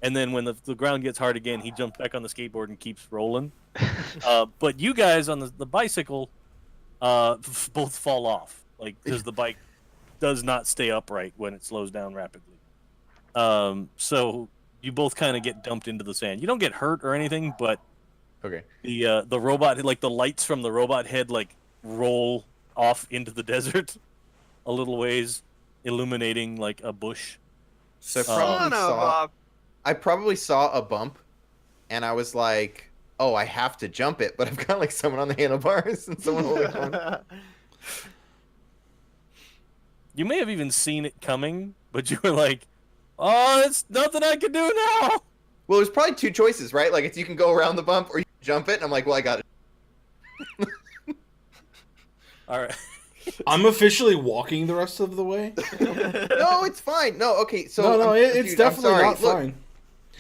And then when the ground gets hard again, he jumps back on the skateboard and keeps rolling. But you guys on the bicycle both fall off, like, because the bike does not stay upright when it slows down rapidly. So you both kind of get dumped into the sand. You don't get hurt or anything, but Okay. the robot, like the lights from the robot head, like roll off into the desert a little ways, illuminating like a bush. So Son of a... I probably saw a bump, and I was like, "Oh, I have to jump it," but I've got like someone on the handlebars and someone holding on. You may have even seen it coming, but you were like, "Oh, it's nothing I can do now." Well, there's probably two choices, right? Like, it's you can go around the bump or you can jump it, and I'm like, "Well, I got it." All right. I'm officially walking the rest of the way. No, it's fine. No, okay. So No, it's dude, definitely I'm sorry. not Look, fine.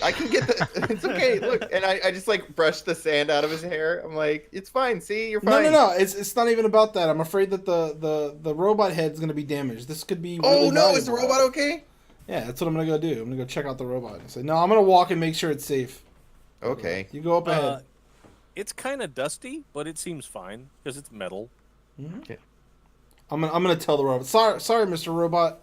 I can get the. It's okay. Look, and I just like brushed the sand out of his hair. I'm like, it's fine. See, you're fine. No. It's not even about that. I'm afraid that the robot head's gonna be damaged. This could be. Oh Really no, is the valuable. robot okay? Yeah, that's what I'm gonna go do. I'm gonna go check out the robot and say, no, I'm gonna walk and make sure it's safe. Okay. You go up ahead. It's kind of dusty, but it seems fine because it's metal. Okay. I'm gonna tell the robot. Sorry, Mr. Robot.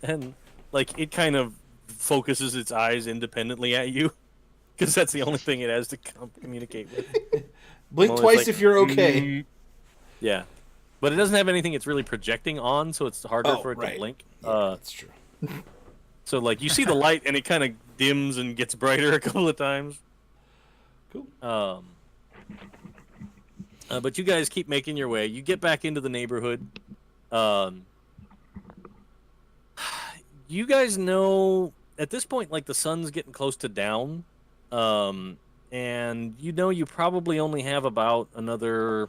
And like it kind of focuses its eyes independently at you because that's the only thing it has to communicate with. Blink Well, it's twice like, if you're okay. Yeah, but it doesn't have anything it's really projecting on, so it's harder for it to blink. Yeah, that's true. So like you see the light and it kind of dims and gets brighter a couple of times. Cool. But you guys keep making your way. You get back into the neighborhood. You guys know at this point, like the sun's getting close to down, and you know you probably only have about another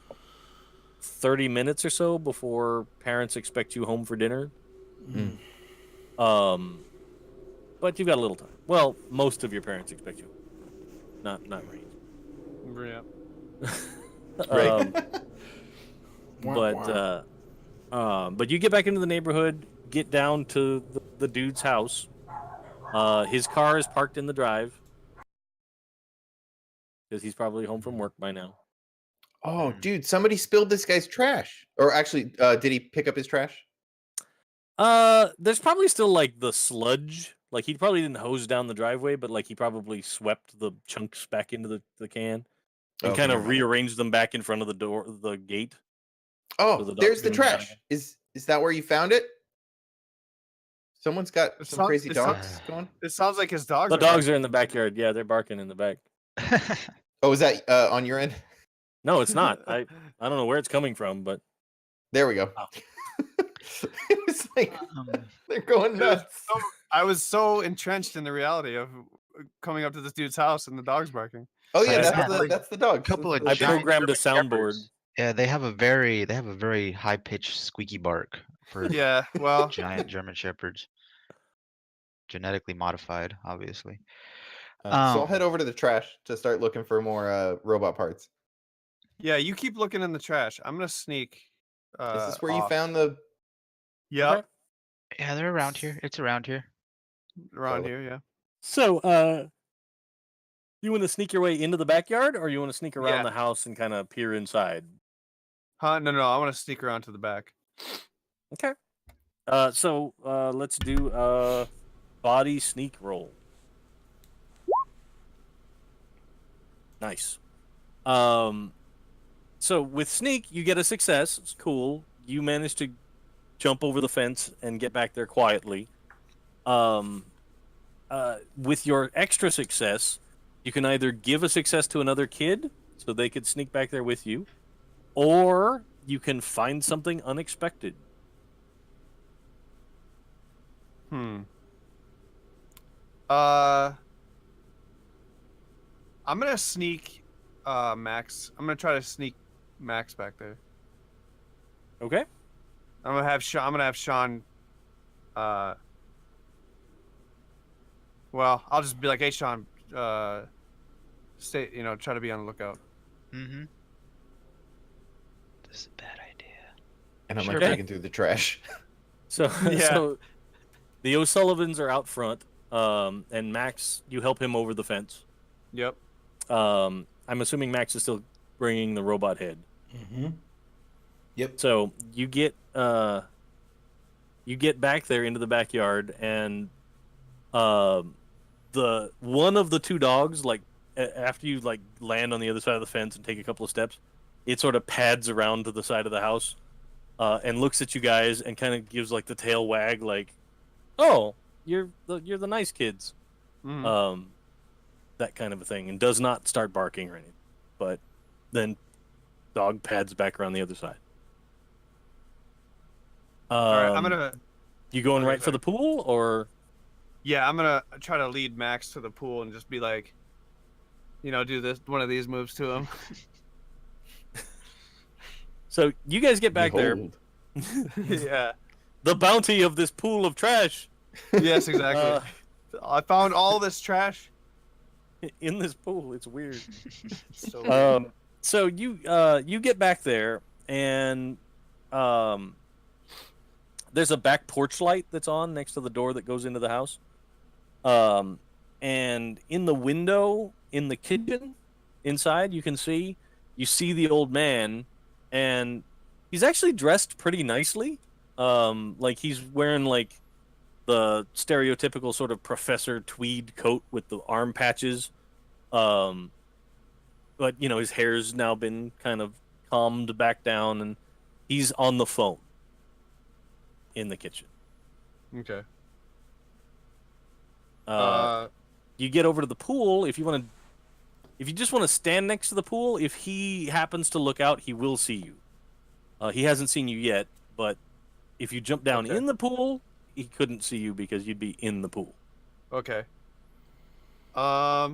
30 minutes or so before parents expect you home for dinner. Mm. But you've got a little time. Well, most of your parents expect you. Not Rain. Yeah. Right. But you get back into the neighborhood, get down to the dude's house. His car is parked in the drive because he's probably home from work by now. Oh, dude, somebody spilled this guy's trash. Or actually, did he pick up his trash? There's probably still like the sludge. Like he probably didn't hose down the driveway, but like he probably swept the chunks back into the can and Okay, kind of never mind. rearranged them back in front of the gate. Oh, So the there's dog's the gonna trash. die. Is that where you found it? Someone's got It some sounds- crazy it dogs sounds- going. It sounds like his dogs. The dogs are in the backyard. Yeah, they're barking in the back. Oh, is that on your end? No, it's not. I don't know where it's coming from, but There we go. Oh. It was like they're going nuts. I was so entrenched in the reality of coming up to this dude's house and the dog's barking. Oh yeah, I- that's the dog. couple of I giant programmed a German soundboard. shepherds. Yeah, they have a very high pitched squeaky bark for Yeah, well, giant German shepherds. Genetically modified, obviously. So I'll Um, head over to the trash to start looking for more robot parts. yeah. You keep looking in the trash. I'm gonna sneak. Is this where you off. found the? Yep, Okay. yeah, they're around here. It's around here. around So- here. Yeah. So, you want to sneak your way into the backyard, or you want to sneak around Yeah. the house and kind of peer inside? Huh? No. I want to sneak around to the back. Okay. So let's do a body sneak roll. Nice. So with sneak, you get a success. It's cool. You manage to jump over the fence and get back there quietly. With your extra success, you can either give a success to another kid so they could sneak back there with you, or you can find something unexpected. I'm gonna sneak Max. I'm gonna try to sneak Max back there. Okay. I'm gonna have Sean. Well, I'll just be like, hey, Sean. Stay. Try to be on the lookout. Mm-hmm. This is a bad idea. And I'm Sure. like digging through the trash. So, Yeah. so the O'Sullivans are out front, and Max, you help him over the fence. Yep. I'm assuming Max is still bringing the robot head. Mm-hmm. Yep. So you get back there into the backyard, and the one of the two dogs, like after you like land on the other side of the fence and take a couple of steps, it sort of pads around to the side of the house, and looks at you guys and kind of gives like the tail wag, like, "Oh, you're the nice kids," Mhm. that kind of a thing, and does not start barking or anything, but then dog pads back around the other side. All right. I'm gonna. You going Okay, right for sorry. the pool, or Yeah, I'm gonna try to lead Max to the pool and just be like, do one of these moves to him. so you guys get back Behold. Yeah. The bounty of this pool of trash Yes, exactly. I found all this trash. in this pool. It's weird. So weird. So you get back there, and there's a back porch light that's on next to the door that goes into the house. And in the window in the kitchen inside, you see the old man, and he's actually dressed pretty nicely. Like he's wearing like the stereotypical sort of professor tweed coat with the arm patches. But his hair's now been kind of calmed back down, and he's on the phone in the kitchen. Okay. You get over to the pool if you just want to stand next to the pool. If he happens to look out, he will see you. He hasn't seen you yet, but if you jump down Okay. in the pool, he couldn't see you because you'd be in the pool. Okay. I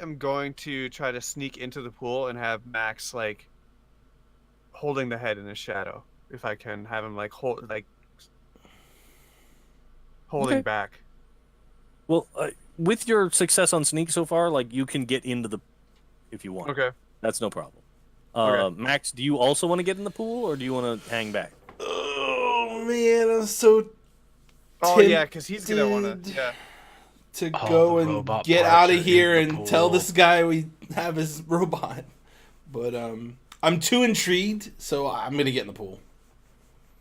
am going to try to sneak into the pool and have Max like holding the head in the shadow. If I can have him like holding Okay. back. Well, with your success on sneak so far, like you can get into the if you want. Okay. That's no problem. Okay. Max, do you also want to get in the pool, or do you want to hang back? Oh man, I'm so Oh yeah, because he's gonna want to. tempted. Yeah. to All go the and robot get parts out are of here in the and tell pool. this guy we have his robot. But I'm too intrigued, so I'm gonna get in the pool.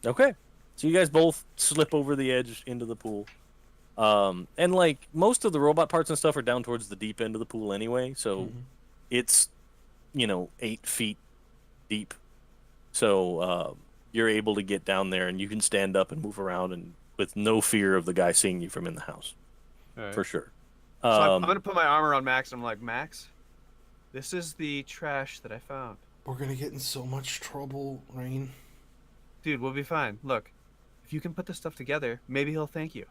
Okay. So you guys both slip over the edge into the pool. And like most of the robot parts and stuff are down towards the deep end of the pool anyway, so it's 8 feet deep. So you're able to get down there, and you can stand up and move around, and with no fear of the guy seeing you from in the house, All right. for sure. So I'm gonna put my arm around Max, and I'm like, Max, this is the trash that I found. We're gonna get in so much trouble, Rain. Dude, we'll be fine. Look, if you can put this stuff together, maybe he'll thank you.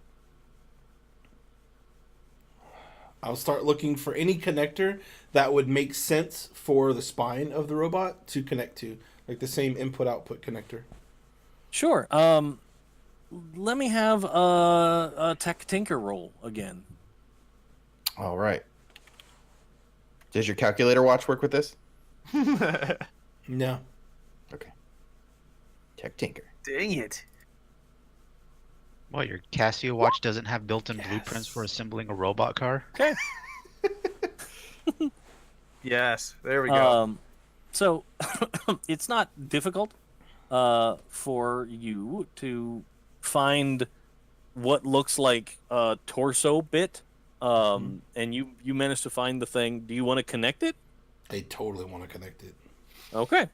I'll start looking for any connector that would make sense for the spine of the robot to connect to, like the same input-output connector. Sure. Let me have a tech tinker roll again. All right. Does your calculator watch work with this? No. Okay. Tech Tinker. Dang it. Well, your Casio watch doesn't have built-in blueprints for assembling a robot car? Okay. Yes, there we go. So it's not difficult for you to find what looks like a torso bit, and you managed to find the thing. Do you want to connect it? I totally want to connect it. Okay.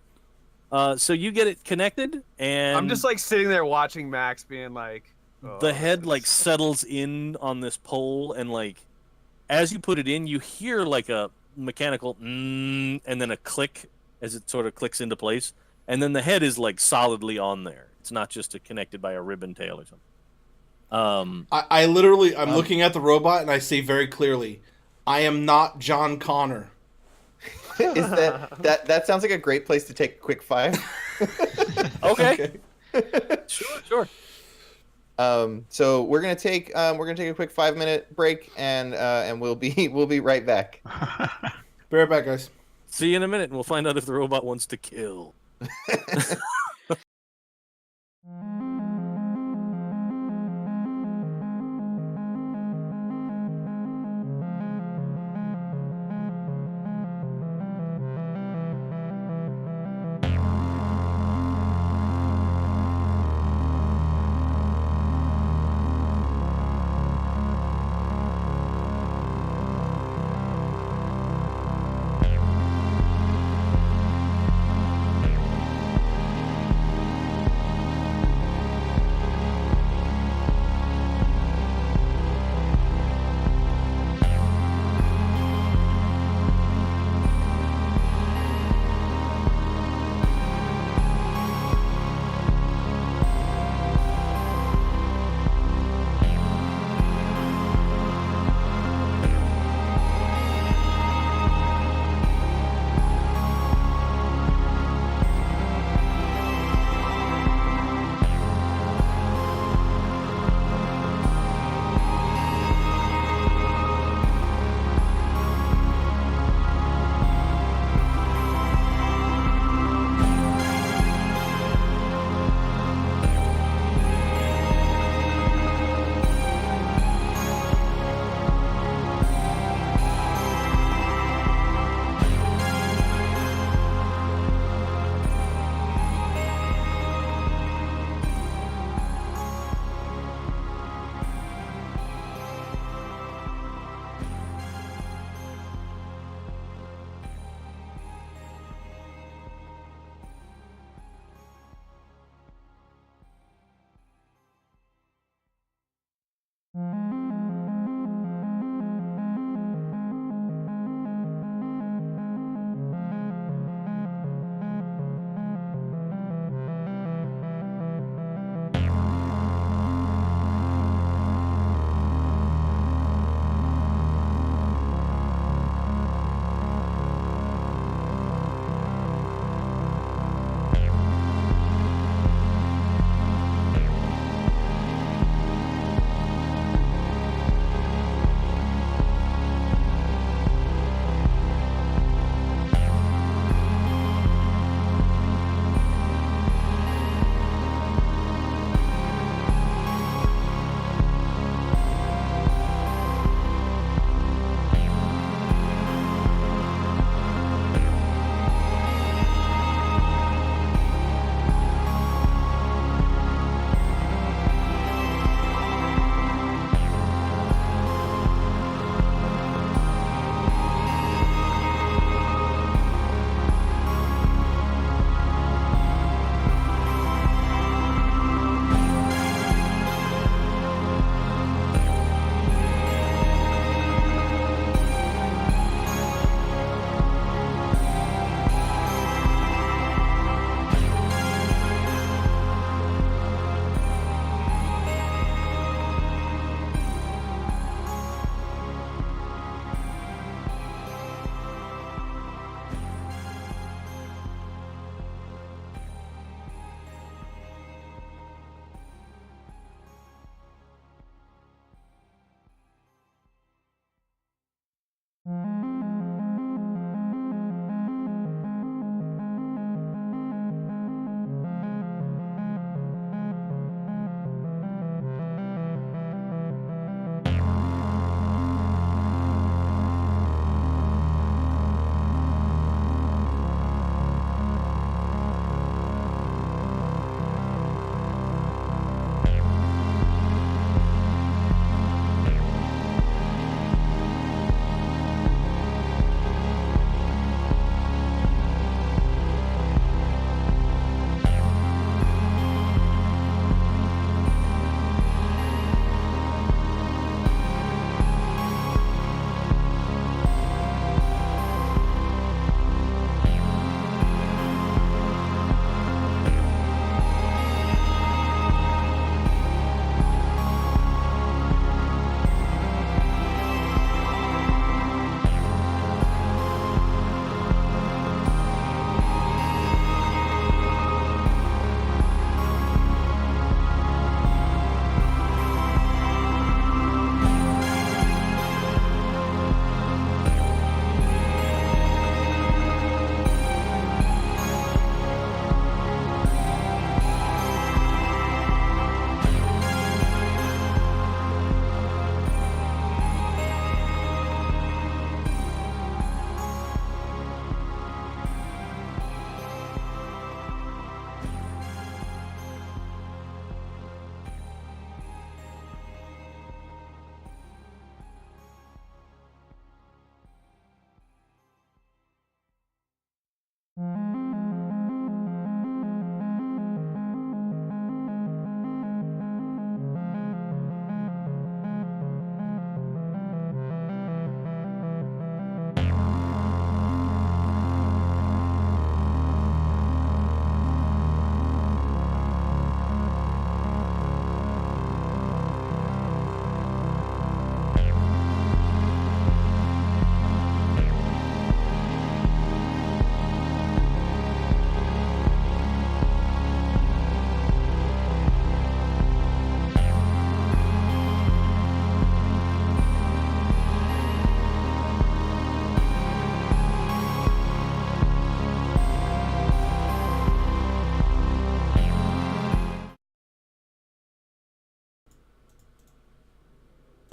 So you get it connected, and I'm just like sitting there watching Max being like, oh, the head this like is- settles in on this pole, and like as you put it in, you hear like a mechanical and then a click as it sort of clicks into place, and then the head is like solidly on there. It's not just connected by a ribbon tail or something. I literally, I'm looking at the robot and I say very clearly, I am not John Connor. Is that sounds like a great place to take a quick 5. Okay. Sure. So we're gonna take a quick 5-minute break, and we'll be right back. Be right back, guys. See you in a minute, and we'll find out if the robot wants to kill.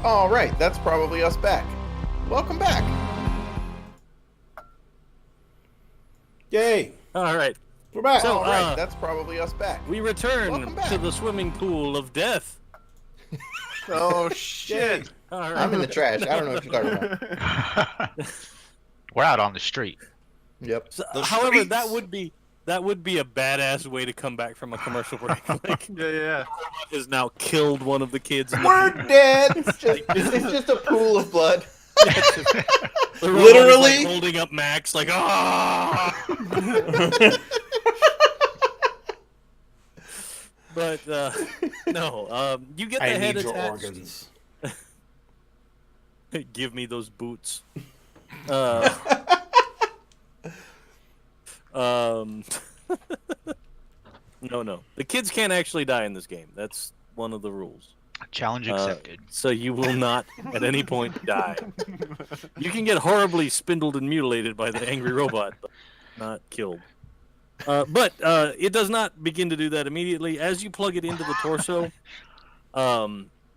All right, that's probably us back. Welcome back. Yay! All right. We're back. So, All right, that's probably us back. We Welcome return back. to the swimming pool of death. Oh shit! All right. I'm in the trash. I don't know what you're talking about. We're out on the street. Yep. So, The however, streets. that would be a badass way to come back from a commercial break. Like, Yeah. has now killed one of the kids. In We're dead. It's just a pool of blood. the robot is, Literally? like, holding up Max, like ah. But no, you get the I head need your attached. organs. Give me those boots. No. The kids can't actually die in this game. That's one of the rules. Challenge accepted. So you will not at any point die. You can get horribly spindled and mutilated by the angry robot, but not killed. But it does not begin to do that immediately. As you plug it into the torso,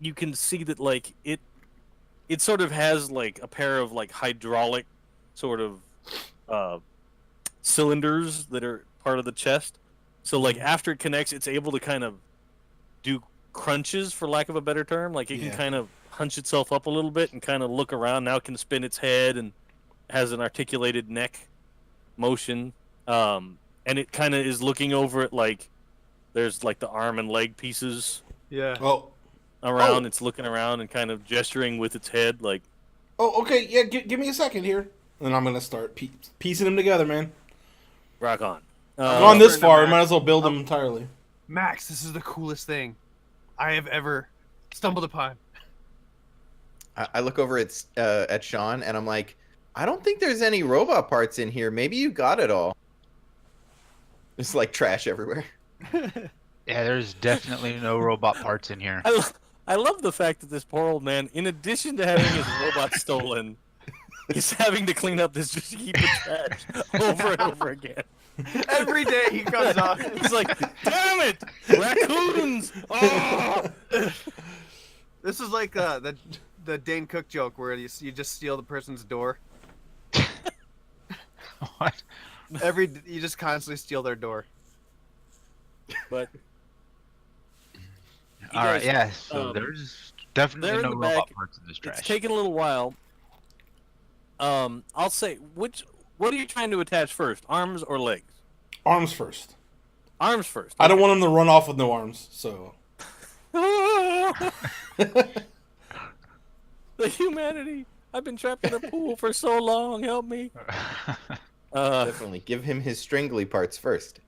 you can see that like it sort of has like a pair of like hydraulic sort of cylinders that are part of the chest. So like after it connects, it's able to kind of do crunches, for lack of a better term. Like it can kind of hunch itself up a little bit and kind of look around. Now it can spin its head and has an articulated neck motion. And it kind of is looking over it like there's like the arm and leg pieces Yeah. Oh. around. Oh. It's looking around and kind of gesturing with its head like. Oh, okay. Yeah, give me a second here. And I'm gonna start piecing them together, man. Rock on. I've gone this Turn to far. I Max. might as well build them entirely. Max, this is the coolest thing I have ever stumbled upon. I look over at Sean and I'm like, I don't think there's any robot parts in here. Maybe you got it all. It's like trash everywhere. Yeah, there's definitely no robot parts in here. I love the fact that this poor old man, in addition to having his robot stolen, is having to clean up this heap of trash over and over again. Every day he comes on. He's like, damn it! Raccoons! Oh! This is like the Dane Cook joke where you just steal the person's door. What? You just constantly steal their door. But All right, guys, yeah. So there's definitely they're in no the robot back. parts in this trash. it's taken a little while. I'll say, what are you trying to attach first, arms or legs? Arms first. Arms first. I don't want them to run off with no arms, so. The humanity. I've been trapped in a pool for so long. Help me. Definitely give him his stringly parts first.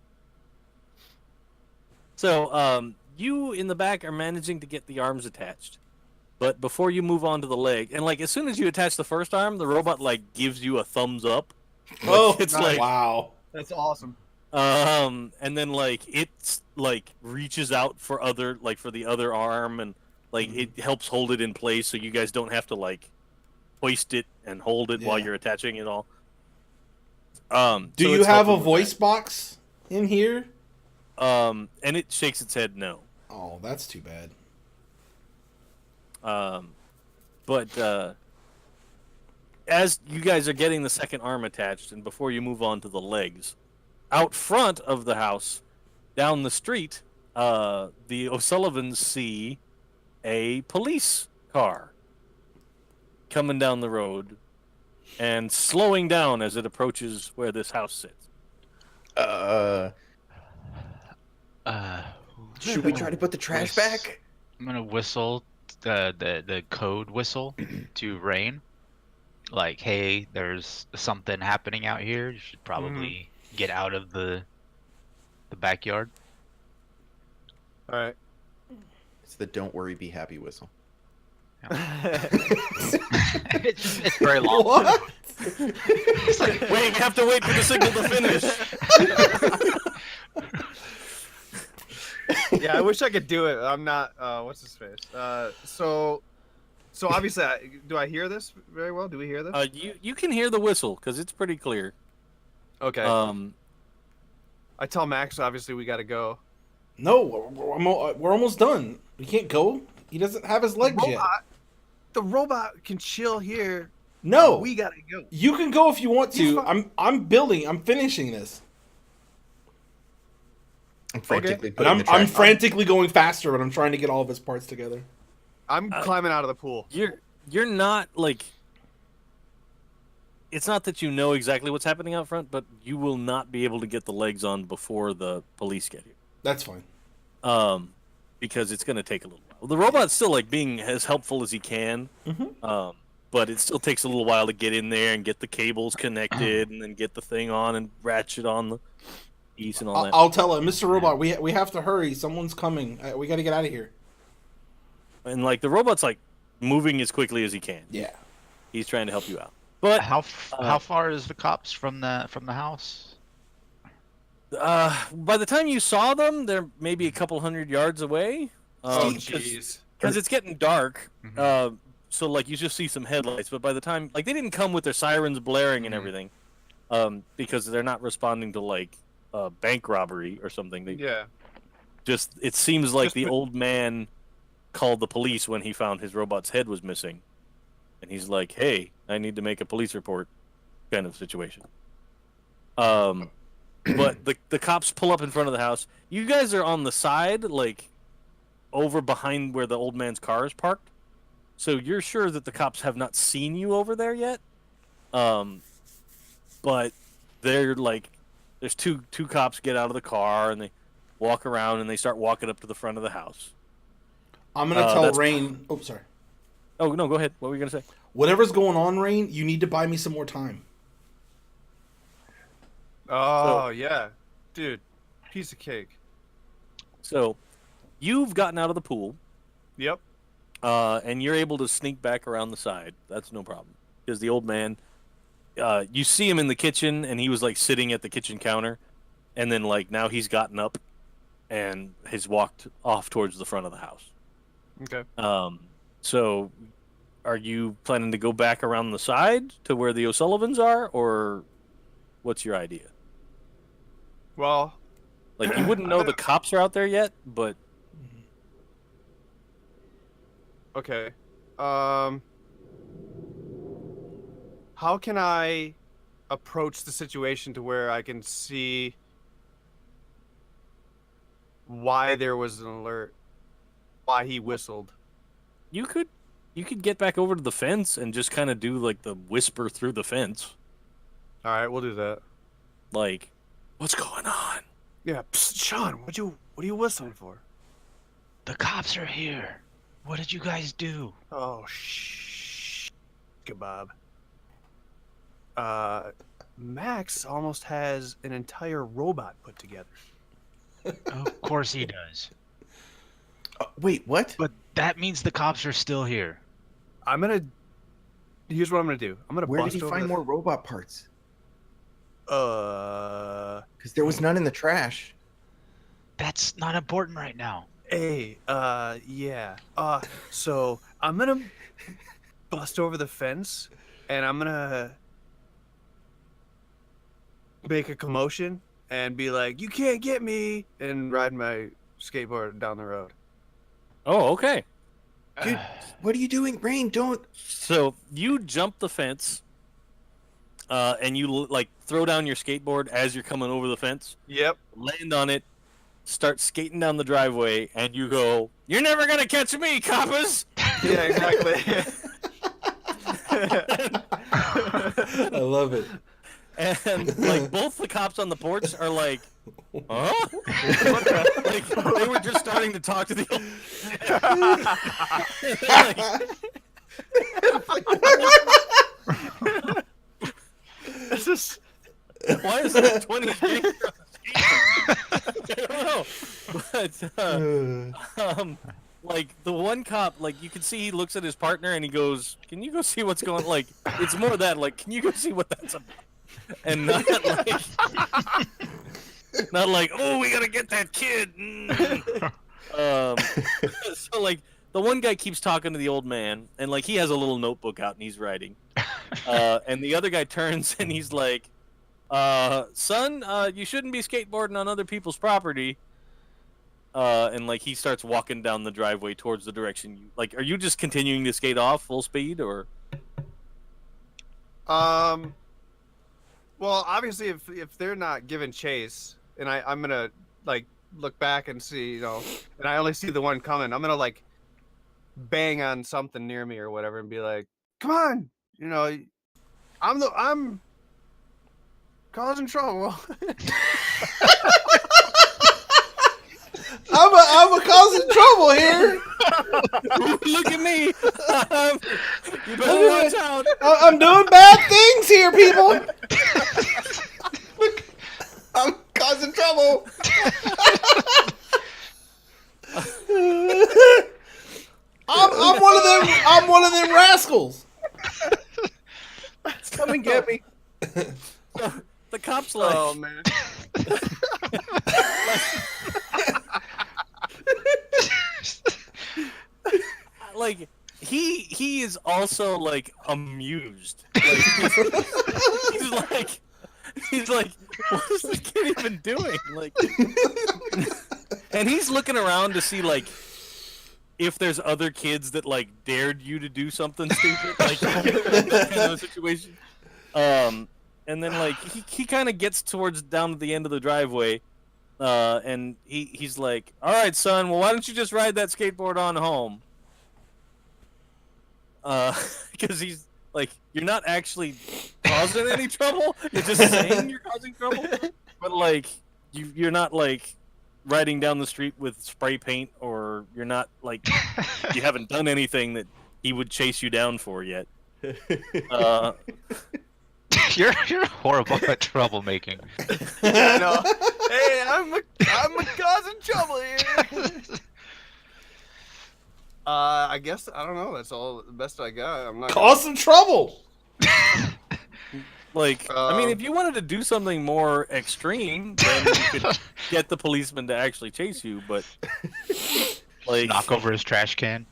So, you in the back are managing to get the arms attached. But before you move on to the leg, and like as soon as you attach the first arm, the robot like gives you a thumbs up. Oh, it's like wow. That's awesome. and then like it's like reaches out for for the other arm, and like it helps hold it in place so you guys don't have to like hoist it and hold it while Yeah. you're attaching it all. Do So you it's have a helping with voice box in here? that. And it shakes its head no. Oh, that's too bad. But as you guys are getting the second arm attached, and before you move on to the legs, out front of the house, down the street, the O'Sullivans see a police car coming down the road and slowing down as it approaches where this house sits. Should we try to put the trash Yes. back? I'm gonna whistle the code whistle to Rain. Like, hey, there's something happening out here. You should probably get out of the backyard. All right. It's the "Don't worry, be happy" whistle. It's very long. What? It's like, Wait, you have to wait for the signal to finish. Yeah, I wish I could do it. I'm not. What's his face? So obviously, do I hear this very well? Do we hear this? You can hear the whistle because it's pretty clear. Okay. I tell Max, obviously, we got to go. No, we're almost done. We can't go. He doesn't have his legs yet. the robot can chill here. No, We gotta go. you can go if you want He's to. fi- I'm finishing this. I'm frantically And putting the I'm track. frantically going faster, but I'm trying to get all of his parts together. I'm climbing out of the pool. You're not like. It's not that you know exactly what's happening out front, but you will not be able to get the legs on before the police get here. That's fine. Because it's going to take a little while. The robot's still like being as helpful as he can, but it still takes a little while to get in there and get the cables connected, and then get the thing on and ratchet on the piece and all that. I'll tell him, Mr. Robot, we have to hurry. Someone's coming. We got to get out of here. And like the robot's like moving as quickly as he can. Yeah. He's trying to help you out. But How far is the cops from the house? by the time you saw them, they're maybe a couple 100 yards away. Oh, jeez. Because it's getting dark. Mhm. So like you just see some headlights, but by the time like they didn't come with their sirens blaring and everything, because they're not responding to like bank robbery or something. They Yeah. just it seems like Just the put- old man called the police when he found his robot's head was missing, and he's like, "Hey, I need to make a police report," kind of situation. But the cops pull up in front of the house. You guys are on the side, like over behind where the old man's car is parked. So you're sure that the cops have not seen you over there yet. But they're like, there's two cops get out of the car and they walk around and they start walking up to the front of the house. I'm going to tell that's- Rain. Oh, sorry. Oh no, go ahead. What were you gonna say? Whatever's going on, Rain, you need to buy me some more time. Oh, yeah. Dude, piece of cake. So, you've gotten out of the pool, Yep. and you're able to sneak back around the side. That's no problem. Because the old man, you see him in the kitchen, and he was like sitting at the kitchen counter, and then like now he's gotten up, and has walked off towards the front of the house. Okay. So, are you planning to go back around the side to where the O'Sullivans are, or what's your idea? Well, Like you wouldn't know the cops are out there yet, but okay. How can I approach the situation to where I can see why there was an alert, why he whistled? you could get back over to the fence and just kind of do like the whisper through the fence, All right, we'll do that. like, "What's going on?" Yeah, Psst, Sean, what are you whistling for? The cops are here. What did you guys do? Oh, shh, kebab. Max almost has an entire robot put together. Of course he does. Wait, what? But that means the cops are still here. Here's what I'm gonna do. I'm gonna Where did bust he over find the- more robot parts? Because There was none in the trash. That's not important right now. Hey, yeah. So I'm gonna bust over the fence, and I'm gonna make a commotion and be like, "You can't get me!" and ride my skateboard down the road. Oh, okay. Dude, what are you doing, Rain? Don't. So you jump the fence, and you like throw down your skateboard as you're coming over the fence, Yep. land on it, start skating down the driveway, and you go, "You're never gonna catch me, coppers!" Yeah, exactly. I love it. And like both the cops on the porch are like, "Huh?" Like they were just starting to talk to the old This is why is there 20 skaters on the skate? I don't know. But like the one cop, like you can see he looks at his partner and he goes, "Can you go see what's going?" Like it's more that, like, "Can you go see what that's about?" And not like, "Oh, we gotta get that kid." So like the one guy keeps talking to the old man, and like he has a little notebook out and he's writing. And the other guy turns and he's like, "Son, you shouldn't be skateboarding on other people's property." and like he starts walking down the driveway towards the direction you like. Are you just continuing to skate off full speed, or? Well, obviously, if they're not giving chase, and I'm gonna like look back and see, and I only see the one coming, I'm gonna like bang on something near me or whatever, and be like, "Come on, I'm causing trouble." I'm causing trouble here. Look at me! You better watch out! I'm doing bad things here, people. I'm causing trouble. I'm one of them rascals. Come and get me. The cops like, Oh man. like he is also like amused. Like, he's like, what is this kid even doing? Like, and he's looking around to see like if there's other kids that like dared you to do something stupid, like that kind of situation. And then like he kind of gets towards down to the end of the driveway, and he's like, "All right, son. Well, why don't you just ride that skateboard on home?" Because he's like, you're not actually causing any trouble. You're just saying you're causing trouble, but like you're not like riding down the street with spray paint, or you're not like you haven't done anything that he would chase you down for yet. You're horrible at troublemaking. I know. Hey, I'm causing trouble here. I guess I don't know. That's all the best I got. I'm not Cause some trouble. Like, I mean, if you wanted to do something more extreme, then you could get the policeman to actually chase you. But like, Knock over his trash can.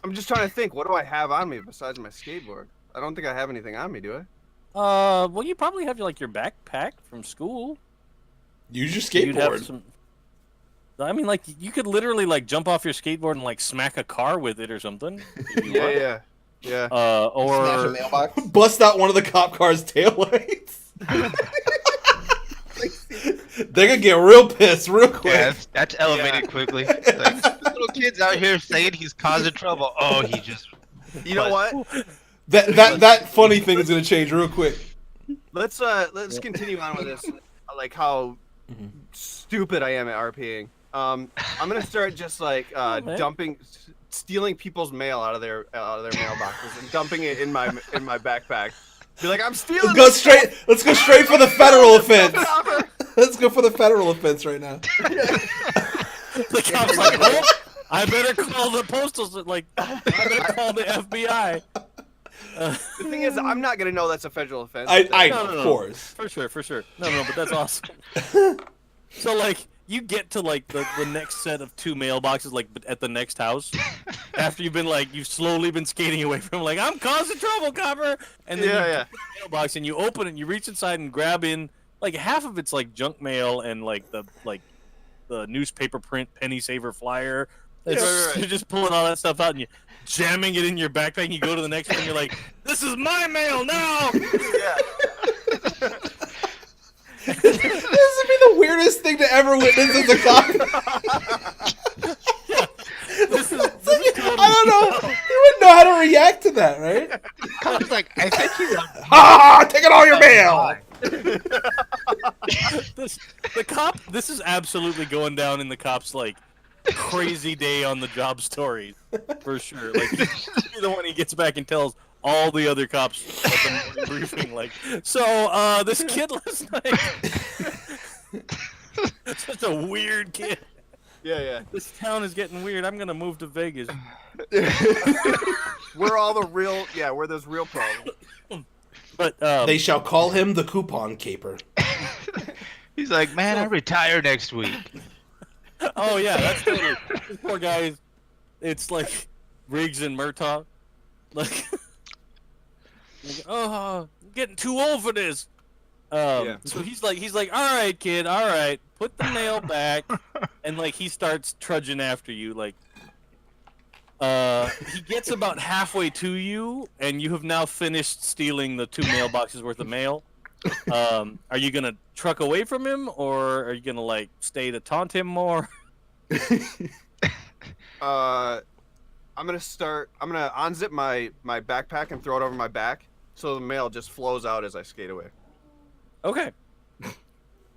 I'm just trying to think. What do I have on me besides my skateboard? I don't think I have anything on me, do I? Well, you probably have like your backpack from school. Use your You'd have skateboard. some. I mean, like, you could literally like jump off your skateboard and like smack a car with it or something. If you want. Yeah. Smash a Or mailbox. Bust out one of the cop car's taillights. They're gonna get real pissed real quick. Yeah, that's elevated quickly. Like, little kid's out here saying he's causing trouble. Oh, he just. You know what? That funny thing is gonna change real quick. Let's continue on with this. Like how stupid I am at RPing. I'm gonna start just like stealing people's mail out of their mailboxes and dumping it in my backpack. Be like, I'm stealing. Let's go straight for the federal offense. Let's go for the federal offense right now. the cop's like, oh, I better call the postal. Like, I better call the FBI. The thing is, I'm not gonna know that's a federal offense. Of course. For sure. No, but that's awesome. So, like, you get to, like, the next set of 2 mailboxes, like, at the next house, after you've slowly been skating away from, like, I'm causing trouble, copper! And then you get the mailbox, and you open it, and you reach inside and grab in, like, half of it's, like, junk mail and, like, the newspaper print penny saver flyer. You're just pulling all that stuff out, and you jamming it in your backpack, and you go to the next one, and you're like, this is my mail now! Yeah. This would be the weirdest thing to ever witness as a cop. This is I don't know. You wouldn't know how to react to that, right? Cop's like, I think he's on. Ha! Taking all your mail. The cop. This is absolutely going down in the cop's like crazy day on the job story for sure. Like he's the one he gets back and tells all the other cops at the morning briefing. Like, so this kid last night. It's just a weird kid. Yeah. This town is getting weird. I'm gonna move to Vegas. Where there's real problems. But They shall call him the coupon caper. He's like, man, I retire next week. oh yeah, that's totally. These poor guys. It's like Riggs and Murtaugh. Like, oh, I'm getting too old for this. Yeah. So he's like, all right, kid, all right, put the mail back, and like he starts trudging after you. Like, he gets about halfway to you, and you have now finished stealing the 2 mailboxes worth of mail. Are you gonna truck away from him, or are you gonna like stay to taunt him more? I'm gonna unzip my backpack and throw it over my back, so the mail just flows out as I skate away. Okay.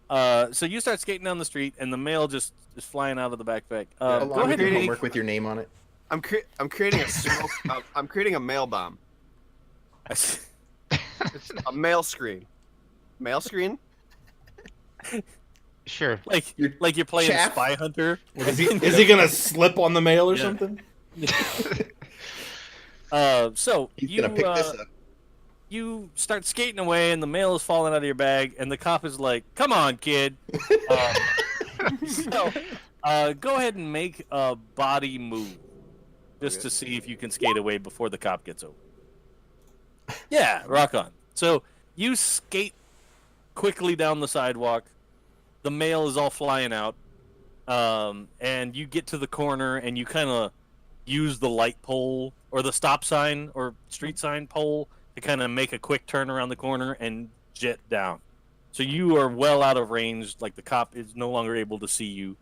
So you start skating down the street, and the mail just is flying out of the backpack. Along Go ahead with your and homework with your name on it. I'm creating a smoke. I'm creating a mail bomb. It's a mail screen. Mail screen. Sure. like Your you're playing chaff? Spy Hunter. Is he gonna slip on the mail or Yeah. something? So He's you gonna pick this up. you start skating away, and the mail is falling out of your bag, and the cop is like, "Come on, kid." So go ahead and make a body move, just to see if you can skate away before the cop gets over. Yeah, rock on. So you skate quickly down the sidewalk. The mail is all flying out, and you get to the corner, and you kind of use the light pole or the stop sign or street sign pole to kind of make a quick turn around the corner and jet down. So you are well out of range. Like, the cop is no longer able to see you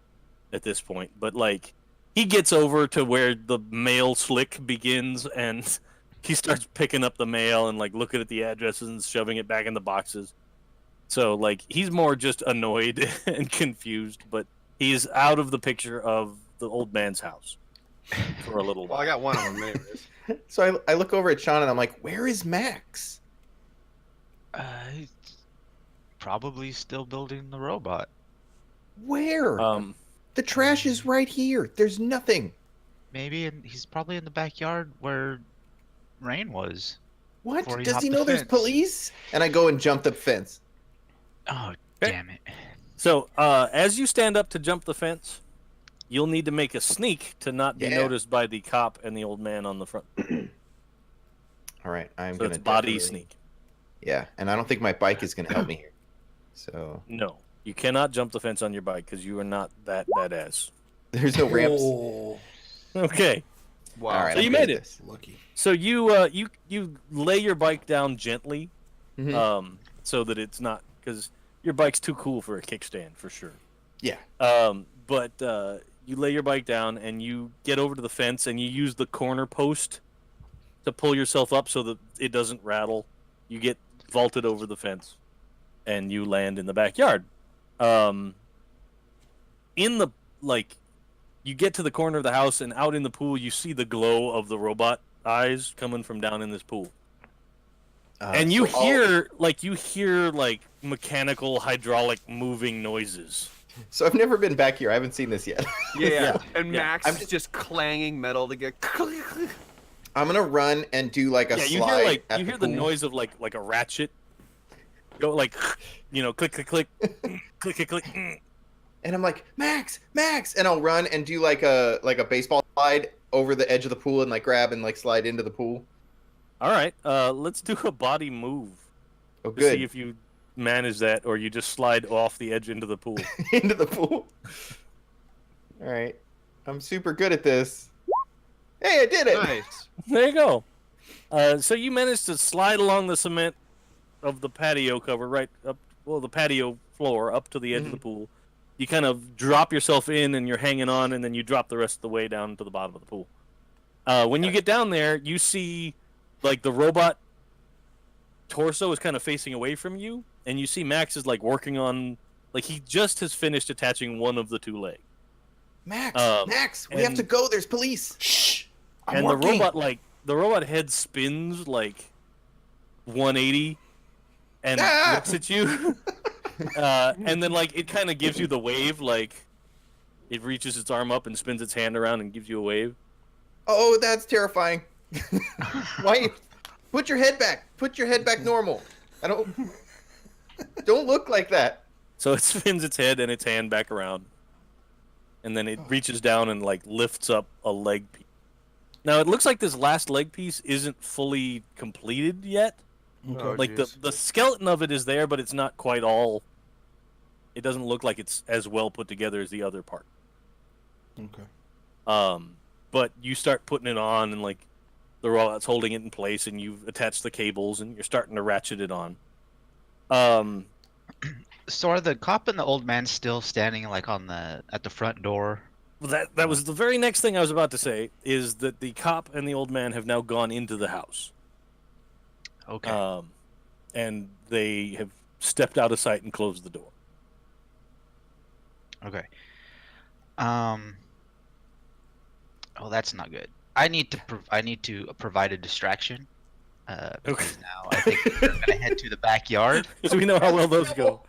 at this point. But like, he gets over to where the mail slick begins, and he starts picking up the mail and like looking at the addresses and shoving it back in the boxes. So like, he's more just annoyed and confused, but he's out of the picture of the old man's house for a little Well, I while. got one of them anyways. So I look over at Sean and I'm like, where is Max? He's probably still building the robot. Where? The trash is right here. There's nothing. He's probably in the backyard where Rain was. What? Before he Does hopped he the know there's fence. police? And I go and jump the fence. Oh, Okay. damn it. So as you stand up to jump the fence, you'll need to make a sneak to not be Yeah. noticed by the cop and the old man on the front. All right, I'm So gonna it's body definitely- sneak. Yeah, and I don't think my bike is gonna help me here. So No, you cannot jump the fence on your bike because you are not that badass. there's no ramps. Oh, Okay, Wow. All right, So I'm you good made at it. this. lucky. so you lay your bike down gently, Mhm. so that it's not, because your bike's too cool for a kickstand for sure. Yeah. But you lay your bike down and you get over to the fence and you use the corner post to pull yourself up so that it doesn't rattle. You get vaulted over the fence and you land in the backyard. In the, like, you get to the corner of the house, and out in the pool you see the glow of the robot eyes coming from down in this pool. And you so all- hear like mechanical hydraulic moving noises. So I've never been back here. I haven't seen this yet. Yeah. And Yeah. Max I'm is just clanging metal to get. I'm gonna run and do like a Yeah, you slide. hear like at you hear the pool. noise of like a ratchet. Go like, click click click, click click click. And I'm like, Max, and I'll run and do like a baseball slide over the edge of the pool and like grab and like slide into the pool. All right, let's do a body move Oh, to good. see if you manage that, or you just slide off the edge into the pool. Into the pool. All right, I'm super good at this. Hey, I did it. Nice. There you go. So you managed to slide along the cement of the patio cover, right up, the patio floor up to the edge of the pool. You kind of drop yourself in, and you're hanging on, and then you drop the rest of the way down to the bottom of the pool. When you get down there, you see like the robot torso is kind of facing away from you, and you see Max is like working on, like, he just has finished attaching one of the 2 legs. Max, we have and- to go. There's police. Shh. I'm And working. the robot head spins like 180 and Ah! looks at you. And then like it kind of gives you the wave, like it reaches its arm up and spins its hand around and gives you a wave. Oh, that's terrifying. Why? Put your head back. Put your head back normal. I don't look like that. So it spins its head and its hand back around. And then it reaches down and like lifts up a leg piece. Now it looks like this last leg piece isn't fully completed yet. Okay. Oh, Like jeez. the skeleton of it is there, but it's not quite all. It doesn't look like it's as well put together as the other part. Okay. But you start putting it on, and like the robot's holding it in place, and you've attached the cables, and you're starting to ratchet it on. So are the cop and the old man still standing like at the front door? That was the very next thing I was about to say. Is that the cop and the old man have now gone into the house. Okay. And they have stepped out of sight and closed the door. Okay. Oh, that's not good. I need to provide a distraction. Because now I think we're gonna head to the backyard. So we know how well those go.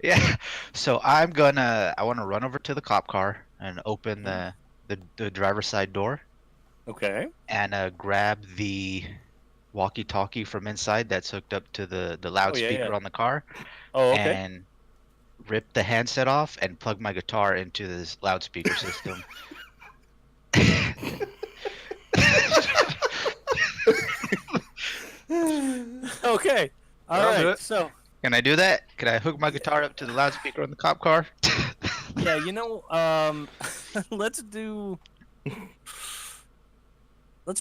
Yeah. So I want to run over to the cop car and open the driver's side door Okay. and grab the walkie-talkie from inside that's hooked up to the loudspeaker on the car. Oh, okay. And rip the handset off and plug my guitar into this loudspeaker system. Okay. All I'll do right. it. So Can I do that? Can I hook my guitar up to the loudspeaker on the cop car? yeah, let's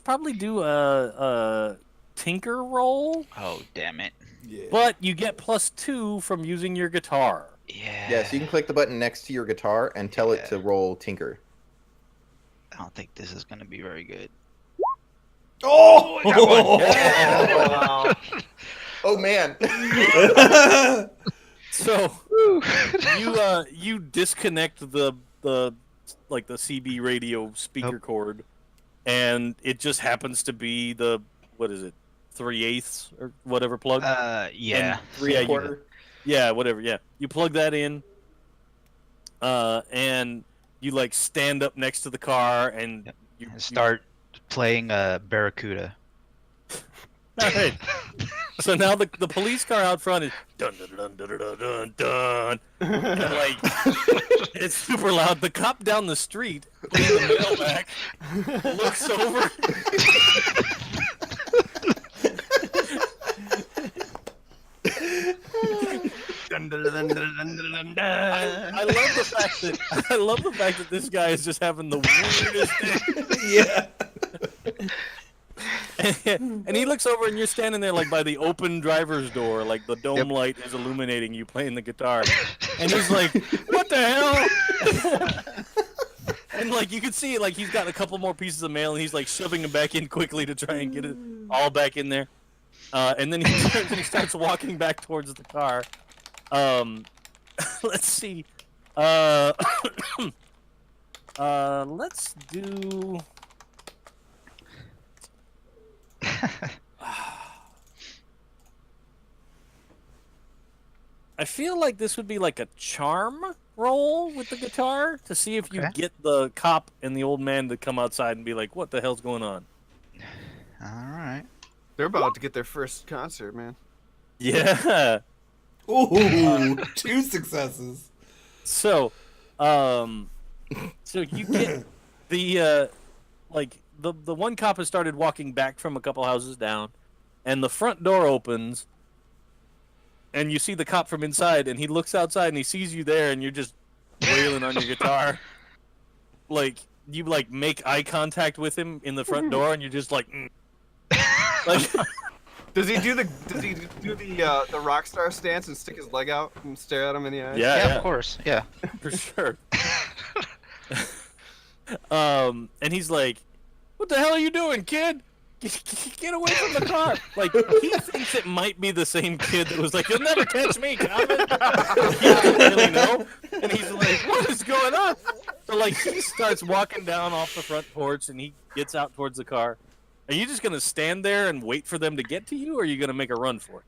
probably do a tinker roll, Oh, damn it. Yeah. but you get +2 from using your guitar. Yeah. Yeah, so you can click the button next to your guitar and tell it to roll Tinker. I don't think this is going to be very good. Oh! Wow. Oh man. So you disconnect the CB radio speaker cord, and it just happens to be the, what is it, 3/8 or whatever plug. Yeah. Yeah, Quarter. Yeah, whatever. Yeah, you plug that in, and you like stand up next to the car, and you And start playing Barracuda. All right. So now the police car out front is dun dun dun dun dun dun dun, and like it's super loud. The cop down the street, putting the mail back, looks over. I love the fact that this guy is just having the weirdest day. Yeah. And he looks over, and you're standing there like by the open driver's door, like the dome light is illuminating you playing the guitar, and he's like, "What the hell?" And like you can see, like he's got a couple more pieces of mail, and he's like shoving them back in quickly to try and get it all back in there. And then he turns and he starts walking back towards the car. Let's see. Let's do. I feel like this would be like a charm roll with the guitar to see if you Okay. get the cop and the old man to come outside and be like, "What the hell's going on?" All right. They're about to get their first concert, man. Yeah. Ooh, 2 successes. So, so you get the the one cop has started walking back from a couple houses down, and the front door opens, and you see the cop from inside, and he looks outside and he sees you there, and you're just wailing on your guitar, like you like make eye contact with him in the front door, and you're just like, like. Does he do the rock star stance and stick his leg out and stare at him in the eyes? Yeah, Of course. Yeah. for sure. And he's like, "What the hell are you doing, kid? Get away from the car!" Like he thinks it might be the same kid that was like, "You'll never catch me, Common." He doesn't really know, and he's like, "What is going on?" So like he starts walking down off the front porch, and he gets out towards the car. Are you just gonna stand there and wait for them to get to you, or are you gonna make a run for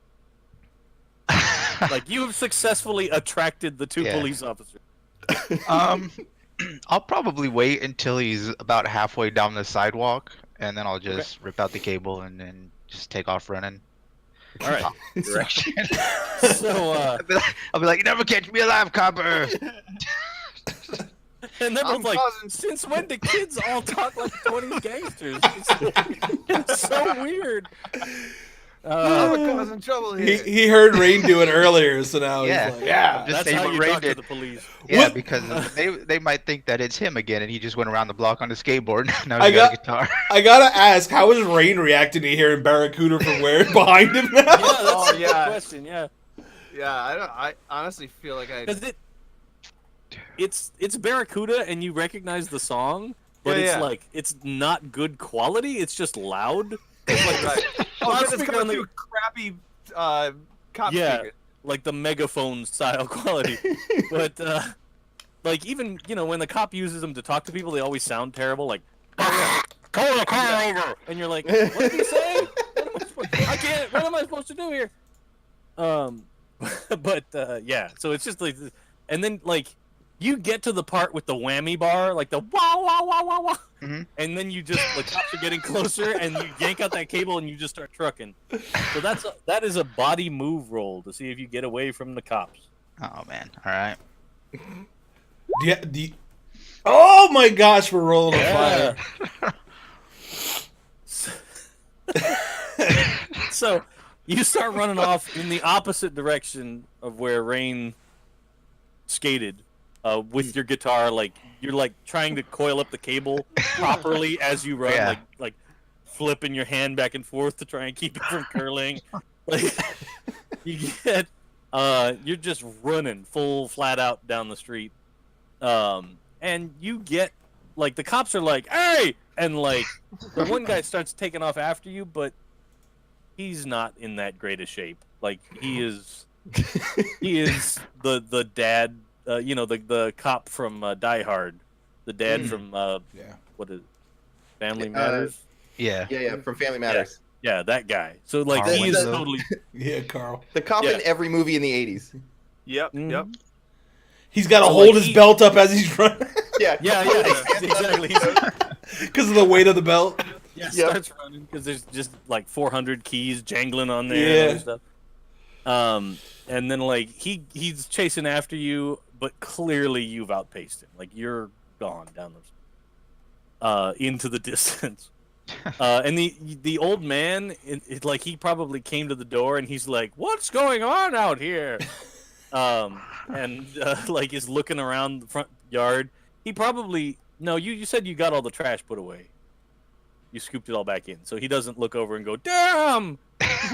it? Like you have successfully attracted the two Yeah. police officers. I'll probably wait until he's about halfway down the sidewalk, and then I'll just rip out the cable and then just take off running. All right. Direction. So I'll be like, "You never catch me alive, copper." and they're I'm both like, causing- "Since when do kids all talk like 20 gangsters?" It's so weird. Oh, we're causing trouble here. He heard Rain do it earlier, so now Yeah. he's like, yeah. Just That's saying how what you Ray talk to did. the police. Yeah, What- because they might think that it's him again, and he just went around the block on the skateboard. Now I he's got a got- guitar. I gotta ask, how is Rain reacting to hearing Barracuda from where behind him now? Yeah, that's Oh, a good yeah. question. Yeah, Yeah, I honestly feel like because it's Barracuda, and you recognize the song, but Yeah, it's yeah. like it's not good quality. It's just loud. It's like right. Oh, Loudspeaker it's on coming the- through crappy cop Yeah. speaker. like the megaphone style quality. But like even when the cop uses them to talk to people, they always sound terrible. Like call the car over, and you're like, what did he say? I can't. What am I supposed to do here? But yeah. So it's just like, and then like you get to the part with the whammy bar, like the wow wow wow wow wow, Mhm. and then you just the cops are getting closer, and you yank out that cable, and you just start trucking. So that is a body move roll to see if you get away from the cops. Oh man! All right. Oh my gosh, we're rolling a fire. So you start running off in the opposite direction of where Rain skated with your guitar. Like you're like trying to coil up the cable properly as you run, Yeah. like flipping your hand back and forth to try and keep it from curling. Like you get you're just running full flat out down the street. And you get like the cops are like, "Hey!" and like the one guy starts taking off after you, but he's not in that great a shape. Like he is the dad, the cop from Die Hard, the dad from Yeah. what is Family Matters? Yeah. Yeah, from Family Matters. Yeah, that guy. So like Carl he is Winslow. totally Yeah, Carl. The cop Yeah. in every movie in the 80s. Yep, Mhm. yep. He's got to So, hold like, his he- belt up as he's running Yeah. yeah, exactly. because of the weight of the belt. Yeah, Yep. starts running because there's just like 400 keys jangling on there Yeah. and other stuff. And then like he's chasing after you, but clearly you've outpaced him. Like you're gone down into the distance. And the old man, like he probably came to the door and he's like, "What's going on out here?" And like is looking around the front yard. He probably no. You said you got all the trash put away. You scooped it all back in, so he doesn't look over and go, "Damn!"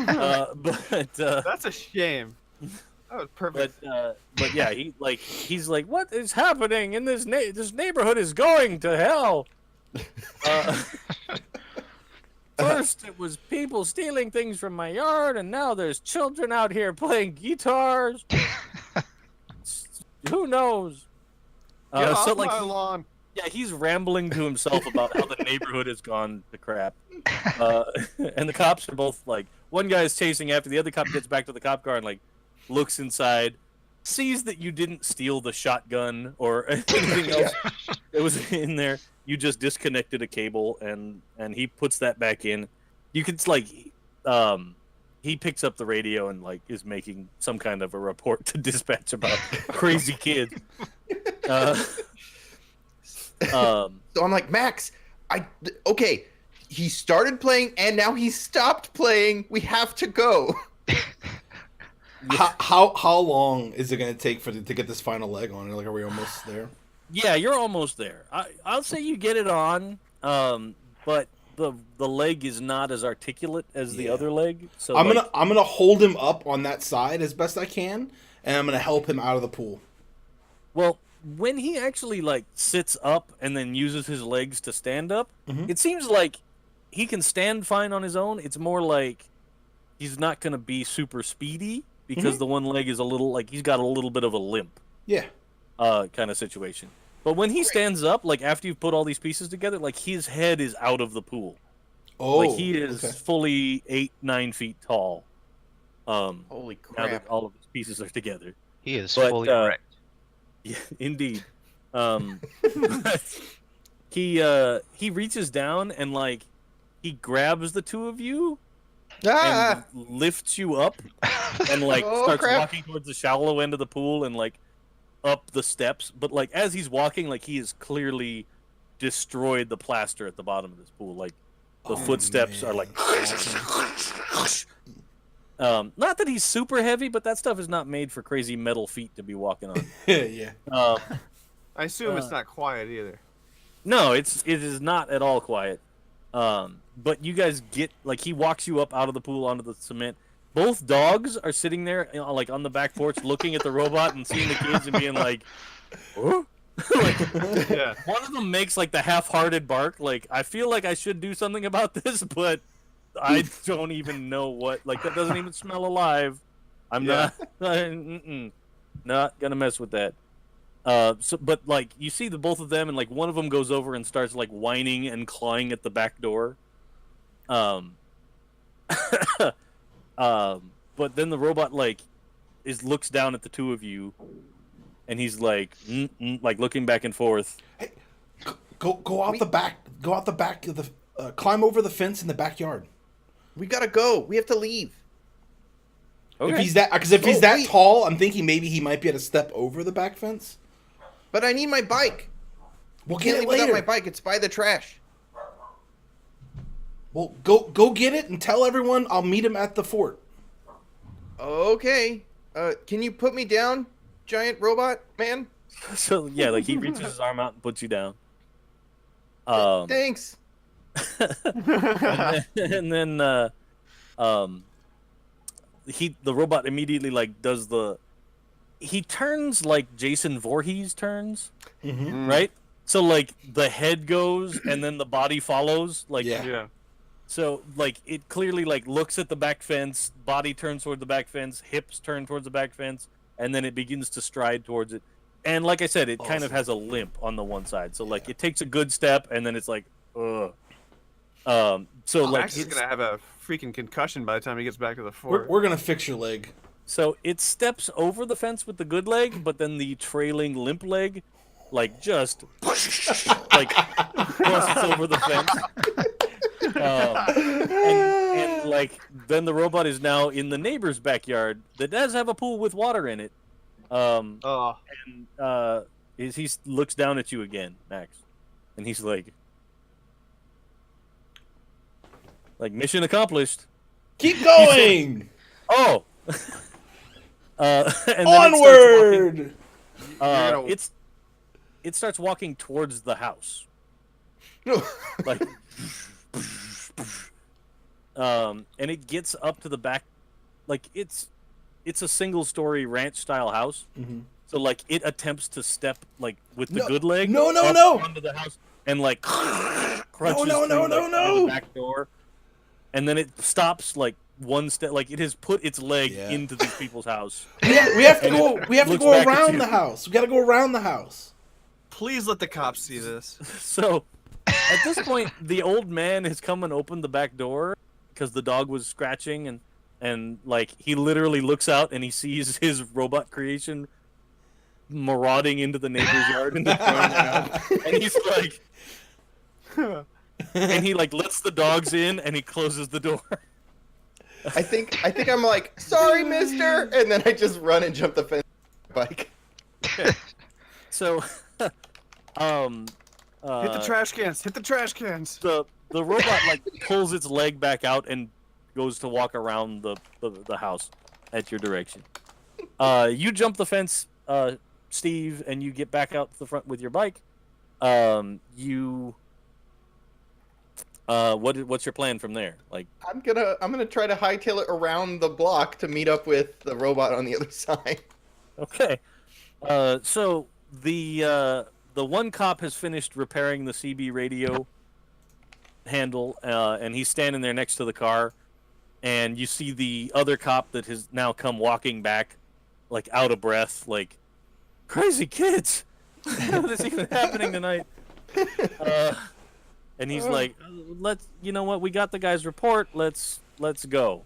But That's a shame. That was perfect. but yeah, he's like, "What is happening in this this neighborhood is going to hell." First, it was people stealing things from my yard, and now there's children out here playing guitars. Who knows? Get So off like, my lawn. yeah, he's rambling to himself about how the neighborhood has gone to crap. And the cops are both like, one guy is chasing after the other cop, gets back to the cop car and like looks inside, sees that you didn't steal the shotgun or anything else that was in there. You just disconnected a cable, and he puts that back in. You can like, he picks up the radio and like is making some kind of a report to dispatch about crazy kids. So I'm like, Max, okay, he started playing and now he stopped playing. We have to go. How long is it going to take to get this final leg on? Like, are we almost there? Yeah, you're almost there. I'll say you get it on, but the leg is not as articulate as the Yeah. other leg. So I'm like, gonna hold him up on that side as best I can, and I'm gonna help him out of the pool. well, when he actually like sits up and then uses his legs to stand up, Mhm. it seems like he can stand fine on his own. It's more like he's not gonna be super speedy because the one leg is a little like he's got a little bit of a limp. Yeah. Kind of situation. But when he stands up, like after you've put all these pieces together, like his head is out of the pool. Oh. Like he is okay. fully 8-9 feet tall. Holy Now that crap. all of his pieces are together. He is But, fully erect. Yeah, indeed. He reaches down and like he grabs the two of you Ah! and lifts you up and like Oh, starts crap. walking towards the shallow end of the pool and like up the steps. But like as he's walking, like he has clearly destroyed the plaster at the bottom of this pool. Like the Oh, footsteps are man. like Not that he's super heavy, but that stuff is not made for crazy metal feet to be walking on. Yeah. I assume it's not quiet either. No, it is not at all quiet. But you guys get like he walks you up out of the pool onto the cement. Both dogs are sitting there, like on the back porch, looking at the robot and seeing the kids and being like, "Huh?" Like, Yeah. one of them makes like the half-hearted bark. Like, I feel like I should do something about this, but I don't even know what. Like, that doesn't even smell alive. I'm not gonna mess with that. But like you see the both of them, and like one of them goes over and starts like whining and clawing at the back door. But then the robot like looks down at the two of you, and he's like like looking back and forth. Hey, go out the back. Go out the back of the. Climb over the fence in the backyard. We gotta go. We have to leave. Okay. If he's that, because if he's that tall, I'm thinking maybe he might be able to step over the back fence. But I need my bike. We'll Can't get it leave without later. my bike. It's by the trash. Well, go get it and tell everyone I'll meet him at the fort. Okay. Can you put me down, giant robot man? So yeah, like he reaches his arm out and puts you down. Thanks. And then the robot immediately like does he turns like Jason Voorhees turns, right? So like the head goes and then the body follows, like Yeah. So like it clearly like looks at the back fence, body turns toward the back fence, hips turn towards the back fence, and then it begins to stride towards it. And like I said, it kind of has a limp on the one side. So like it takes a good step and then it's like ugh. So like Max is gonna have a freaking concussion by the time he gets back to the fort. We're gonna fix your leg. So it steps over the fence with the good leg, but then the trailing limp leg, like just like crosses over the fence. And like then the robot is now in the neighbor's backyard that does have a pool with water in it. And he looks down at you again, Max, and he's like mission accomplished. Keep going. Oh. And then Onward. it starts walking towards the house. Like and it gets up to the back, like it's a single story ranch style house. So like it attempts to step like with the good leg onto the house and like crunches through the back door, and then it stops like one step, like it has put its leg into these people's house. We have to go around the house. We got to go around the house. Please let the cops see this. So at this point, the old man has come and opened the back door because the dog was scratching, and like he literally looks out and he sees his robot creation marauding into the neighbor's yard and destroying their house. And he's like, and he like lets the dogs in and he closes the door. I think I'm like, sorry, mister, and then I just run and jump the fence with my bike. So, hit the trash cans. Hit the trash cans. The robot like pulls its leg back out and goes to walk around the house at your direction. You jump the fence, Steve, and you get back out to the front with your bike. What's your plan from there? Like, I'm gonna try to hightail it around the block to meet up with the robot on the other side. Okay. So the one cop has finished repairing the CB radio handle, and he's standing there next to the car, and you see the other cop that has now come walking back, like out of breath, like, crazy kids. What is even happening tonight? And he's like, you know what? We got the guy's report. Let's go.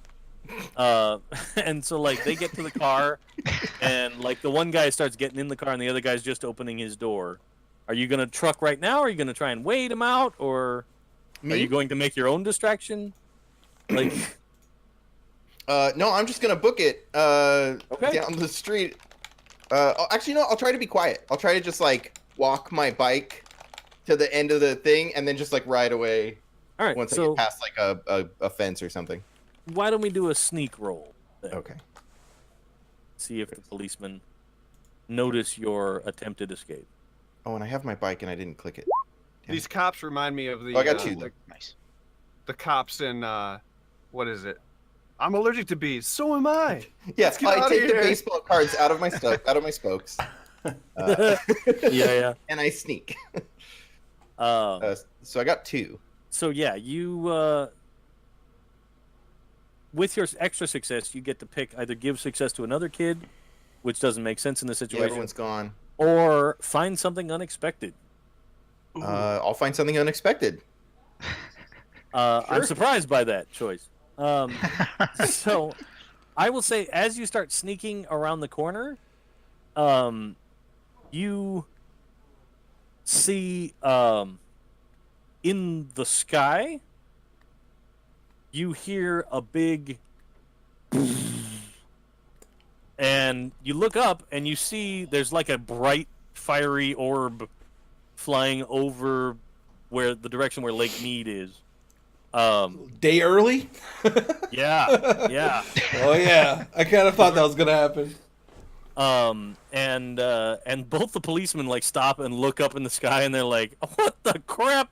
And so like they get to the car, and like the one guy starts getting in the car, and the other guy's just opening his door. Are you gonna truck right now? Or are you gonna try and wait him out, or are you going to make your own distraction? Like, no, I'm just gonna book it. Okay. Down the street. Actually, no. I'll try to be quiet. I'll try to just like walk my bike to the end of the thing, and then just like ride away. All right. Once I So get past like a fence or something. why don't we do a sneak roll? there. Okay. See if the policemen notice your attempted escape. Oh, and I have my bike and I didn't click it. Damn These it. cops remind me of the. Oh, I got two, though. Nice. The cops in what is it? I'm allergic to bees. So am I. Yes, get I outta take the here. baseball cards out of my spokes. Yeah. And I sneak. Um, So I got two. So yeah, you with your extra success, you get to pick either give success to another kid, which doesn't make sense in the Yeah, situation, everyone's gone. or find something unexpected. I'll find something unexpected. I'm Sure. surprised by that choice. So I will say, as you start sneaking around the corner, you see in the sky, you hear a big, and you look up and you see there's like a bright, fiery orb flying over where the direction where Lake Mead is. Day early? Yeah, yeah. Oh yeah, I kind of thought that was gonna happen. And both the policemen like stop and look up in the sky, and they're like, "What the crap?"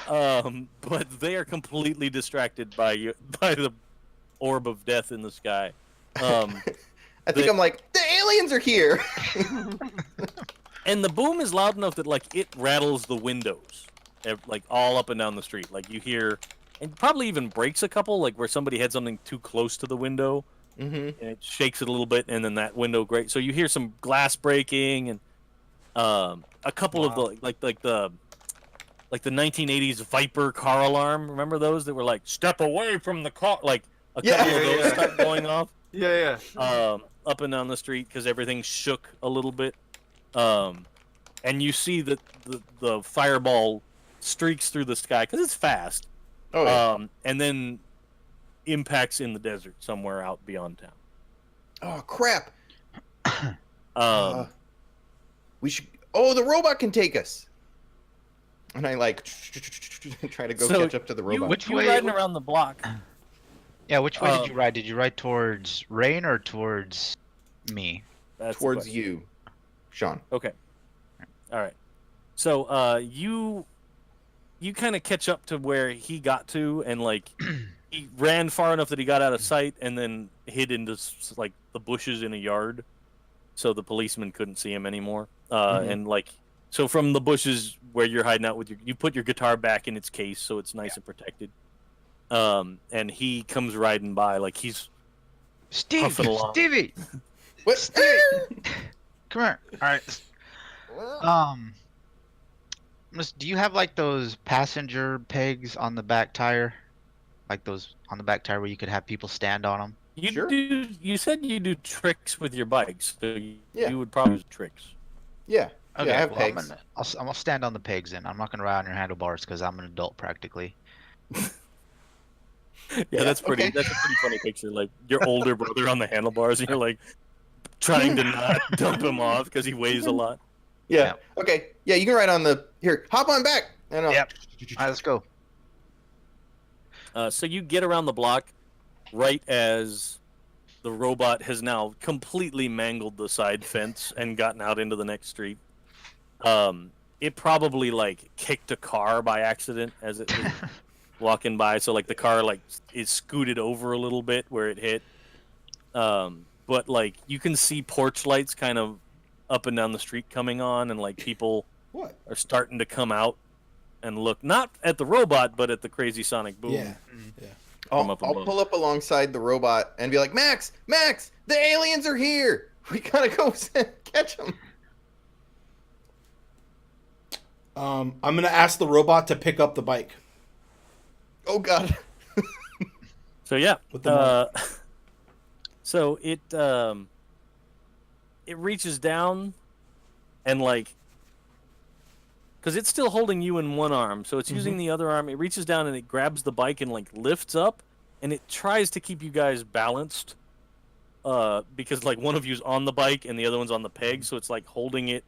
But they are completely distracted by the orb of death in the sky. I think I'm like, the aliens are here. And the boom is loud enough that like it rattles the windows, like all up and down the street. Like you hear, and probably even breaks a couple, like where somebody had something too close to the window. Mm-hmm. And it shakes it a little bit, and then that window breaks. So you hear some glass breaking, and a couple of the like the 1980s Viper car alarm. Remember those that were like "Step away from the car"? Like a couple of those start going off. Yeah. Up and down the street because everything shook a little bit. And you see that the fireball streaks through the sky because it's fast. Oh yeah. And then impacts in the desert somewhere out beyond town. Oh crap. Um, We should. Oh, the robot can take us. And I like try to go So catch up to the robot. Which you're way- riding around the block. Yeah, which way did you ride? Did you ride towards Rain or towards me? That's the Towards question. you, Sean. Okay. All right. So you kind of catch up to where he got to, and like he ran far enough that he got out of sight, and then hid into like the bushes in a yard, so the policeman couldn't see him anymore. Mhm. And like so from the bushes where you're hiding out with you put your guitar back in its case so it's nice and protected. And he comes riding by like he's puffing along. Stevie, What? come here. All right. Do you have like those passenger pegs on the back tire, like those on the back tire where you could have people stand on them? You Sure. do. You said you do tricks with your bikes, so you Yeah. would probably use tricks. Yeah. Okay, Yeah, I have well, pegs. I'm gonna stand on the pegs, and I'm not gonna ride on your handlebars because I'm an adult practically. Yeah, that's pretty. okay. That's a pretty funny picture. Like your older brother on the handlebars, and you're like trying to not dump him off because he weighs a lot. Yeah. Okay. Yeah, you can ride on the here. Hop on back. I know. Yep. All right, let's go. So you get around the block right as the robot has now completely mangled the side fence and gotten out into the next street. It probably like kicked a car by accident as it was walking by, so like the car like is scooted over a little bit where it hit. But like you can see porch lights kind of up and down the street coming on, and like people What? are starting to come out and look not at the robot but at the crazy sonic boom. Yeah. From I'll up above. pull up alongside the robot and be like, Max, the aliens are here. We gotta go catch them. I'm gonna ask the robot to pick up the bike. Oh God. So yeah, With the so it reaches down and like, because it's still holding you in one arm, so it's using the other arm. It reaches down and it grabs the bike and like lifts up, and it tries to keep you guys balanced, because like one of you's on the bike and the other one's on the peg, so it's like holding it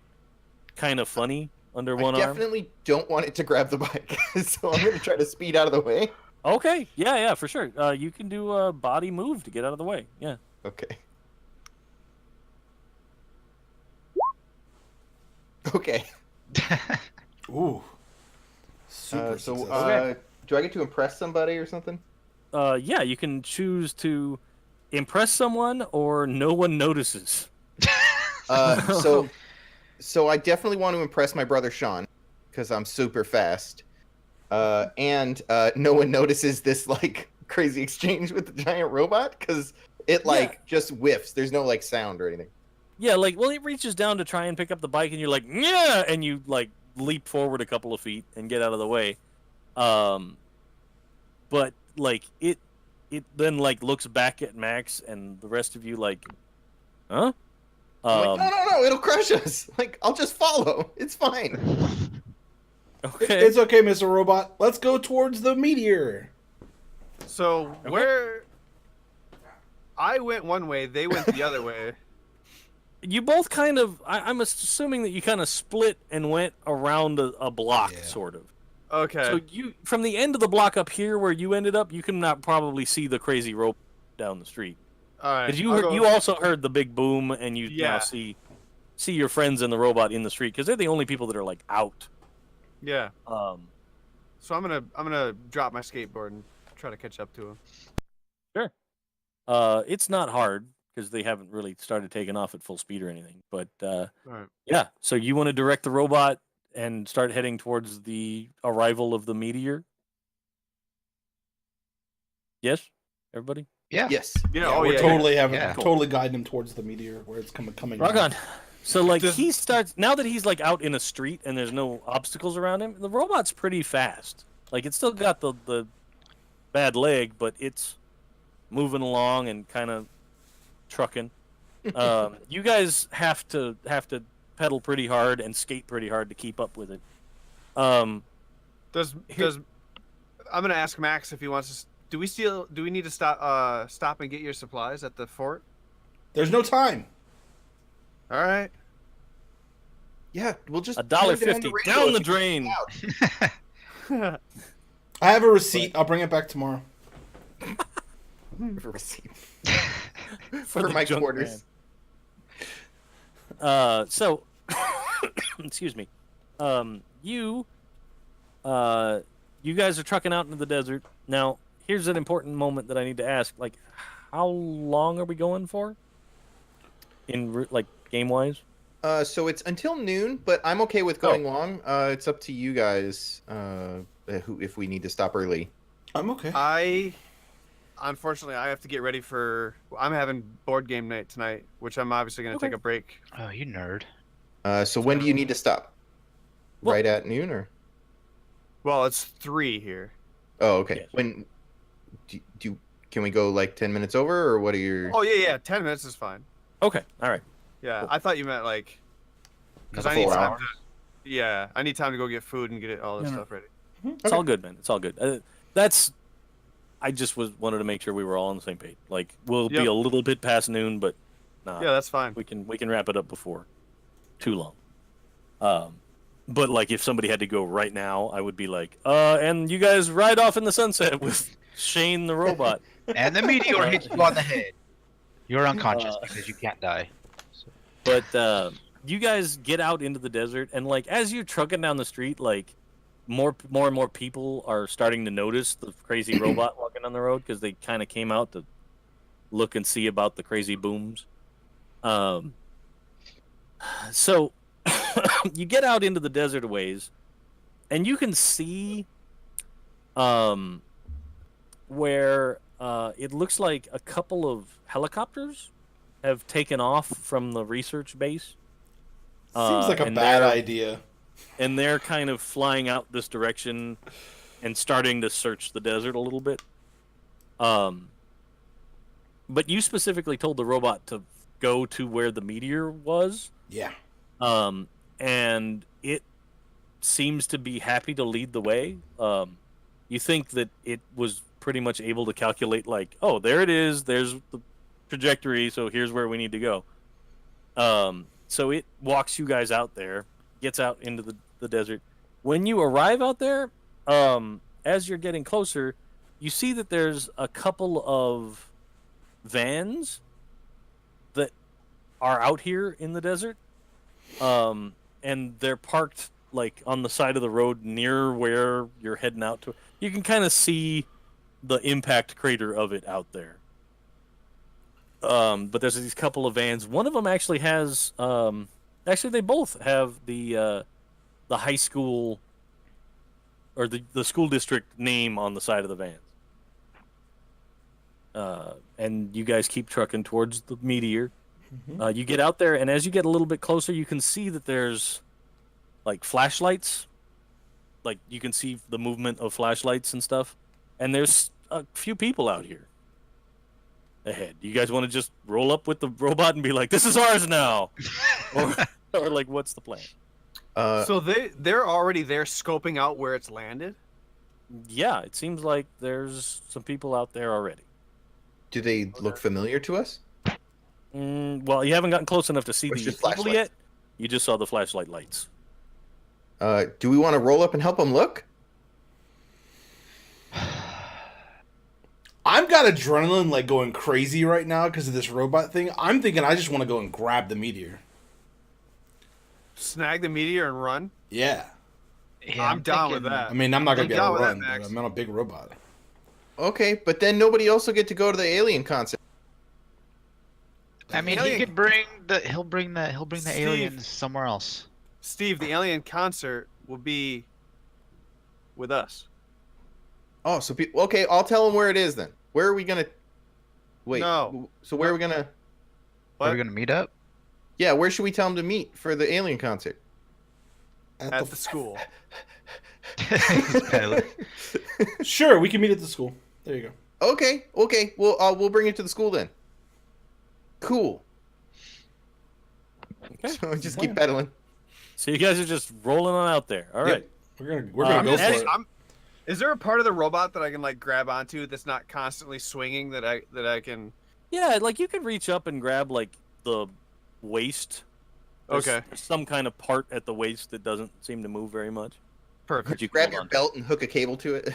kind of funny under one I arm. definitely don't want it to grab the bike, so I'm gonna try to speed out of the way. Okay. Yeah, for sure. You can do a body move to get out of the way. Yeah. Okay. Okay. Ooh. Super So, success. do I get to impress somebody or something? Yeah, you can choose to impress someone or no one notices. So, so I definitely want to impress my brother Sean because I'm super fast. And no one notices this like crazy exchange with the giant robot because it like just whiffs. There's no like sound or anything. Yeah, like, well, it reaches down to try and pick up the bike, and you're like, yeah, and you like leap forward a couple of feet and get out of the way. But like it then like looks back at Max and the rest of you like, huh? I'm like, no, it'll crush us. Like, I'll just follow. It's fine. Okay. It's okay, Mr. Robot. Let's go towards the meteor. So Okay. where I went one way, they went the other way. You both kind of, I'm assuming that you kind of split and went around a block, Yeah. sort of. Okay. So you, from the end of the block up here where you ended up, you can not probably see the crazy rope down the street. All right. Because you I'll heard, go- you also heard the big boom, and you Yeah. now see your friends and the robot in the street because they're the only people that are like out. Yeah. Um, So I'm gonna drop my skateboard and try to catch up to him. it's not hard because they haven't really started taking off at full speed or anything. But All right. yeah, so you want to direct the robot and start heading towards the arrival of the meteor? Yes, everybody. Yeah. Yes. Yeah. Yeah, Oh we're yeah. totally Yeah. totally guiding him towards the meteor where it's coming. Rock down. on. So like Does- he starts now that he's like out in a street and there's no obstacles around him. The robot's pretty fast. Like it's still got the bad leg, but it's moving along and kind of trucking. You guys have to pedal pretty hard and skate pretty hard to keep up with it. Does I'm gonna ask Max if he wants to. Do we need to stop and get your supplies at the fort? There's no time. All right. Yeah, we'll just $1.50 down the drain. I have a receipt. I'll bring it back tomorrow. For receipt. For For the my junk quarters. So, excuse me. You guys are trucking out into the desert. Now, here's an important moment that I need to ask. Like, how long are we going for? Like game wise? So it's until noon, but I'm okay with going long. It's up to you guys. If we need to stop early. I'm okay. Unfortunately, I have to get ready for. I'm having board game night tonight, which I'm obviously gonna take a break. Oh, you nerd. So when do you need to stop? Well- Right at noon, or? Well, it's 3 here. Oh, okay. Yes. When can we go like 10 minutes over, or what are your? Oh yeah. 10 minutes is fine. Okay, all right. Yeah, Cool. I thought you meant like. Because Another I need 4 time hours? to. Yeah, I need time to go get food and get all this No, no. stuff ready. It's all good, man. It's all good. That's. I just wanted to make sure we were all on the same page. Like we'll be Yep. a little bit past noon, but nah, Yeah, that's fine. we can wrap it up before too long. But like if somebody had to go right now, I would be like, and you guys ride off in the sunset with Shane the robot. And the meteor hits you on the head. You're unconscious because you can't die. But you guys get out into the desert, and like as you're trucking down the street, like more and more people are starting to notice the crazy robot walking on the road because they kind of came out to look and see about the crazy booms. So you get out into the desert a ways, and you can see where it looks like a couple of helicopters have taken off from the research base. Seems like a and bad they're- idea. And they're kind of flying out this direction and starting to search the desert a little bit. But you specifically told the robot to go to where the meteor was. Yeah. And it seems to be happy to lead the way. You think that it was pretty much able to calculate, like, oh, there it is. There's the trajectory. So here's where we need to go. So it walks you guys out there, gets out into the desert. When you arrive out there, as you're getting closer, you see that there's a couple of vans that are out here in the desert, and they're parked like on the side of the road near where you're heading out to. You can kind of see the impact crater of it out there. But there's these couple of vans. One of them actually has, actually they both have the high school or the school district name on the side of the vans. And you guys keep trucking towards the meteor. Mm-hmm. You get out there, and as you get a little bit closer, you can see that there's like flashlights. Like you can see the movement of flashlights and stuff. And there's a few people out here ahead. You guys want to just roll up with the robot and be like, "This is ours now," or like, what's the plan? So they're already there scoping out where it's landed. Yeah, it seems like there's some people out there already. Do they look familiar to us? Well, you haven't gotten close enough to see Or these just people flashlights? yet. You just saw the flashlight lights. Do we want to roll up and help them look? I've got adrenaline like going crazy right now because of this robot thing. I'm thinking I just want to go and grab the meteor. Snag the meteor and run. Yeah. Yeah, I'm down with that. I mean, I'm not gonna I'm be able down to with that, run, but Max. I'm not a big robot. Okay, but then nobody also get to go to the alien concert. I mean, Alien- he could bring the. He'll bring the Steve. aliens somewhere else. Steve, the alien concert will be with us. Oh, so okay, I'll tell them where it is then. Where are we gonna? Wait. No. So where are we gonna? Are we What? gonna meet up? Yeah, where should we tell them to meet for the alien concert? At the school. He's peddling. Sure, we can meet at the school. There you go. Okay. We'll bring it to the school then. Cool. Okay. So just keep pedaling. So you guys are just rolling on out there. All right. We're gonna I'm go just- for it. Is there a part of the robot that I can like grab onto that's not constantly swinging that I can? Yeah, like you could reach up and grab like the waist. There's Okay. some kind of part at the waist that doesn't seem to move very much. Perfect. But you can Grab hold your on to. belt and hook a cable to it.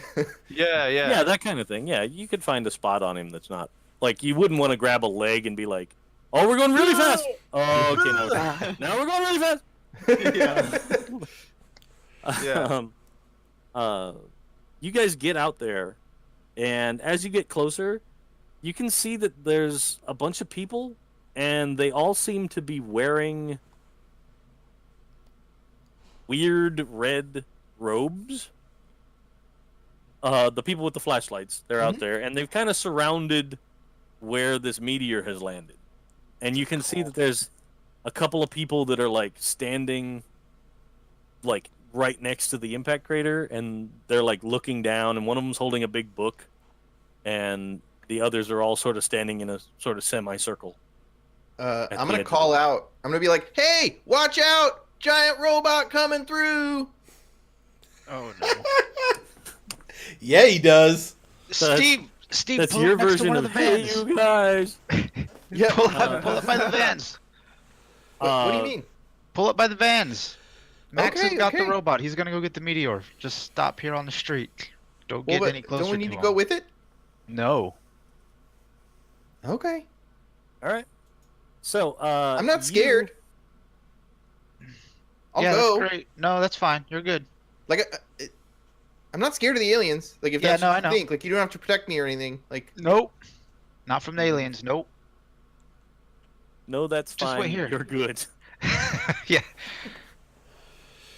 Yeah, yeah. Yeah, that kind of thing. Yeah, you could find a spot on him that's not like you wouldn't want to grab a leg and be like, "Oh, we're going really fast." Oh, okay, now we're going really fast. Yeah. You guys get out there, and as you get closer, you can see that there's a bunch of people, and they all seem to be wearing weird red robes. The people with the flashlights, they're out there, and they've kind of surrounded where this meteor has landed. And you can see that there's a couple of people that are like standing like right next to the impact crater, and they're like looking down, and one of them's holding a big book, and the others are all sort of standing in a sort of semicircle. I'm the gonna edge of call out. I'm gonna be like, "Hey, watch out! Giant robot coming through!" Oh no. Yeah, he does. Steve, That's pull your up next to version one of the "Hey, vans. you guys." Yeah. Pull up by the vans. What do you mean? Pull up by the vans. Max Okay, has got the okay. robot. He's gonna go get the meteor. Just stop here on the street. Don't Well, get any but closer. don't we need to him. go with it? No. Okay. All right. So I'm not scared. I'll yeah, go. that's great. No, that's fine. You're good. Like, I'm not scared of the aliens. Like, if Yeah, that's no, what I you know. think, like, you don't have to protect me or anything. Like, Nope. Not from the aliens. Nope. No, that's Just fine. wait here. You're good. Yeah.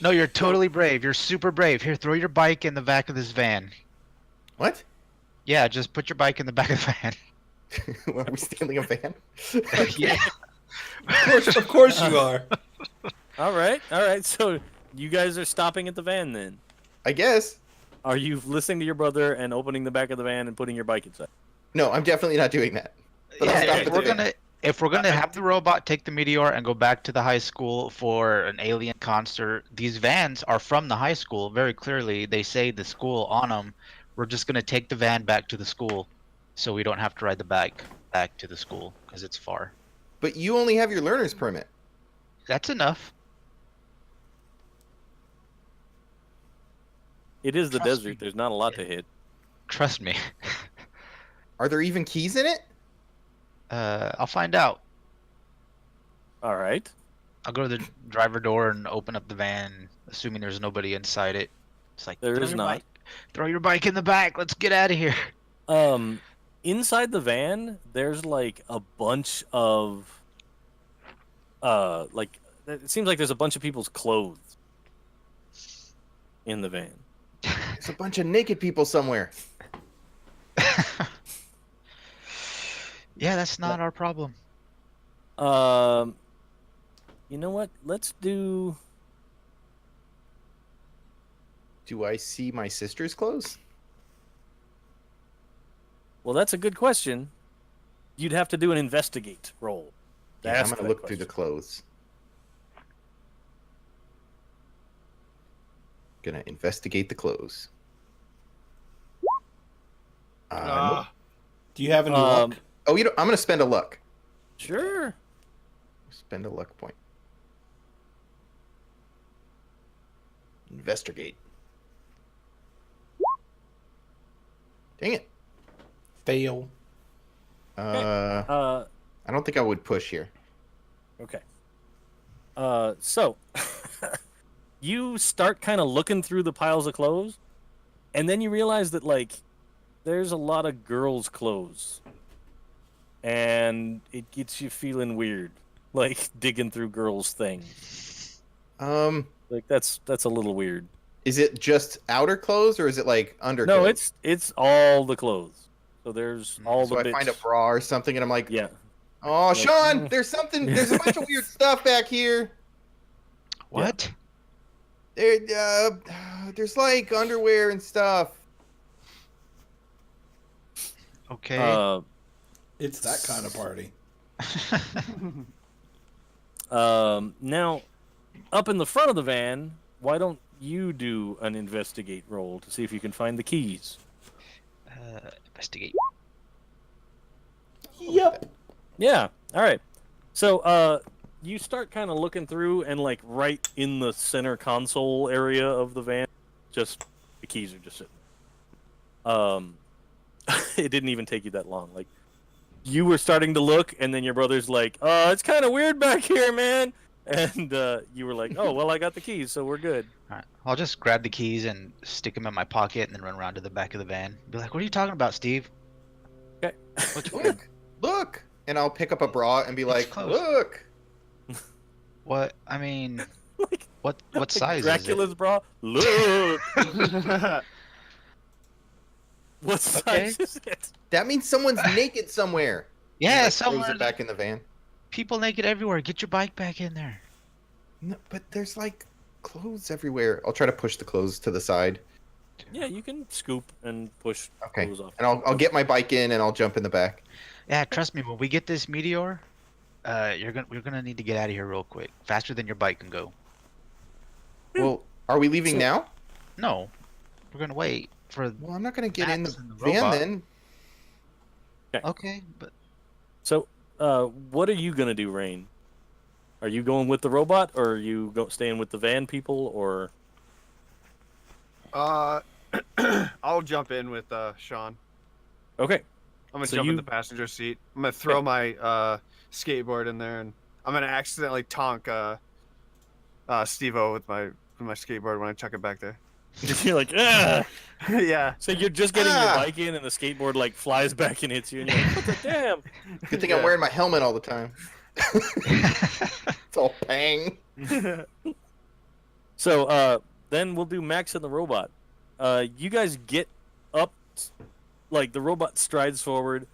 No, you're totally brave. You're super brave. Here, throw your bike in the back of this van. what? Yeah, just put your bike in the back of the van. Are we stealing a van? Yeah. Of course you are. All right. So you guys are stopping at the van then. I guess. Are you listening to your brother and opening the back of the van and putting your bike inside? No, I'm definitely not doing that. But I'll Yeah, stop if at we're the van. gonna if we're gonna have the robot take the meteor and go back to the high school for an alien concert, these vans are from the high school. Very clearly, they say the school on them. We're just gonna take the van back to the school, so we don't have to ride the bike back to the school because it's far. But you only have your learner's permit. That's enough. It is the Trust desert. me. There's not a lot to hit. Trust me. Are there even keys in it? I'll find out. All right. I'll go to the driver door and open up the van, assuming there's nobody inside it. It's like, There throw is your not. bike. Throw your bike in the back. Let's get out of here. Inside the van, there's like a bunch of like it seems like there's a bunch of people's clothes in the van. There's a bunch of naked people somewhere. Yeah, that's not our problem. You know what? Let's do. Do I see my sister's clothes? Well, that's a good question. You'd have to do an investigate roll. to Yeah, I'm ask gonna that look through the question. clothes. Gonna investigate the clothes. Nope. Ah, Do you have any Um, luck? Oh, I'm gonna spend a luck. Sure. Spend a luck point. Investigate. Dang it. Fail. I don't think I would push here. Okay. So you start kind of looking through the piles of clothes, and then you realize that like there's a lot of girls' clothes, and it gets you feeling weird, like digging through girls' things. Like that's a little weird. Is it just outer clothes or is it like under No, clothes? it's all the clothes. So there's all So the I bits. find a bra or something and I'm like, Yeah. oh, Like, Sean, mm. there's something. There's a bunch of weird stuff back here. What? There's like underwear and stuff. Okay. It's that kind of party. Now, up in the front of the van, why don't you do an investigate roll to see if you can find the keys? Investigate. Yep. Yeah. All right. So, you start kind of looking through, and like right in the center console area of the van, just the keys are just sitting. It didn't even take you that long. Like, you were starting to look, and then your brother's like, it's kind of weird back here, man." And you were like, "Oh, well, I got the keys, so we're good." All right. I'll just grab the keys and stick them in my pocket and then run around to the back of the van. Be like, what are you talking about, Steve? Okay. What's weird? Look. And I'll pick up a bra and be like, close. look. What? I mean, Like, what size Dracula's is bra? Look. ah. What Okay. size is it? That means someone's naked somewhere. it? Yeah, Like, someone. throws it back in the van. People naked everywhere. Get your bike back in there. No, but there's like clothes everywhere. I'll try to push the clothes to the side. Yeah, you can scoop and push Okay. clothes off. And I'll get my bike in and I'll jump in the back. Yeah, trust me. When we get this meteor, we're gonna need to get out of here real quick, faster than your bike can go. Well, are we leaving So- now? No, we're gonna wait for. Well, I'm not gonna get in the Max and the van robot. then. Okay, but So, what are you gonna do, Rain? Are you going with the robot, or are you staying with the van people, or? I'll jump in with Sean. Okay. I'm gonna So jump you- in the passenger seat. I'm gonna throw my skateboard in there, and I'm gonna accidentally tonk Steve-O with my skateboard when I chuck it back there. You're like, ah! Yeah. So you're just getting your Ah! bike in, and the skateboard like flies back and hits you, and you're like, what the damn? Good thing Yeah. I'm wearing my helmet all the time. It's all pang. So, then we'll do Max and the robot. You guys get up, like the robot strides forward,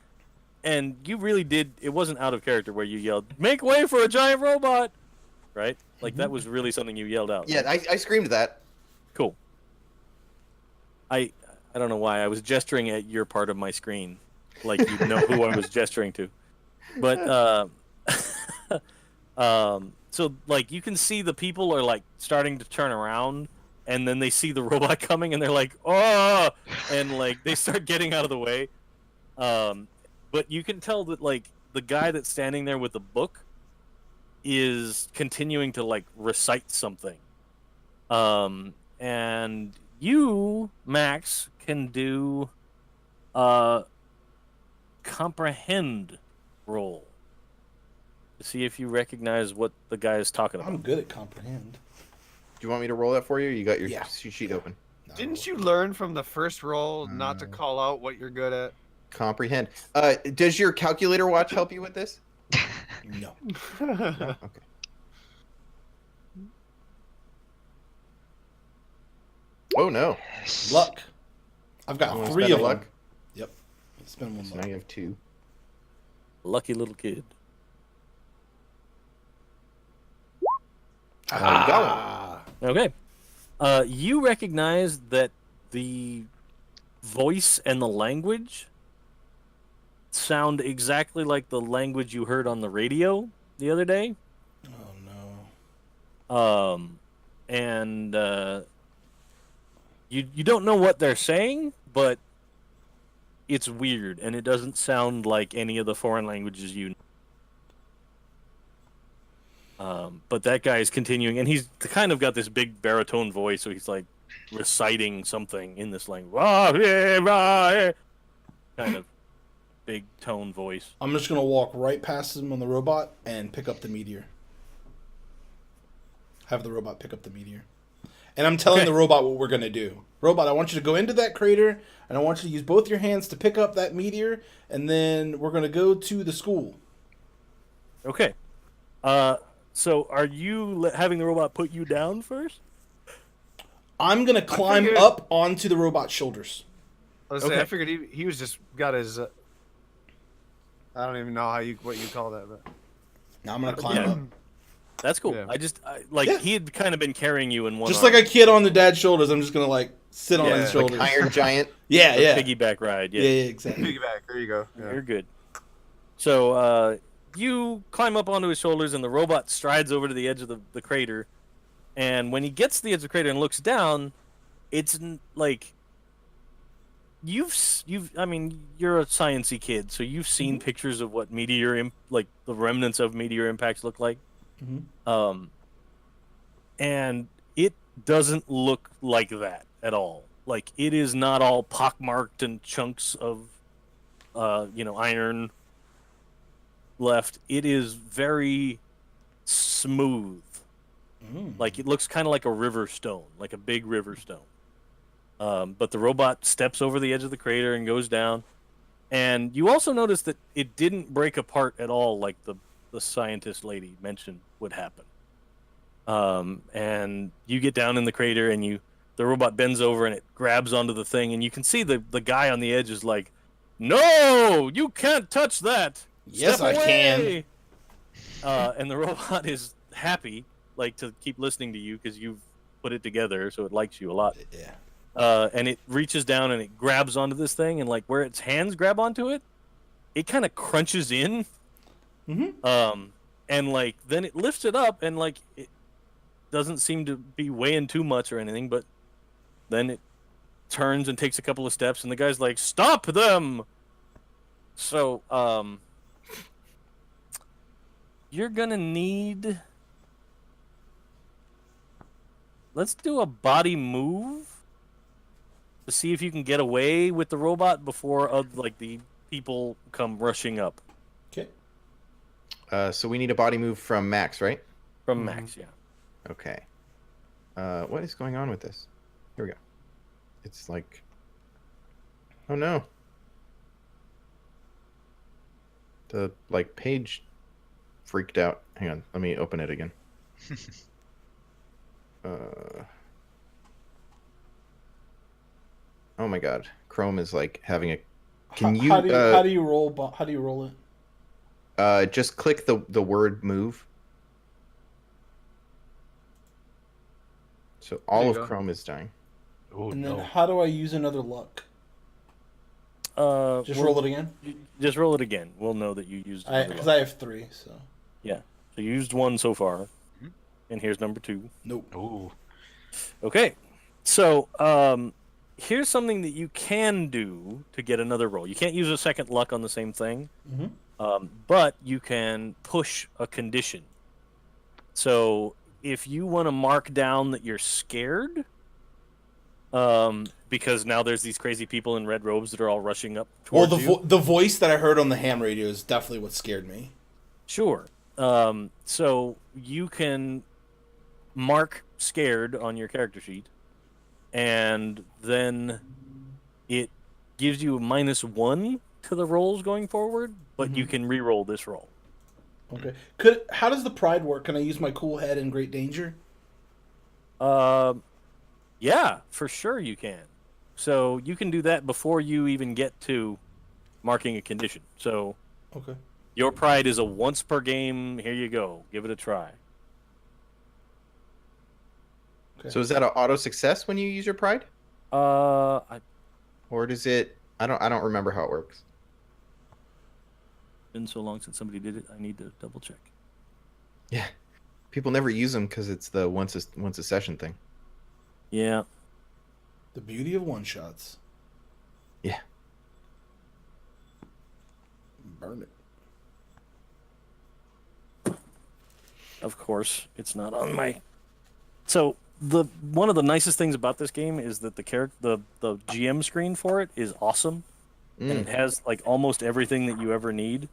and you really did. It wasn't out of character where you yelled, "Make way for a giant robot!" Right? Like that was really something you yelled out. Yeah, I screamed that. Cool. I don't know why I was gesturing at your part of my screen, like you know who I was gesturing to, but so like you can see the people are like starting to turn around, and then they see the robot coming, and they're like, "Oh!" and like they start getting out of the way. But you can tell that like the guy that's standing there with the book is continuing to like recite something. And you, Max, can do comprehend roll to see if you recognize what the guy is talking about. I'm good at comprehend. Do you want me to roll that for you? You got your Yeah. sheet open. Didn't you learn from the first roll not to call out what you're good at? Comprehend. Does your calculator watch help you with this? No. Okay. Oh no. Luck. I've got You wanna 3 spend of a them. luck? Yep. Spend 1 So luck. now you have 2. Lucky little kid. You got one. Okay. You recognize that the voice and the language sound exactly like the language you heard on the radio the other day. Oh no. And you don't know what they're saying, but it's weird, and it doesn't sound like any of the foreign languages you know. But that guy is continuing, and he's kind of got this big baritone voice, so he's like reciting something in this language. Kind of big tone voice. I'm just gonna walk right past him on the robot and pick up the meteor. Have the robot pick up the meteor. And I'm telling Okay. the robot what we're gonna do. Robot, I want you to go into that crater, and I want you to use both your hands to pick up that meteor, and then we're gonna go to the school. Okay. So are you having the robot put you down first? I'm gonna climb figured- up onto the robot's shoulders. I was saying, I Okay. figured he was just got his. I don't even know what you call that, but Now I'm gonna climb Yeah. up. That's cool. Yeah. Yeah. He had kind of been carrying you in one Just arm. like a kid on the dad's shoulders, I'm just gonna like sit on Yeah, his like shoulders. Iron Giant. Yeah, The yeah. piggyback ride. Yeah, Yeah. exactly. piggyback. There you go. Yeah. You're good. So you climb up onto his shoulders, and the robot strides over to the edge of the crater. And when he gets to the edge of the crater and looks down, it's like I mean, you're a sciencey kid, so you've seen pictures of what like the remnants of meteor impacts look like. Mhm. And it doesn't look like that at all. Like, it is not all pockmarked and chunks of iron left. It is very smooth. Like, it looks kind of like a river stone, like a big river stone. But the robot steps over the edge of the crater and goes down. And you also notice that it didn't break apart at all, like the scientist lady mentioned would happen. And you get down in the crater, and the robot bends over and it grabs onto the thing, and you can see the guy on the edge is like, "No, you can't touch that. Yes, Step I can." away!" And the robot is happy, like, to keep listening to you because you've put it together, so it likes you a lot. Yeah. And it reaches down and it grabs onto this thing, and like where its hands grab onto it, it kind of crunches in. Mhm. And like then it lifts it up, and like it doesn't seem to be weighing too much or anything, but then it turns and takes a couple of steps, and the guy's like, "Stop them!" So you're gonna need. Let's do a body move to see if you can get away with the robot before the people come rushing up. Okay. So we need a body move from Max, right? From Max, yeah. Okay. What is going on with this? Here we go. It's like... Oh no. The, page freaked out. Hang on, let me open it again. Oh my god. Chrome is, having a... Can you... How do you roll? How do you roll it? Just click the word move. So all There of you go. Chrome is dying. Oh And then no. how do I use another luck? Just We'll- roll it again. Just roll it again. We'll know that you used another Because one. I have 3. So So you used one so far, and here's number 2. nope. Oh. Okay, so here's something that you can do to get another roll. You can't use a second luck on the same thing, but you can push a condition. So if you want to mark down that you're scared, because now there's these crazy people in red robes that are all rushing up Well, towards you. the voice that I heard on the ham radio is definitely what scared me. Sure. So you can mark scared on your character sheet, and then it gives you a -1 to the rolls going forward, but you can re-roll this roll. Okay. How does the pride work? Can I use my cool head in great danger? Yeah, for sure you can. So you can do that before you even get to marking a condition. So Okay. your pride is a once per game. Here you go. Give it a try. Okay. So is that an auto success when you use your pride, I or does it? I don't remember how it works. been so long since somebody did it. I need to double check. Yeah, people never use them because it's the once a session thing. Yeah. The beauty of one shots. Yeah. Burn it. Of course, it's not on my. So one of the nicest things about this game is that the GM screen for it is awesome, and it has like almost everything that you ever need.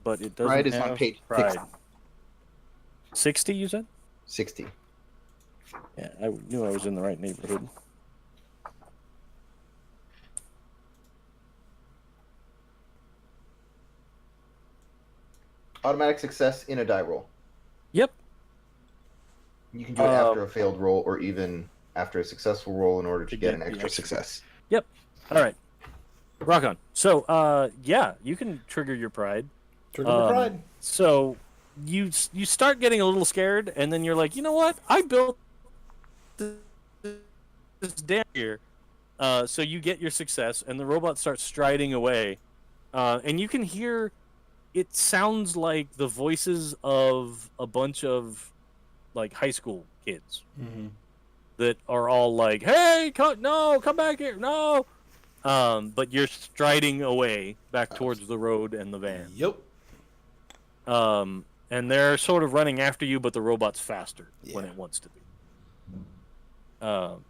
But it doesn't. Pride is have on page pride. 60, you said? 60. Yeah, I knew I was in the right neighborhood. Automatic success in a die roll. Yep. You can do it after a failed roll or even after a successful roll in order to get an the extra extra. success. Yep. All right. Rock on. So, yeah, you can trigger your pride. Trigger the pride. So you start getting a little scared, and then you're like, you know what? I built this dam here. So you get your success, and the robot starts striding away, and you can hear. It sounds like the voices of a bunch of like high school kids that are all like, "Hey, come back here, no!" But you're striding away back towards the road and the van. Yep. And they're sort of running after you, but the robot's faster when it wants to be.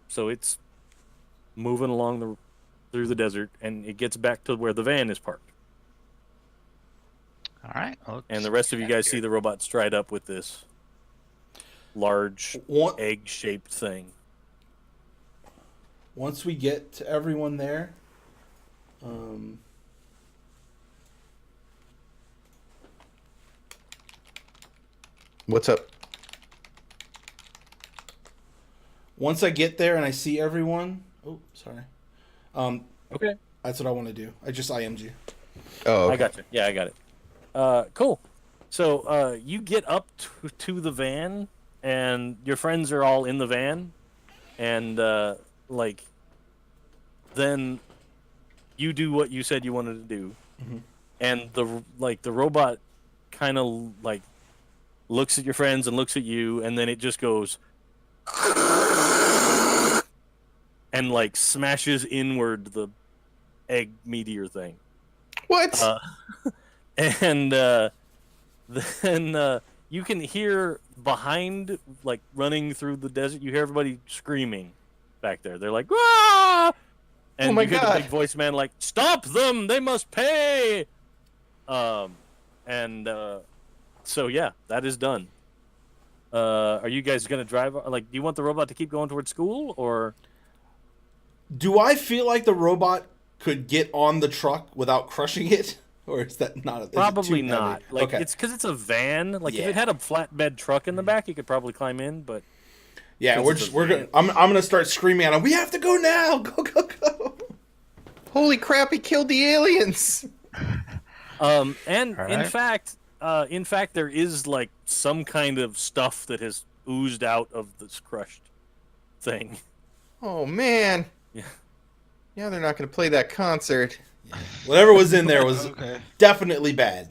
So it's moving along through the desert, and it gets back to where the van is parked. All right. And the rest of you guys see the robot stride up with this large egg-shaped thing. Once we get to everyone there, What's up? once I get there and I see everyone, oh, sorry. Okay. That's what I want to do. I just IM'd you. Oh, okay. I got you. Yeah, I got it. Cool. So you get up to the van, and your friends are all in the van, and then you do what you said you wanted to do, and the robot kind of like looks at your friends and looks at you, and then it just goes and like smashes inward the egg meteor thing. What? And then you can hear behind, like running through the desert, you hear everybody screaming back there. They're like, "Ah!" And Oh my you hear God. the big voice man like, "Stop them! They must pay!" So yeah, that is done. Are you guys gonna drive? Like, do you want the robot to keep going towards school, or? Do I feel like the robot could get on the truck without crushing it? Or is that not? Is it Probably too not. heavy? Like, okay. it's because it's a van. Like, if Yeah. it had a flatbed truck in the back, you could probably climb in. But Yeah, Because we're gonna. I'm gonna start screaming at him. We have to go now. Go go go. Holy crap! He killed the aliens. and All in right. fact, there is like some kind of stuff that has oozed out of this crushed thing. Oh man. Yeah. Now they're not going to play that concert. Whatever was in there was Okay. definitely bad.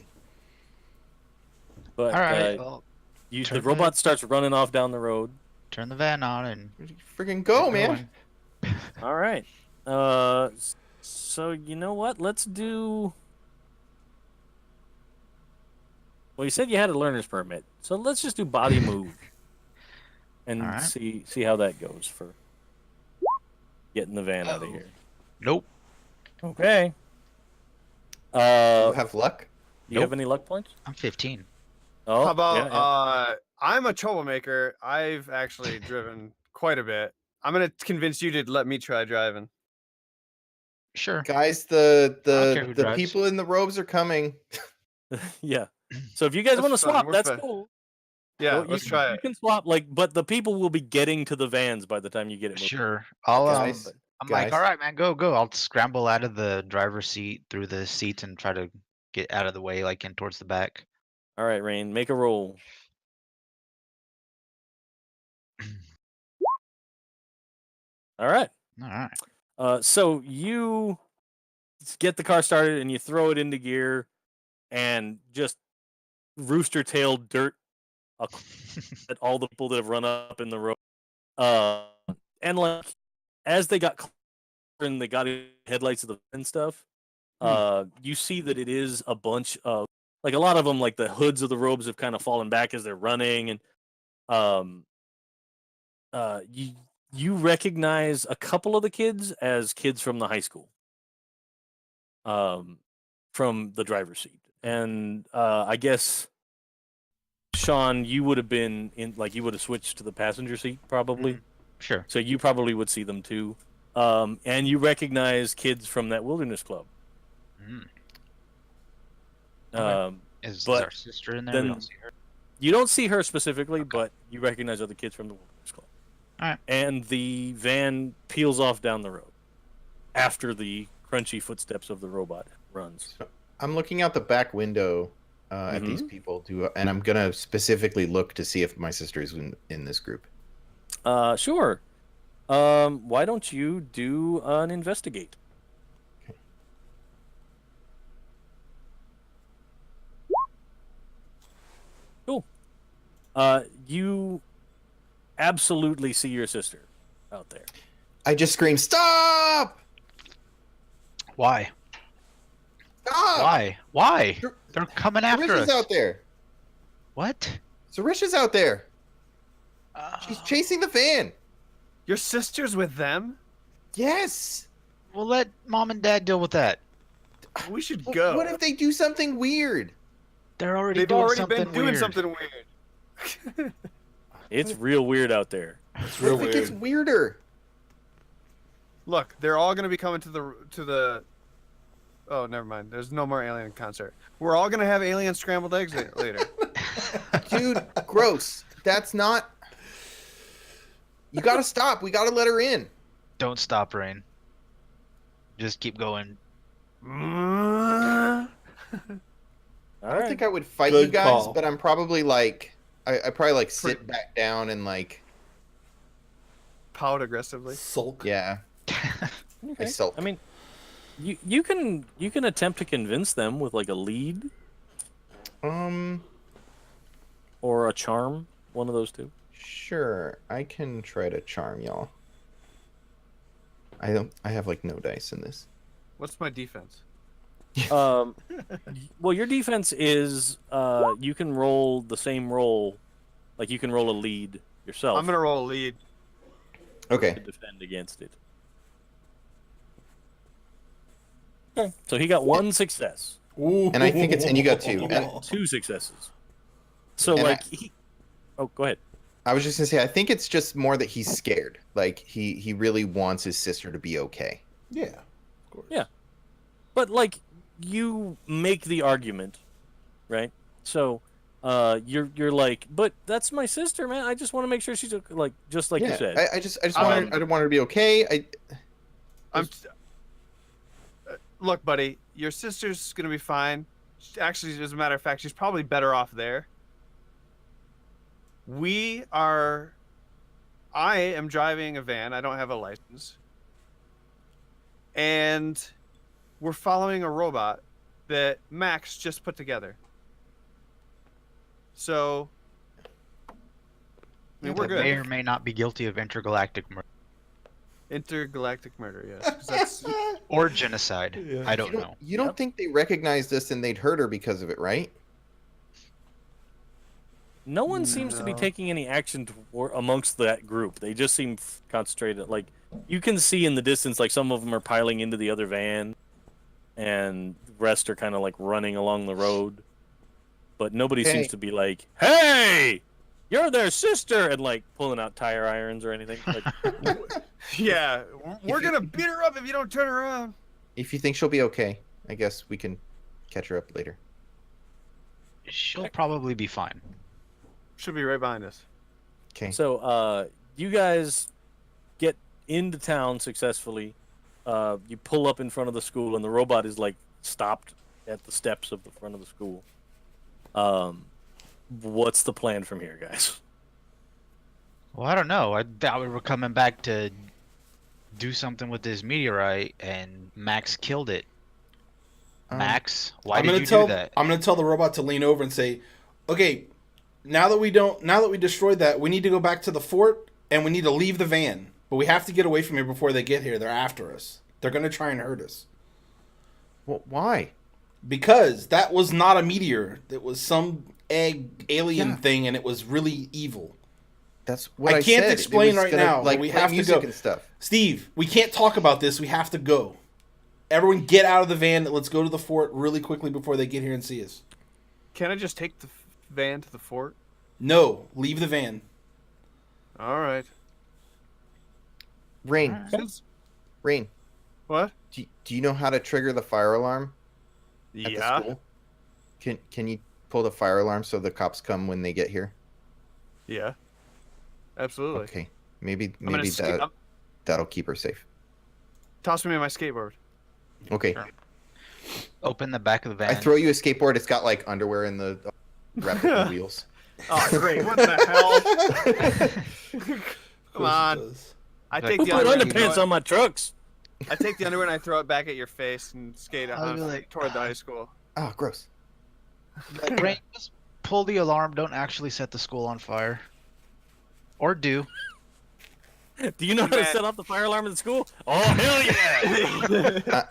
But All right. Well, the turn robot starts running off down the road. turn the van on and Freaking go, get man. going. All right. So you know what? Let's do. Well, you said you had a learner's permit, so let's just do body move, and All right. see how that goes for getting the van out of Oh. here. Nope. Okay. You have luck? Do you have any luck points? I'm 15. Oh, How about yeah. I'm a troublemaker. I've actually driven quite a bit. I'm gonna convince you to let me try driving. Sure. Guys, I don't care who the drives. people in the robes are coming. Yeah. So if you guys That's want to fine, swap, we're that's fine. cool. Yeah, Well, let's try you it. can swap, but the people will be getting to the vans by the time you get it moved. Sure. I'll Guys, I'm like, guys. all right, man, go. I'll scramble out of the driver's seat through the seats and try to get out of the way, like in towards the back. All right, Rain, make a roll. All right. All right. So you get the car started and you throw it into gear, and just rooster tail dirt at all the people that have run up in the road. And like as they got closer and they got headlights of the and stuff, you see that it is a bunch of like a lot of them, like the hoods of the robes have kind of fallen back as they're running, and you recognize a couple of the kids as kids from the high school, from the driver's seat, and I guess Sean, you would have been in, like you would have switched to the passenger seat probably, Sure. so you probably would see them too, and you recognize kids from that wilderness club. Okay. Is but our sister in there? then- We don't see her. You don't see her specifically, but you recognize other kids from the wilderness club. All right. And the van peels off down the road after the crunchy footsteps of the robot runs. I'm looking out the back window at these people, and I'm gonna specifically look to see if my sister is in this group. Sure. Why don't you do an investigate? Cool. You absolutely see your sister out there. I just scream, "Stop! Why? Stop! Why? Sar- They're coming after Sarisha's us. out there. What? Sarisha's out there. She's chasing the van. Your sister's with them? Yes. We'll let mom and dad deal with that. We should Well, go. what if they do something weird? They're already They've doing already something been doing weird. something weird. It's real weird out there. It's What real if it gets weird. weirder? Look, they're all gonna be coming to the. Oh, never mind. There's no more alien concert. We're all gonna have alien scrambled eggs later. Dude, gross. That's not. You gotta stop. We gotta let her in. Don't stop, Rain. Just keep going. I don't think I would fight Good you guys, call. but I'm probably like, I probably like sit back down and like, Pout aggressively. Sulk. yeah. Okay. sulk. I mean, you can attempt to convince them with like a lead or a charm, one of those two. Sure. I can try to charm y'all. I have like no dice in this. What's my defense? Well, your defense is you can roll the same roll, like you can roll a lead yourself. I'm gonna roll a lead. Okay. to defend against it. Okay. So he got one success, Ooh. And I think it's- and you got two. And- two successes. So And like oh, go ahead. I was just gonna say, I think it's just more that he's scared. Like he really wants his sister to be okay. Yeah, of course. Yeah. But like you make the argument, right? So you're like, but that's my sister, man. I just want to make sure she's like, just like you Yeah, said. I just want her, I want her to be okay. Look, buddy, your sister's gonna be fine. Actually, as a matter of fact, she's probably better off there. I am driving a van. I don't have a license. And we're following a robot that Max just put together. So, I mean, we're That may or good. may not be guilty of intergalactic murder Intergalactic murder, yes. 'Cause that's, or genocide. Yeah. I don't know. You don't think they recognized us and they'd hurt her because of it, right? No one seems to be No. taking any action amongst that group. They just seem concentrated. Like You can see in the distance, like some of them are piling into the other van, and the rest are kind of like running along the road. But nobody Hey. seems to be like, "Hey, you're their sister," and like pulling out tire irons or anything. Like, Yeah, we're gonna beat her up if you don't turn around. If you think she'll be okay, I guess we can catch her up later. She'll probably be fine. Should be right behind us. Okay. so, you guys get into town successfully. You pull up in front of the school, and the robot is like stopped at the steps of the front of the school. What's the plan from here, guys? Well, I don't know. I thought we were coming back to do something with this meteorite, and Max killed it. Max, why did you do that? I'm gonna tell the robot to lean over and say, "Okay, now that we destroyed that, we need to go back to the fort and we need to leave the van. But we have to get away from here before they get here. They're after us. They're gonna try and hurt us." Well, why? Because that was not a meteor. It was some alien thing, and it was really evil. That's what I can't said. explain It was right gonna, now, Like but we play have to music go. and stuff. Steve, we can't talk about this. We have to go. Everyone get out of the van. Let's go to the fort really quickly before they get here and see us. Can I just take the van to the fort? No, leave the van. All right. Rain, Rain. What? Do you know how to trigger the fire alarm at the Yeah. school? Can you pull the fire alarm so the cops come when they get here? Yeah. Absolutely. Okay. Maybe I'm gonna that'll keep her safe. toss me my skateboard. Okay. Sure. Open the back of the van. I throw you a skateboard. It's got like underwear in the replica wheels. Oh, great! What the hell? Come on. I take Who the put underwear. And underpants throw on my trucks? it, I take the underwear and I throw it back at your face and skate I'll be on like, toward the high school. Oh, gross. Like, Rain, just pull the alarm. Don't actually set the school on fire. Or do. Do you know how to Man. set off the fire alarm at the school? Oh, hell yeah!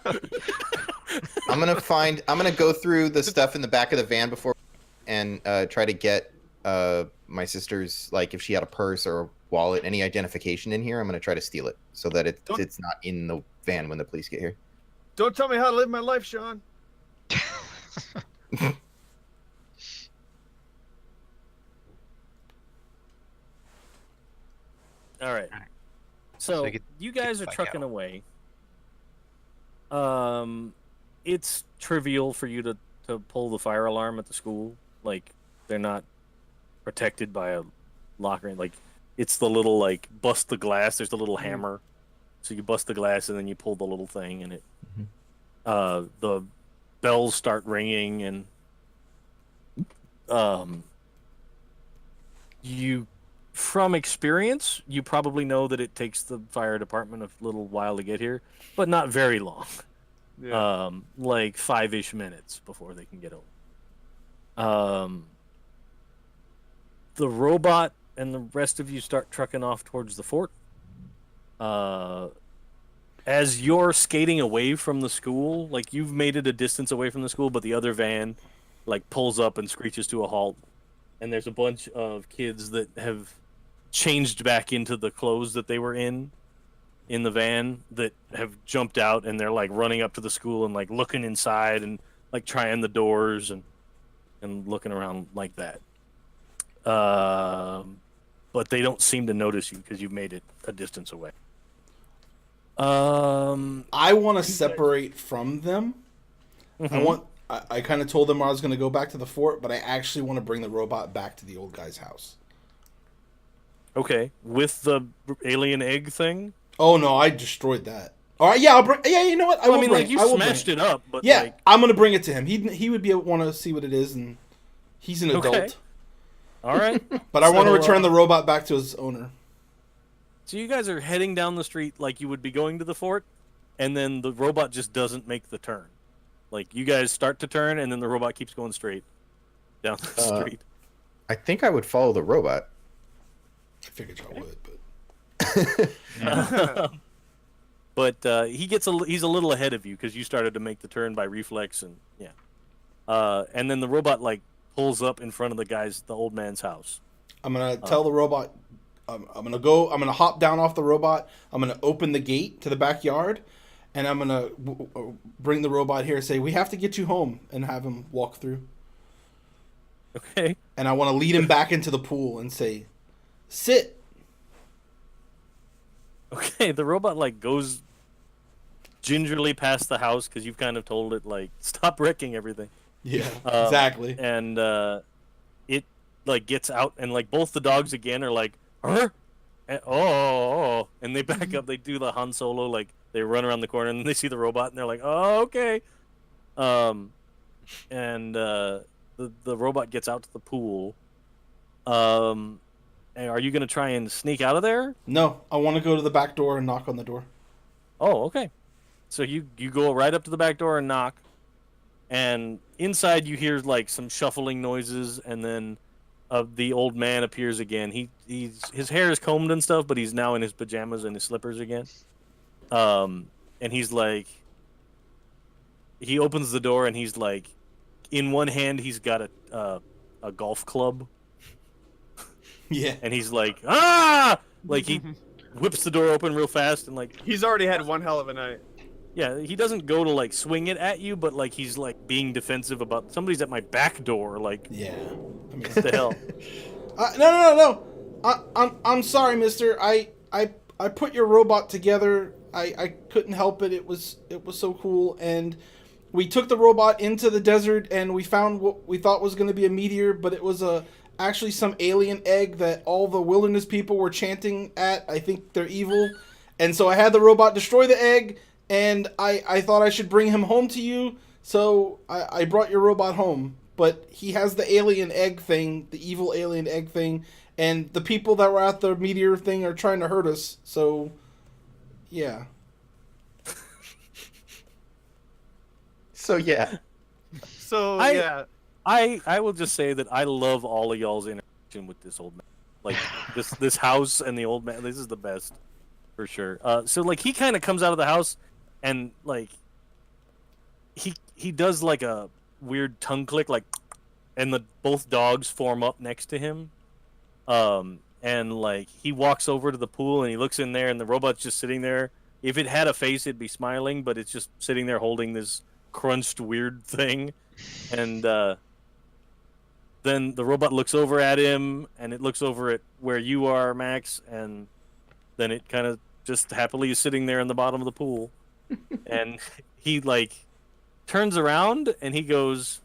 I'm gonna go through the stuff in the back of the van before and try to get my sister's, like, if she had a purse or a wallet, any identification in here. I'm gonna try to steal it so that it's not in the van when the police get here. Don't tell me how to live my life, Sean. All right. So So we could you guys are back trucking out. away. It's trivial for you to pull the fire alarm at the school. Like, they're not protected by a locker. Like, it's the little, like, bust the glass. There's the little hammer. So you bust the glass and then you pull the little thing, and it the bells start ringing, and you, from experience, you probably know that it takes the fire department a little while to get here, but not very long. Yeah. Like 5-ish minutes before they can get over. The robot and the rest of you start trucking off towards the fort. As you're skating away from the school, like, you've made it a distance away from the school, but the other van, like, pulls up and screeches to a halt. And there's a bunch of kids that have changed back into the clothes that they were in the van, that have jumped out, and they're, like, running up to the school and, like, looking inside and, like, trying the doors and looking around like that. But they don't seem to notice you because you've made it a distance away. I want to separate from them. I kind of told them I was going to go back to the fort, but I actually want to bring the robot back to the old guy's house. Okay, with the alien egg thing. Oh no, I destroyed that. All right, yeah, I'll bring. Yeah, you know what? I mean, like, you smashed it up, but yeah, like, I'm gonna bring it to him. He would want to see what it is, and he's an Okay. adult. all right. But I want to So, return the robot back to his owner. So you guys are heading down the street like you would be going to the fort, and then the robot just doesn't make the turn. Like, you guys start to turn, and then the robot keeps going straight down the street. I think I would follow the robot. I figured I would, but But he's a little ahead of you because you started to make the turn by reflex, and and then the robot, like, pulls up in front of the old man's house. I'm gonna tell the robot, I'm gonna hop down off the robot. I'm gonna open the gate to the backyard, and I'm gonna bring the robot here and say, we have to get you home, and have him walk through. Okay. And I want to lead him back into the pool and say, sit. Okay, the robot like goes gingerly past the house because you've kind of told it like stop wrecking everything. Yeah, exactly. And it like gets out, and like both the dogs again are like, "Huh?" And, and they back up. They do the Han Solo, like they run around the corner, and then they see the robot, and they're like, "Oh, okay." And the robot gets out to the pool. And are you gonna try and sneak out of there? No, I want to go to the back door and knock on the door. Oh, okay. So you go right up to the back door and knock, and inside you hear like some shuffling noises, and then the old man appears again. His hair is combed and stuff, but he's now in his pajamas and his slippers again. And he's like, he opens the door and he's like, in one hand he's got a golf club. Yeah. And he's like, ah! Like he whips the door open real fast and like He's already had one hell of a night. yeah, he doesn't go to like swing it at you, but like he's like being defensive about somebody's at my back door. Like, Yeah. I mean, what the hell? No. I'm sorry, mister. I put your robot together. I couldn't help it. It was so cool. And we took the robot into the desert and we found what we thought was going to be a meteor, but it was actually some alien egg that all the wilderness people were chanting at. I think they're evil. And so I had the robot destroy the egg, and I thought I should bring him home to you. So I brought your robot home. But he has the alien egg thing, the evil alien egg thing, and the people that were at the meteor thing are trying to hurt us. So, yeah. So yeah. So I- I will just say that I love all of y'all's interaction with this old man. Like this house and the old man. This is the best for sure. So like he kind of comes out of the house and like he does like a weird tongue click, like, and both dogs form up next to him. And like he walks over to the pool and he looks in there and the robot's just sitting there. If it had a face, it'd be smiling, but it's just sitting there holding this crunched weird thing. And then the robot looks over at him and it looks over at where you are, Max, and then it kind of just happily is sitting there in the bottom of the pool. And he like turns around and he goes,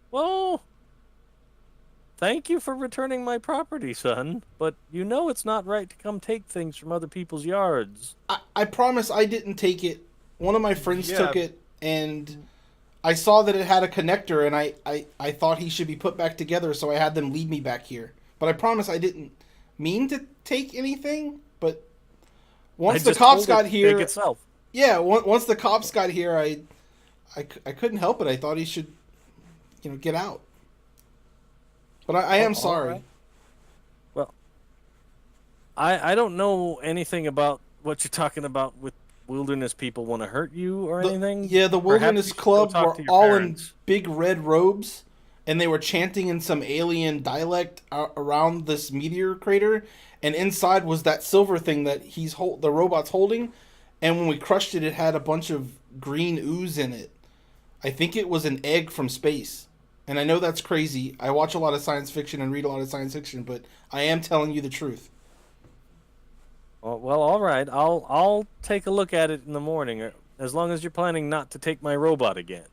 well, thank you for returning my property, son, but you know it's not right to come take things from other people's yards. I promise I didn't take it. One of my friends Yeah. took it, and I saw that it had a connector, and I thought he should be put back together, so I had them lead me back here. But I promise I didn't mean to take anything, but once I the just cops told it got to here... take itself. Yeah, once the cops got here, I couldn't help it. I thought he should, get out. But I am all sorry. right. Well, I don't know anything about what you're talking about with wilderness people want to hurt you or anything. Yeah, the Perhaps Wilderness you should go Club talk were to your all parents. in big red robes, and they were chanting in some alien dialect around this meteor crater, and inside was that silver thing that the robot's holding, and when we crushed it, it had a bunch of green ooze in it. I think it was an egg from space. And I know that's crazy. I watch a lot of science fiction and read a lot of science fiction, but I am telling you the truth. Well, all right. I'll take a look at it in the morning, as long as you're planning not to take my robot again.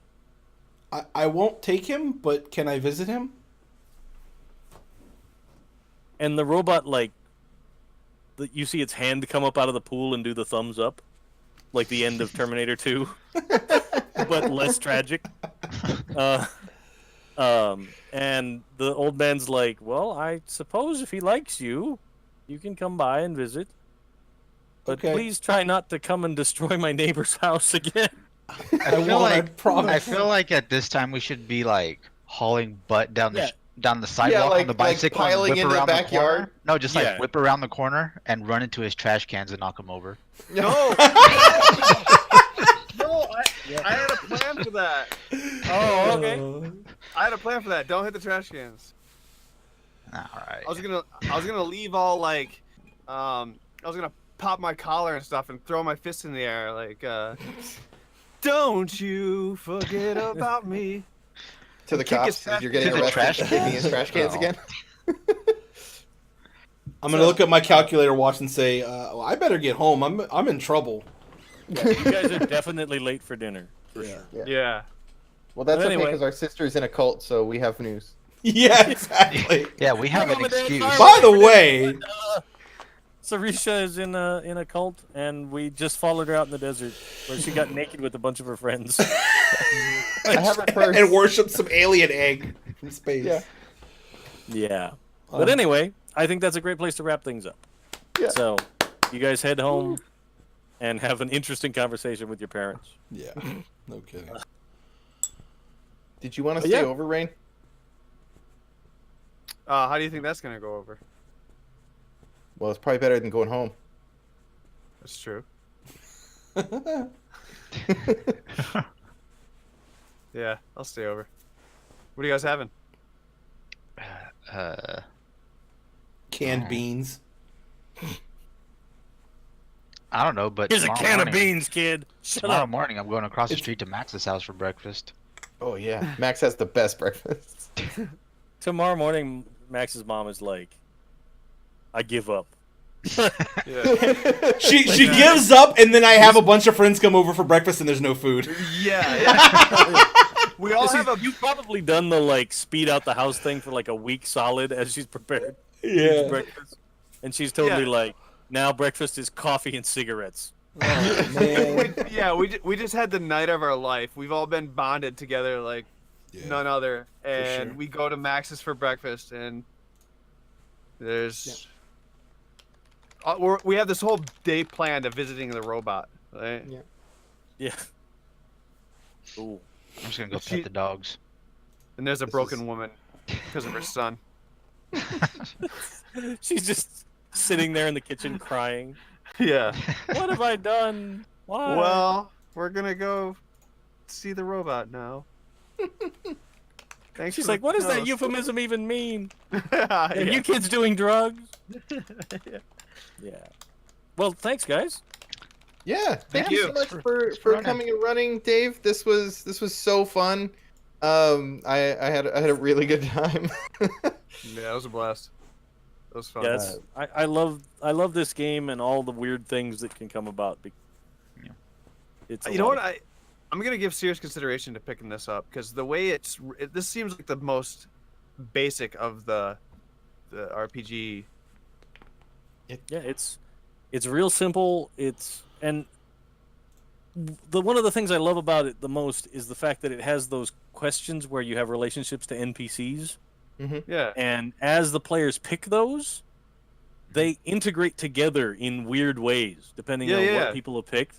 I won't take him, but can I visit him? And the robot, like, you see its hand come up out of the pool and do the thumbs up, like the end of Terminator 2, but less tragic. And the old man's like, well, I suppose if he likes you, you can come by and visit. But Okay. please try not to come and destroy my neighbor's house again. I promise. I feel like at this time we should be like hauling butt down the Yeah. down the sidewalk like- on the bicycle like piling and whip into the around backyard? corner. No, just like Yeah. whip around the corner and run into his trash cans and knock him over. No. No, I had a plan for that. Oh, okay. I had a plan for that. Don't hit the trash cans. All right. I was gonna leave all like, I was gonna pop my collar and stuff and throw my fist in the air like, don't you forget about me. To the Kick his cops, trash you're getting To the arrested trash for kicking his cans? trash cans Oh. again. I'm gonna look at my calculator watch and say, well, I better get home. I'm in trouble. Yeah, you guys are definitely late for dinner. For Yeah. sure. Yeah. Well, that's But okay anyway. because our sister's in a cult, so we have news. Yeah, exactly. Yeah, we have an Mom and Dad, excuse. sorry. By the way, Sarisha is in a cult, and we just followed her out in the desert where she got naked with a bunch of her friends. I have her first. and worship some alien egg from space. Yeah. Yeah. But anyway, I think that's a great place to wrap things up. Yeah. So, you guys head home and have an interesting conversation with your parents. Yeah. No kidding. Did you want to But stay yeah. over, Rain? How do you think that's gonna go over? Well, it's probably better than going home. That's true. Yeah, I'll stay over. What are you guys having? Canned beans. I don't know, but Here's a tomorrow can of morning- beans, kid. Shut Tomorrow up. morning, I'm going across the street to Max's house for breakfast. Oh yeah, Max has the best breakfast. Tomorrow morning, Max's mom is like, I give up. Yeah. She gives up, and then I have a bunch of friends come over for breakfast, and there's no food. Yeah. We all have a. You've probably done the like speed out the house thing for like a week solid as she's prepared Yeah. breakfast, and she's totally Yeah. like, now breakfast is coffee and cigarettes. Oh, man. Yeah, we just had the night of our life. We've all been bonded together like Yeah. none other, and sure. we go to Max's for breakfast, and there's. We have this whole day planned of visiting the robot. Right? Yeah. Yeah. Ooh. I'm just gonna go She- pet the dogs. And there's a This broken is- woman because of her son. She's just sitting there in the kitchen crying. Yeah. What have I done? Why? Well, we're gonna go see the robot now. Thanks. she's for like, the what does that toast." euphemism even mean? Yeah. Are you kids doing drugs? Yeah. Well, thanks, guys. Yeah, thank you so you. much for running. coming and running, Dave. This was so fun. I had a really good time. Yeah, it was a blast. It was fun. Yes, I love this game and all the weird things that can come about. Yeah. It's a You know lot what? of- I'm gonna give serious consideration to picking this up because the way this seems like the most basic of the RPG. Yeah, it's real simple. And one of the things I love about it the most is the fact that it has those questions where you have relationships to NPCs, Yeah. and as the players pick those, they integrate together in weird ways depending on Yeah. what people have picked.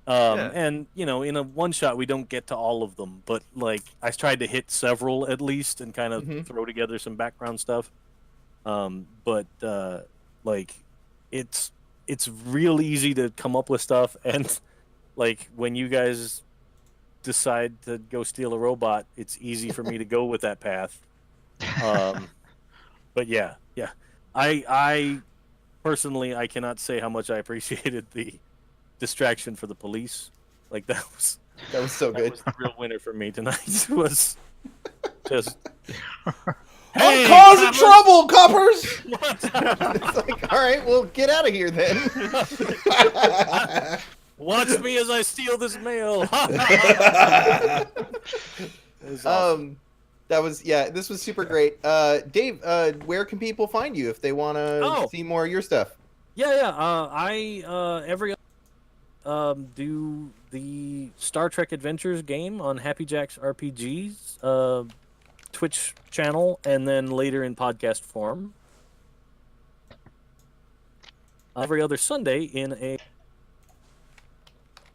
Yeah. And in a one shot we don't get to all of them, but like I tried to hit several at least and kind of Mhm. throw together some background stuff. But like it's real easy to come up with stuff, and like when you guys decide to go steal a robot, it's easy for me to go with that path. But yeah. I personally I cannot say how much I appreciated the distraction for the police. Like that was so that good. was the real winner for me tonight. Was just I'm causing trouble, coppers! It's like, all right, well, get out of here then. Watch me as I steal this mail. It was awesome. This was super great. Dave, where can people find you if they want to Oh. see more of your stuff? I every do the Star Trek Adventures game on Happy Jack's RPGs Twitch channel, and then later in podcast form. Every other Sunday in a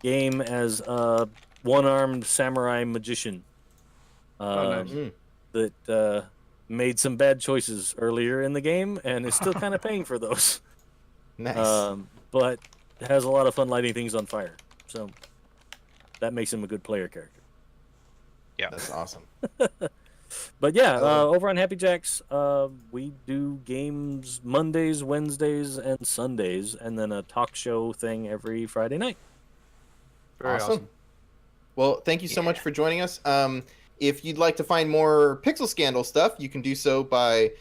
game as a one-armed samurai magician. Nice. That made some bad choices earlier in the game and is still kind of paying for those. Nice. But has a lot of fun lighting things on fire. So that makes him a good player character. Yeah. That's awesome. But yeah, over on Happy Jacks, we do games Mondays, Wednesdays, and Sundays, and then a talk show thing every Friday night. Very awesome. Well, thank you so much for joining us. If you'd like to find more Pixel Scandal stuff, you can do so by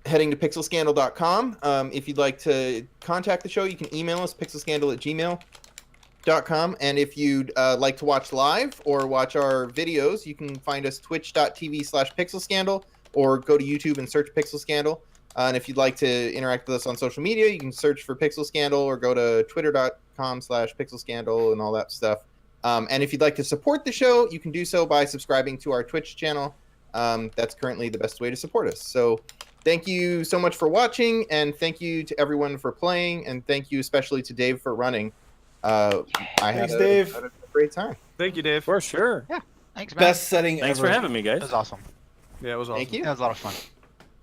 heading to pixelscandal.com. If you'd like to contact the show, you can email us, pixelscandal@gmail.com. And if you'd like to watch live or watch our videos, you can find us twitch.tv/pixelscandal or go to YouTube and search Pixel Scandal. And if you'd like to interact with us on social media, you can search for Pixel Scandal or go to twitter.com/pixelscandal and all that stuff. And if you'd like to support the show, you can do so by subscribing to our Twitch channel. That's currently the best way to support us. So thank you so much for watching, and thank you to everyone for playing, and thank you especially to Dave for running. Thanks, Dave. Had a great time. Thank you, Dave. For sure. Yeah. Thanks, man. Best setting Thanks ever. for having me, guys. That was awesome. Yeah, it was awesome. Thank you. That was a lot of fun.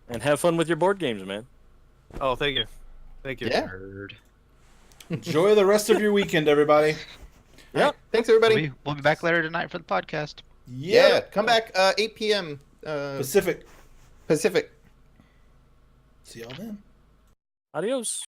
And have fun with your board games, man. Oh, thank you. Thank you. Yeah. Nerd. Enjoy the rest of your weekend, everybody. Yeah. Thanks, everybody. We'll be back later tonight for the podcast. Yeah. Come back 8 p.m. Pacific. Pacific. See y'all then. Adios.